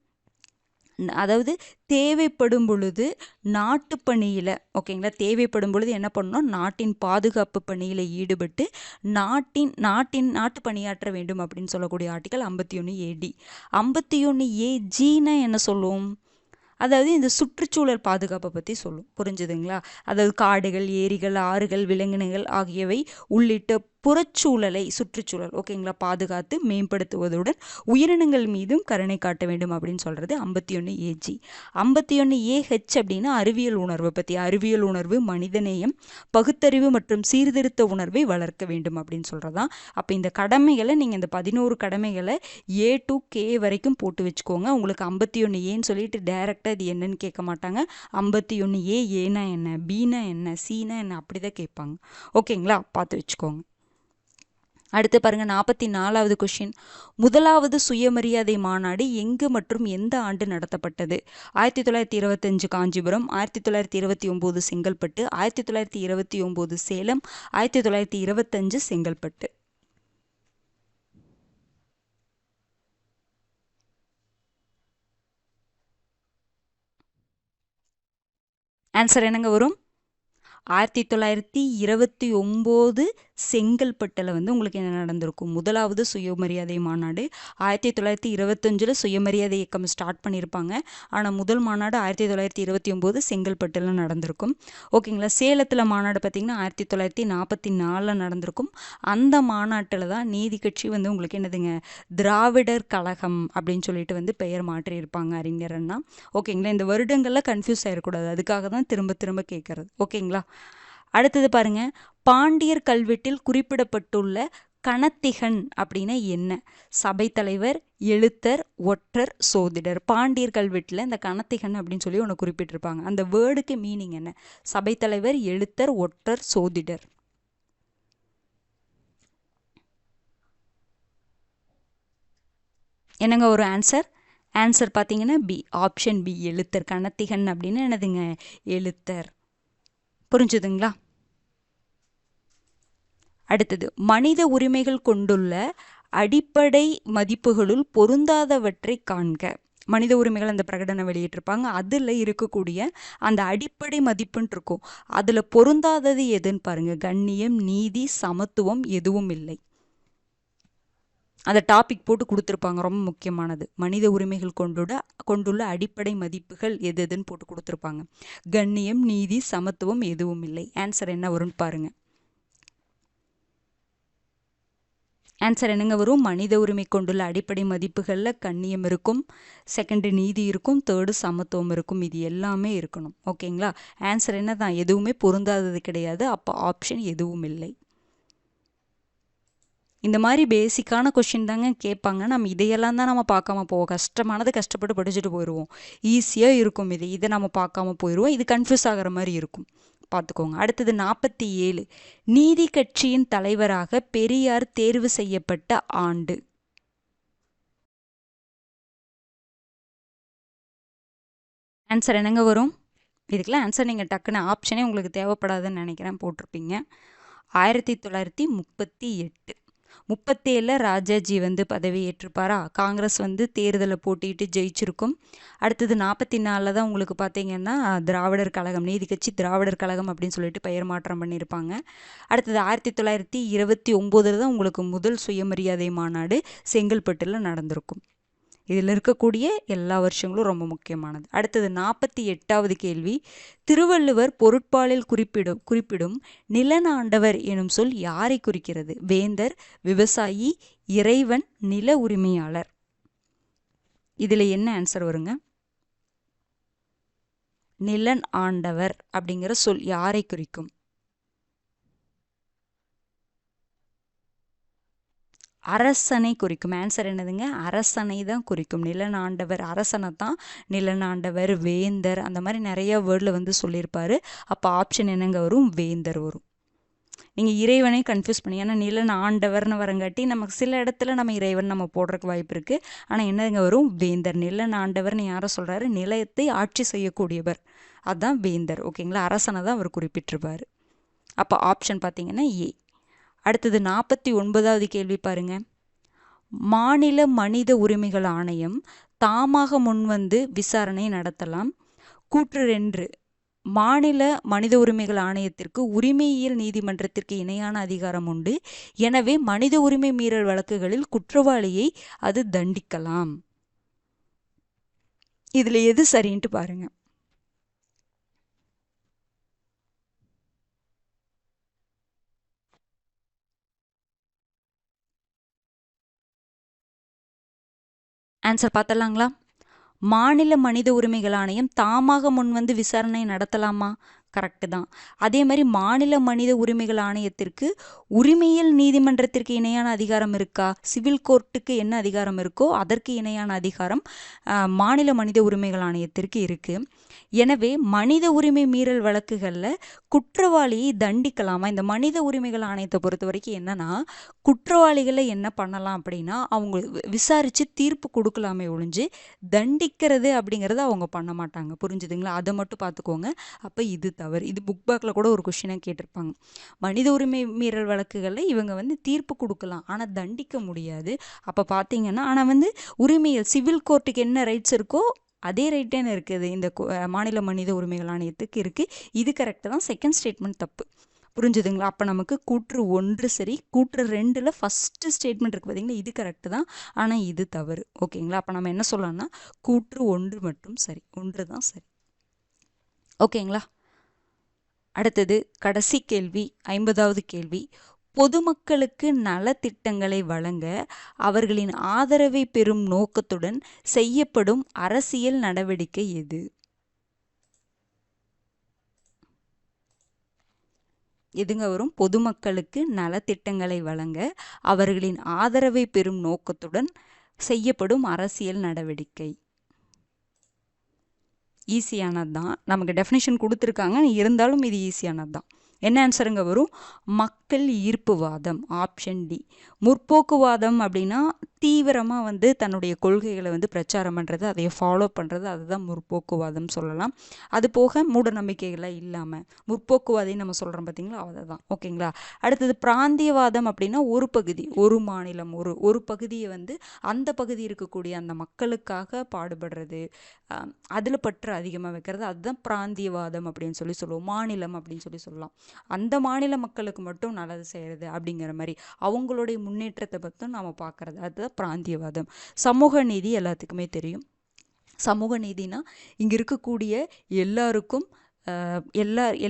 அதாவது தேவைப்படும் பொழுது நாட்டு பணியில், ஓகேங்களா, தேவைப்படும் பொழுது என்ன பண்ணணும்? நாட்டின் பாதுகாப்பு பணியில் ஈடுபட்டு நாட்டு பணியாற்ற வேண்டும் அப்படின்னு சொல்லக்கூடிய ஆர்டிக்கல் 51AD. 51AGன்னா என்ன சொல்லும்? அதாவது இந்த சுற்றுச்சூழல் பாதுகாப்பை பற்றி சொல்லும். புரிஞ்சுதுங்களா? அதாவது காடுகள், ஏரிகள், ஆறுகள், விலங்கினங்கள் ஆகியவை உள்ளிட்ட புறச்சூழலை, சுற்றுச்சூழல், ஓகேங்களா, பாதுகாத்து மேம்படுத்துவதுடன் உயிரினங்கள் மீதும் கருணை காட்ட வேண்டும் அப்படின்னு சொல்கிறது 51AG. 51AH அப்படின்னா அறிவியல் உணர்வை பற்றி. அறிவியல் உணர்வு, மனிதநேயம், பகுத்தறிவு மற்றும் சீர்திருத்த உணர்வை வளர்க்க வேண்டும் அப்படின்னு சொல்கிறதான். அப்போ இந்த கடமைகளை நீங்கள் இந்த 11 கடமைகளை A to K வரைக்கும் போட்டு வச்சுக்கோங்க. உங்களுக்கு 51Aன்னு சொல்லிட்டு டைரெக்டாக இது என்னன்னு கேட்க மாட்டாங்க. 51A ஏனா என்ன, Bனா என்ன, Cனா என்ன, அப்படி தான் கேட்பாங்க. ஓகேங்களா? பார்த்து வச்சுக்கோங்க. அடுத்து பாருங்க, 44வது கொஷின். முதலாவது சுயமரியாதை மாநாடு எங்கு மற்றும் எந்த ஆண்டு நடத்தப்பட்டது? 1925 காஞ்சிபுரம், 1929 செங்கல்பட்டு, 1929 சேலம், 1925 செங்கல்பட்டு. ஆன்சர் என்னங்க வரும்? 1929 செங்கல்பட்டில் வந்து உங்களுக்கு என்ன நடந்திருக்கும்? முதலாவது சுயமரியாதை மாநாடு. 1925 சுயமரியாதை இயக்கம் ஸ்டார்ட் பண்ணியிருப்பாங்க. ஆனால் முதல் மாநாடு 1929 செங்கல்பட்டில் நடந்திருக்கும். ஓகேங்களா? சேலத்தில் மாநாடு பார்த்திங்கன்னா 1944 நடந்திருக்கும். அந்த மாநாட்டில் தான் நீதி கட்சி வந்து உங்களுக்கு என்னதுங்க, திராவிடர் கழகம் அப்படின்னு சொல்லிட்டு வந்து பெயர் மாற்றியிருப்பாங்க அறிஞர் அண்ணா. ஓகேங்களா? இந்த வருடங்களில் கன்ஃபியூஸ் ஆகிடக்கூடாது, அதுக்காக தான் திரும்ப திரும்ப கேட்குறது. ஓகேங்களா? அடுத்தது பாருங்க, பாண்டியர் கல்வெட்டில் குறிப்பிடப்பட்டுள்ள கணத்திகன் அப்படின்னா என்ன? சபை தலைவர், எழுத்தர், ஒற்றர், சோதிடர். பாண்டியர் கல்வெட்டில் இந்த கணத்திகன் அப்படின்னு சொல்லி ஒன்று குறிப்பிட்டிருப்பாங்க. அந்த வேர்டுக்கு மீனிங் என்ன? சபை தலைவர், எழுத்தர், ஒற்றர், சோதிடர். என்னங்க ஒரு ஆன்சர்? ஆன்சர் பார்த்தீங்கன்னா B, ஆப்ஷன் B, எழுத்தர். கணத்திகன் அப்படின்னு என்னதுங்க? எழுத்தர். புரிஞ்சுதுங்களா? அடுத்தது, மனித உரிமைகள் கொண்டுள்ள அடிப்படை மதிப்புகளுள் பொருந்தாதவற்றை காண்க. மனித உரிமைகள் அந்த பிரகடனம் வெளியிட்டிருப்பாங்க. அதில் இருக்கக்கூடிய அந்த அடிப்படை மதிப்புன்னு இருக்கும். அதில் பொருந்தாதது எதுன்னு பாருங்க. கண்ணியம், நீதி, சமத்துவம் எதுவும் இல்லை. அந்த டாபிக் போட்டு கொடுத்துருப்பாங்க. ரொம்ப முக்கியமானது. மனித உரிமைகள் கொண்டுள்ள அடிப்படை மதிப்புகள் எது எதுன்னு போட்டு கொடுத்துருப்பாங்க. கண்ணியம், நீதி, சமத்துவம் எதுவும் இல்லை. ஆன்சர் என்ன வரும்னு பாருங்க. ஆன்சர் என்னங்க வரும்? மனித உரிமை கொண்டுள்ள அடிப்படை மதிப்புகளில் கண்ணியம் இருக்கும், செகண்ட் நீதி இருக்கும், தேர்டு சமத்துவம் இருக்கும். இது எல்லாமே இருக்கணும். ஓகேங்களா? ஆன்சர் என்ன தான்? எதுவுமே பொருந்தாதது கிடையாது. அப்போ ஆப்ஷன் எதுவும் இல்லை. இந்த மாதிரி பேசிக்கான கொஷின் தாங்க கேட்பாங்க. நம்ம இதையெல்லாம் தான் நம்ம பார்க்காம போவோம். கஷ்டமானது கஷ்டப்பட்டு படிச்சுட்டு போயிடுவோம். ஈஸியாக இருக்கும். இதை நம்ம பார்க்காம போயிடுவோம். இது கன்ஃபியூஸ் ஆகிற மாதிரி இருக்கும். பார்த்துக்கோங்க. அடுத்தது 47. நீதி கட்சியின் தலைவராக பெரியார் தேர்வு செய்யப்பட்ட ஆண்டு. ஆன்சர் என்னங்க வரும்? இதுக்கெல்லாம் ஆன்சர் நீங்கள் டக்குன்னு ஆப்ஷனே உங்களுக்கு தேவைப்படாதுன்னு நினைக்கிறேன், போட்டிருப்பீங்க. 1938. 37 ராஜாஜி பதவி ஏற்றிருப்பாரா? காங்கிரஸ் தேர்தலை போட்டிட்டு ஜெயிச்சிருக்கும். அடுத்தது 44 தான் உங்களுக்கு பார்த்தீங்கன்னா திராவிடர் கழகம், நீதி கட்சி திராவிடர் கழகம் அப்படின்னு சொல்லிட்டு பெயர் மாற்றம் பண்ணியிருப்பாங்க. அடுத்தது 1929 தான் உங்களுக்கு முதல் சுயமரியாதை மாநாடு செங்கல்பட்டில் நடந்திருக்கும். இதில் இருக்கக்கூடிய எல்லா வருஷங்களும் ரொம்ப முக்கியமானது. அடுத்தது 48வது கேள்வி. திருவள்ளுவர் பொருட்பாலில் குறிப்பிடும் நிலனாண்டவர் எனும் சொல் யாரை குறிக்கிறது? வேந்தர், விவசாயி, இறைவன், நில உரிமையாளர். இதில் என்ன ஆன்சர் வருங்க? நிலன் ஆண்டவர் அப்படிங்கிற சொல் யாரை குறிக்கும்? அரசனை குறிக்கும். ஆன்சர் என்னதுங்க? அரசனை தான் குறிக்கும். நிலனாண்டவர், அரசனை தான் நிலனாண்டவர், வேந்தர், அந்த மாதிரி நிறைய வேர்டில் சொல்லியிருப்பாரு. அப்போ ஆப்ஷன் என்னங்க வரும்? வேந்தர் வரும். நீங்கள் இறைவனை கன்ஃபியூஸ் பண்ணி, ஏன்னா நிலன் ஆண்டவர்னு வரங்காட்டி நமக்கு சில இடத்துல நம்ம இறைவன் நம்ம போடுறதுக்கு வாய்ப்பு இருக்குது. ஆனால் என்னங்க வரும்? வேந்தர். நிலன் ஆண்டவர்னு யாரை சொல்கிறாரு? நிலையத்தை ஆட்சி செய்யக்கூடியவர், அதுதான் வேந்தர். ஓகேங்களா? அரசனை தான் அவர் குறிப்பிட்டிருப்பார். அப்போ ஆப்ஷன் பார்த்தீங்கன்னா ஏ. அடுத்தது 49வது கேள்வி பாருங்க. மாநில மனித உரிமைகள் ஆணையம் தாமாக முன்வந்து விசாரணை நடத்தலாம். கூற்று 2. மாநில மனித உரிமைகள் ஆணையத்திற்கு உரிமையியல் நீதிமன்றத்திற்கு இணையான அதிகாரம் உண்டு. எனவே மனித உரிமை மீறல் வழக்குகளில் குற்றவாளியை அது தண்டிக்கலாம். இதுல எது சரின்ட்டு பாருங்க. ஆன்சர் பார்த்தலாங்களா? மாநில மனித உரிமைகள் ஆணையம் தாமாக முன்வந்து விசாரணை நடத்தலாமா? கரெக்டு தான். அதே மாதிரி மாநில மனித உரிமைகள் ஆணையத்திற்கு உரிமையியல் நீதிமன்றத்திற்கு இணையான அதிகாரம் இருக்கா? சிவில் கோர்ட்டுக்கு என்ன அதிகாரம் இருக்கோ அதற்கு இணையான அதிகாரம் மாநில மனித உரிமைகள் ஆணையத்திற்கு இருக்குது. எனவே மனித உரிமை மீறல் வழக்குகளில் குற்றவாளியை தண்டிக்கலாமா? இந்த மனித உரிமைகள் ஆணையத்தை பொறுத்த வரைக்கும் என்னன்னா, குற்றவாளிகளை என்ன பண்ணலாம் அப்படின்னா, அவங்க விசாரித்து தீர்ப்பு கொடுக்கலாமே ஒழிஞ்சு தண்டிக்கிறது அப்படிங்கிறத அவங்க பண்ண மாட்டாங்க. புரிஞ்சுதுங்களா? அதை மட்டும் பார்த்துக்கோங்க. அப்போ இது தவறு. இது புக் பேக்கில் கூட ஒரு கொஷினாக கேட்டிருப்பாங்க. மனித உரிமை மீறல் வழக்குகளில் இவங்க தீர்ப்பு கொடுக்கலாம், ஆனால் தண்டிக்க முடியாது. அப்போ பார்த்தீங்கன்னா, ஆனால் உரிமையல் சிவில் கோர்ட்டுக்கு என்ன ரைட்ஸ் இருக்கோ அதே ரைட்டேன்னு இருக்குது இந்த மாநில மனித உரிமைகள் ஆணையத்துக்கு இருக்குது. இது கரெக்டு தான். செகண்ட் ஸ்டேட்மெண்ட் தப்பு. புரிஞ்சுதுங்களா? அப்போ நமக்கு கூற்று 1 சரி. கூற்று 2ல் ஃபஸ்ட்டு ஸ்டேட்மெண்ட் இருக்குது பார்த்தீங்களா, இது கரெக்டு தான். ஆனால் இது தவறு. ஓகேங்களா? அப்போ நம்ம என்ன சொல்லலாம்னா கூற்று 1 மட்டும் சரி. 1 தான் சரி. ஓகேங்களா? அடுத்தது கடைசி கேள்வி, 50வது கேள்வி. பொதுமக்களுக்கு நலத்திட்டங்களை வழங்க அவர்களின் ஆதரவை பெறும் நோக்கத்துடன் செய்யப்படும் அரசியல் நடவடிக்கை எது? எதுங்க வரும்? பொதுமக்களுக்கு நலத்திட்டங்களை வழங்க அவர்களின் ஆதரவை பெறும் நோக்கத்துடன் செய்யப்படும் அரசியல் நடவடிக்கை. ஈஸியானது தான். நமக்கு டெஃபினிஷன் கொடுத்துருக்காங்க, இருந்தாலும் இது ஈஸியானது தான். என்ன ஆன்சருங்க வரும்? மக்கள் ஈர்ப்புவாதம், ஆப்ஷன் டி. முற்போக்குவாதம் அப்படின்னா தீவிரமாக வந்து தன்னுடைய கொள்கைகளை வந்து பிரச்சாரம் பண்ணுறது, அதை ஃபாலோ பண்ணுறது, அதுதான் முற்போக்குவாதம் சொல்லலாம். அது போக மூட நம்பிக்கைகளை இல்லாமல் முற்போக்குவாதின்னு நம்ம சொல்கிறோம் பார்த்தீங்களா, அதுதான். ஓகேங்களா? அடுத்தது பிராந்தியவாதம் அப்படின்னா ஒரு பகுதி, ஒரு மாநிலம், ஒரு பகுதியை வந்து அந்த பகுதி இருக்கக்கூடிய அந்த மக்களுக்காக பாடுபடுறது, அதில் பற்று அதிகமாக வைக்கிறது, அதுதான் பிராந்தியவாதம் அப்படின்னு சொல்லுவோம். மாநிலம் அப்படின்னு சொல்லலாம். அந்த மாநில மக்களுக்கு மட்டும் நல்லது செய்கிறது அப்படிங்கிற மாதிரி அவங்களுடைய முன்னேற்றத்தை பற்றும் நாம் பார்க்குறது, அதுதான் பிராந்தியவாதம். சமூக நீதி எல்லாத்துக்குமே தெரியும். சமூக நீதினா இங்கே இருக்கக்கூடிய எல்லாருக்கும்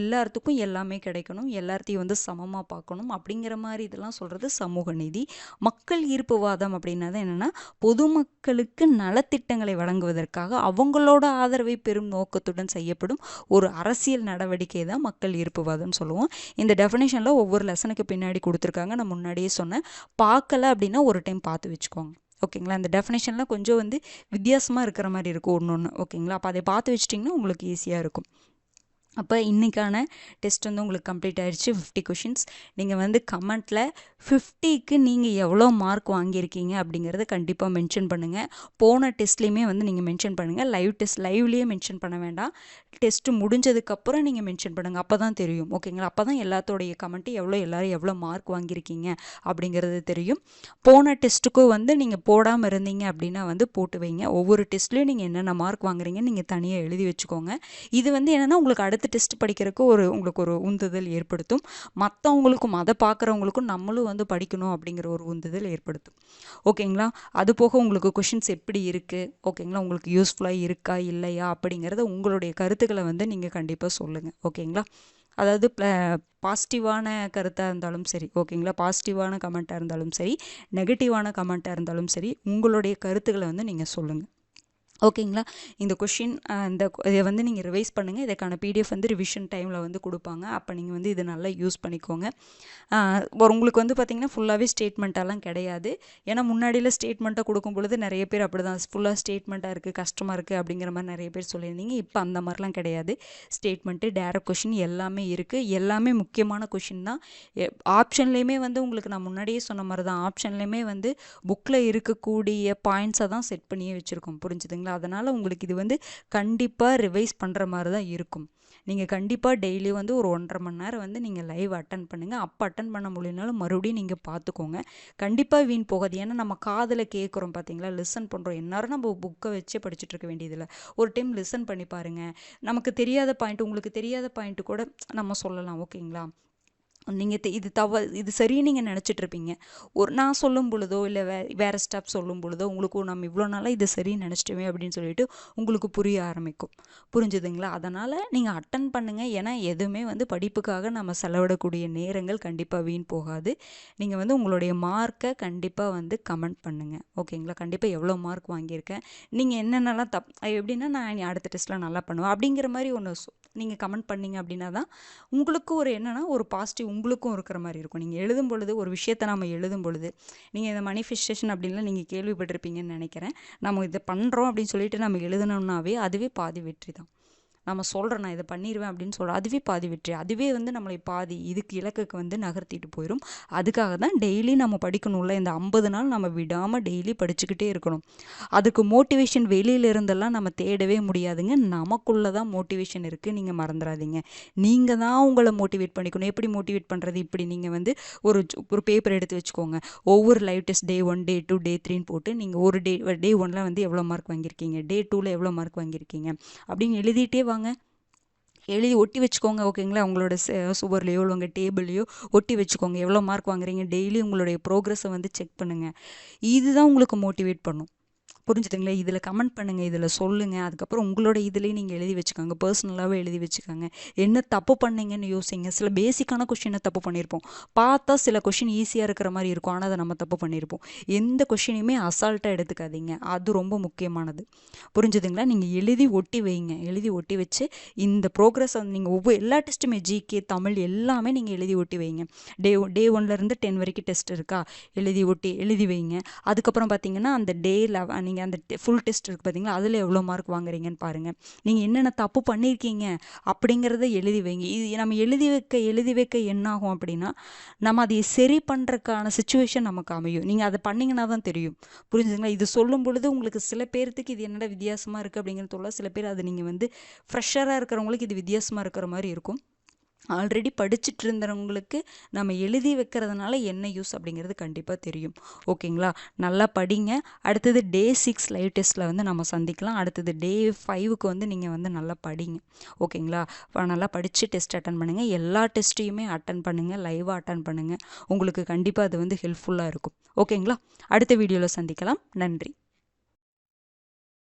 எல்லாத்துக்கும் எல்லாமே கிடைக்கணும், எல்லாத்தையும் வந்து சமமாக பார்க்கணும் அப்படிங்கிற மாதிரி இதெல்லாம் சொல்கிறது சமூக நீதி. மக்கள் ஈர்ப்புவாதம் அப்படின்னது என்னென்னா பொதுமக்களுக்கு நலத்திட்டங்களை வழங்குவதற்காக அவங்களோட ஆதரவை பெறும் நோக்கத்துடன் செய்யப்படும் ஒரு அரசியல் நடவடிக்கை தான் மக்கள் ஈர்ப்புவாதம்னு சொல்லுவோம். இந்த டெஃபினேஷனில் ஒவ்வொரு லெசனுக்கு பின்னாடி கொடுத்துருக்காங்க. நான் முன்னாடியே சொன்னேன், பார்க்கல அப்படின்னா ஒரு டைம் பார்த்து வச்சுக்கோங்க. ஓகேங்களா? இந்த டெஃபினேஷன்லாம் கொஞ்சம் வந்து வித்தியாசமாக இருக்கிற மாதிரி இருக்கும் ஒன்று. ஓகேங்களா? அப்போ அதை பார்த்து வச்சிட்டிங்கன்னா உங்களுக்கு ஈஸியாக இருக்கும். அப்போ இன்றைக்கான டெஸ்ட் வந்து உங்களுக்கு கம்ப்ளீட் ஆயிடுச்சு. 50 கொஷின்ஸ். நீங்கள் வந்து கமெண்ட்டில் 50க்கு நீங்கள் எவ்வளோ மார்க் வாங்கியிருக்கீங்க அப்படிங்கிறத கண்டிப்பாக மென்ஷன் பண்ணுங்கள். போன டெஸ்ட்லேயுமே வந்து நீங்கள் மென்ஷன் பண்ணுங்கள். லைவ்லேயே மென்ஷன் பண்ண வேண்டாம். டெஸ்ட்டு முடிஞ்சதுக்கப்புறம் நீங்கள் மென்ஷன் பண்ணுங்கள். அப்போ தான் தெரியும். ஓகேங்களா? அப்போ தான் எல்லாத்தோடைய கமெண்ட்டு எல்லோரும் எவ்வளோ மார்க் வாங்கியிருக்கீங்க அப்படிங்கிறது தெரியும். போன டெஸ்ட்டுக்கும் வந்து நீங்கள் போடாமல் இருந்தீங்க அப்படின்னா வந்து போட்டு வைங்க. ஒவ்வொரு டெஸ்ட்லேயும் நீங்கள் என்னென்ன மார்க் வாங்குறீங்கன்னு நீங்கள் தனியாக எழுதி வச்சுக்கோங்க. இது வந்து என்னென்னா உங்களுக்கு அடுத்த டெஸ்ட் படிக்கிறதுக்கு உங்களுக்கு ஒரு உந்துதல் ஏற்படுத்தும். மற்றவங்களுக்கும் அதை பார்க்குறவங்களுக்கும் நம்மளும் வந்து படிக்கணும் அப்படிங்கிற ஒரு உந்துதல் ஏற்படுத்தும். ஓகேங்களா? அது போக உங்களுக்கு கொஷின்ஸ் எப்படி இருக்குது, ஓகேங்களா, உங்களுக்கு யூஸ்ஃபுல்லாக இருக்கா இல்லையா அப்படிங்கிறத உங்களுடைய கருத்துக்களை வந்து நீங்கள் கண்டிப்பாக சொல்லுங்கள். ஓகேங்களா? அதாவது பாசிட்டிவான கருத்தாக இருந்தாலும் சரி, ஓகேங்களா, பாசிட்டிவான கமெண்ட்டாக இருந்தாலும் சரி, நெகட்டிவான கமெண்ட்டாக இருந்தாலும் சரி, உங்களுடைய கருத்துக்களை வந்து நீங்கள் சொல்லுங்கள். ஓகேங்களா? இந்த கொஷின் இதை வந்து நீங்கள் ரிவைஸ் பண்ணுங்கள். இதுக்கான பிடிஎஃப் வந்து ரிவிஷன் டைமில் வந்து கொடுப்பாங்க. அப்போ நீங்கள் வந்து இதை நல்லா யூஸ் பண்ணிக்கோங்க. உங்களுக்கு வந்து பார்த்திங்கன்னா ஃபுல்லாகவே ஸ்டேட்மெண்ட்டெல்லாம் கிடையாது. ஏன்னா முன்னாடியில் ஸ்டேட்மெண்ட்டாக கொடுக்கும் பொழுது நிறைய பேர் அப்படி தான் ஃபுல்லாக ஸ்டேட்மெண்ட்டாக இருக்குது, கஷ்டமாக இருக்குது அப்படிங்கிற மாதிரி நிறைய பேர் சொல்லியிருந்தீங்க. இப்போ அந்த மாதிரிலாம் கிடையாது. ஸ்டேட்மெண்ட்டு, டேரக்ட் கொஷின் எல்லாமே இருக்குது. எல்லாமே முக்கியமான கொஷின் தான். ஆப்ஷன்லேயுமே வந்து உங்களுக்கு நான் முன்னாடியே சொன்ன மாதிரி தான், ஆப்ஷன்லேயுமே வந்து புக்கில் இருக்கக்கூடிய பாயிண்ட்ஸை தான் செட் பண்ணியே வச்சுருக்கோம். புரிஞ்சுதுங்களா? அதனால் உங்களுக்கு இது வந்து கண்டிப்பாக ரிவைஸ் பண்ணுற மாதிரி தான் இருக்கும். நீங்கள் கண்டிப்பாக டெய்லி வந்து ஒரு 1.5 மணி நேரம் வந்து நீங்கள் லைவ் அட்டன் பண்ணுங்கள். அப்போ அட்டன் பண்ண முடியலனாலும் மறுபடியும் நீங்கள் பார்த்துக்கோங்க. கண்டிப்பாக வீண் போகாது. ஏன்னா நம்ம காதில் கேட்குறோம் பார்த்தீங்களா, லிசன் பண்ணுறோம். எந்நேரம் நம்ம புக்கை வச்சே படிச்சுட்டு இருக்க வேண்டியதில்லை. ஒரு டைம் லிசன் பண்ணி பாருங்கள். நமக்கு தெரியாத பாயிண்ட், உங்களுக்கு தெரியாத பாயிண்ட்டு கூட நம்ம சொல்லலாம். ஓகேங்களா? நீங்கள் இது சரின்னு நீங்கள் நினச்சிட்ருப்பீங்க. நான் சொல்லும் பொழுதோ இல்லை வேறு ஸ்டாப் சொல்லும் பொழுதோ உங்களுக்கு நம்ம இவ்வளோ நாளாக இது சரின்னு நினச்சிட்டோமே அப்படின்னு சொல்லிட்டு உங்களுக்கு புரிய ஆரம்பிக்கும். புரிஞ்சுதுங்களா? அதனால் நீங்கள் அட்டன் பண்ணுங்கள். ஏன்னா எதுவுமே வந்து படிப்புக்காக நம்ம செலவிடக்கூடிய நேரங்கள் கண்டிப்பாக வீண் போகாது. நீங்கள் வந்து உங்களுடைய மார்க்கை கண்டிப்பாக வந்து கமெண்ட் பண்ணுங்கள். ஓகேங்களா? கண்டிப்பாக எவ்வளோ மார்க் வாங்கியிருக்கேன், நீங்கள் என்னென்னலாம் எப்படின்னா நான் அடுத்த டெஸ்ட்டில் நல்லா பண்ணுவேன் அப்படிங்கிற மாதிரி ஒன்று நீங்கள் கமெண்ட் பண்ணிங்க அப்படின்னா தான் உங்களுக்கு ஒரு என்னென்னா ஒரு பாசிட்டிவ் உங்களுக்கும் இருக்கிற மாதிரி இருக்கும். நீங்கள் எழுதும் பொழுது ஒரு விஷயத்தை நம்ம எழுதும் பொழுது நீங்கள் இந்த மனிஃபெஸ்டேஷன் அப்படின்லாம் நீங்கள் கேள்விப்பட்டிருப்பீங்கன்னு நினைக்கிறேன். நம்ம இதை பண்ணுறோம் அப்படின்னு சொல்லிட்டு நம்ம எழுதணும்னாவே அதுவே பாதி வெற்றி தான். நம்ம சொல்கிறேன் நான் இதை பண்ணிடுவேன் அப்படின்னு சொல்கிறோம், அதுவே பாதி வெற்றி. அதுவே வந்து நம்மளை பாதி இலக்குக்கு வந்து நகர்த்திட்டு போயிடும். அதுக்காக தான் டெய்லி நம்ம படிக்கணும்ல. இந்த 50 நாள் நம்ம விடாமல் டெய்லி படிச்சுக்கிட்டே இருக்கணும். அதுக்கு மோட்டிவேஷன் வெளியிலிருந்தெல்லாம் நம்ம தேடவே முடியாதுங்க. நமக்குள்ளே தான் மோட்டிவேஷன் இருக்குது. நீங்கள் மறந்துடாதீங்க. நீங்கள் தான் உங்களை மோட்டிவேட் பண்ணிக்கணும். எப்படி மோட்டிவேட் பண்ணுறது? இப்படி நீங்கள் வந்து ஒரு பேப்பர் எடுத்து வச்சுக்கோங்க. ஒவ்வொரு லைவ் டெஸ்ட் டே 1, டே 2, டே 3ன்னு போட்டு நீங்கள் ஒரு டே 1ல் வந்து எவ்வளோ மார்க் வாங்கியிருக்கீங்க, டே 2ல் எவ்வளோ மார்க் வாங்கியிருக்கீங்க அப்படின்னு எழுதிட்டே வாங்க. எழுதி ஒட்டி வச்சுக்கோங்க. ஓகேங்களா? உங்களோட சுவர்லையோ இல்லை உங்கள் டேபிள்லையோ ஒட்டி வச்சுக்கோங்க. எவ்வளோ மார்க் வாங்குறீங்க, டெய்லி உங்களுடைய ப்ரோக்ரஸை வந்து செக் பண்ணுங்கள். இதுதான் உங்களுக்கு மோட்டிவேட் பண்ணும். புரிஞ்சுதுங்களா? இதில் கமெண்ட் பண்ணுங்கள், இதில் சொல்லுங்கள். அதுக்கப்புறம் உங்களோட இதுலேயே நீங்கள் எழுதி வச்சுக்கோங்க. பர்சனலாகவே எழுதி வச்சுக்கோங்க. என்ன தப்பு பண்ணீங்கன்னு யோசிங்க. சில பேசிக்கான கொஷினை தப்பு பண்ணியிருப்போம். பார்த்தா சில கொஷின் ஈஸியாக இருக்கிற மாதிரி இருக்கும், ஆனால் அதை நம்ம தப்பு பண்ணியிருப்போம். எந்த கொஷினையுமே அசால்ட்டாக எடுத்துக்காதீங்க. அது ரொம்ப முக்கியமானது. புரிஞ்சுதுங்களா? நீங்கள் எழுதி ஒட்டி வைங்க. எழுதி ஒட்டி வச்சு இந்த ப்ரோக்ரஸ் வந்து நீங்கள் எல்லா டெஸ்ட்டுமே ஜிகே, தமிழ் எல்லாமே நீங்கள் எழுதி ஒட்டி வைங்க. டே 1லேருந்து 10 வரைக்கும் டெஸ்ட் இருக்கா, எழுதி வைங்க. அதுக்கப்புறம் பார்த்தீங்கன்னா அந்த டே 11 நீங்கள் அந்த ஃபுல் டெஸ்ட் இருக்குது பார்த்தீங்களா, அதில் எவ்வளோ மார்க் வாங்குறீங்கன்னு பாருங்கள். நீங்கள் என்னென்ன தப்பு பண்ணியிருக்கீங்க அப்படிங்கிறத எழுதி வைங்க. இது நம்ம எழுதி வைக்க என்ன ஆகும் அப்படின்னா, நம்ம அதை சரி பண்ணுறதுக்கான சுச்சுவேஷன் நமக்கு அமையும். நீங்கள் அதை பண்ணிங்கன்னா தான் தெரியும். புரிஞ்சுதுங்களா? இது சொல்லும் பொழுது உங்களுக்கு சில பேர்த்துக்கு இது என்னடா வித்தியாசமாக இருக்குது அப்படிங்கிறதுல சில பேர் அது நீங்கள் வந்து ஃப்ரெஷராக இருக்கிறவங்களுக்கு இது வித்தியாசமாக இருக்கிற மாதிரி இருக்கும். ஆல்ரெடி படிச்சுட்டு இருந்தவங்களுக்கு நம்ம எழுதி வைக்கிறதுனால என்ன யூஸ் அப்படிங்கிறது கண்டிப்பாக தெரியும். ஓகேங்களா? நல்லா படிங்க. அடுத்தது டே 6 லைவ் டெஸ்ட்டில் வந்து நம்ம சந்திக்கலாம். அடுத்தது டே 5க்கு வந்து நீங்கள் வந்து நல்லா படிங்க. ஓகேங்களா? நல்லா படித்து டெஸ்ட் அட்டன் பண்ணுங்கள். எல்லா டெஸ்ட்டையுமே அட்டன் பண்ணுங்கள், லைவாக அட்டன் பண்ணுங்கள். உங்களுக்கு கண்டிப்பாக அது வந்து ஹெல்ப்ஃபுல்லாக இருக்கும். ஓகேங்களா? அடுத்த வீடியோவில் சந்திக்கலாம். நன்றி.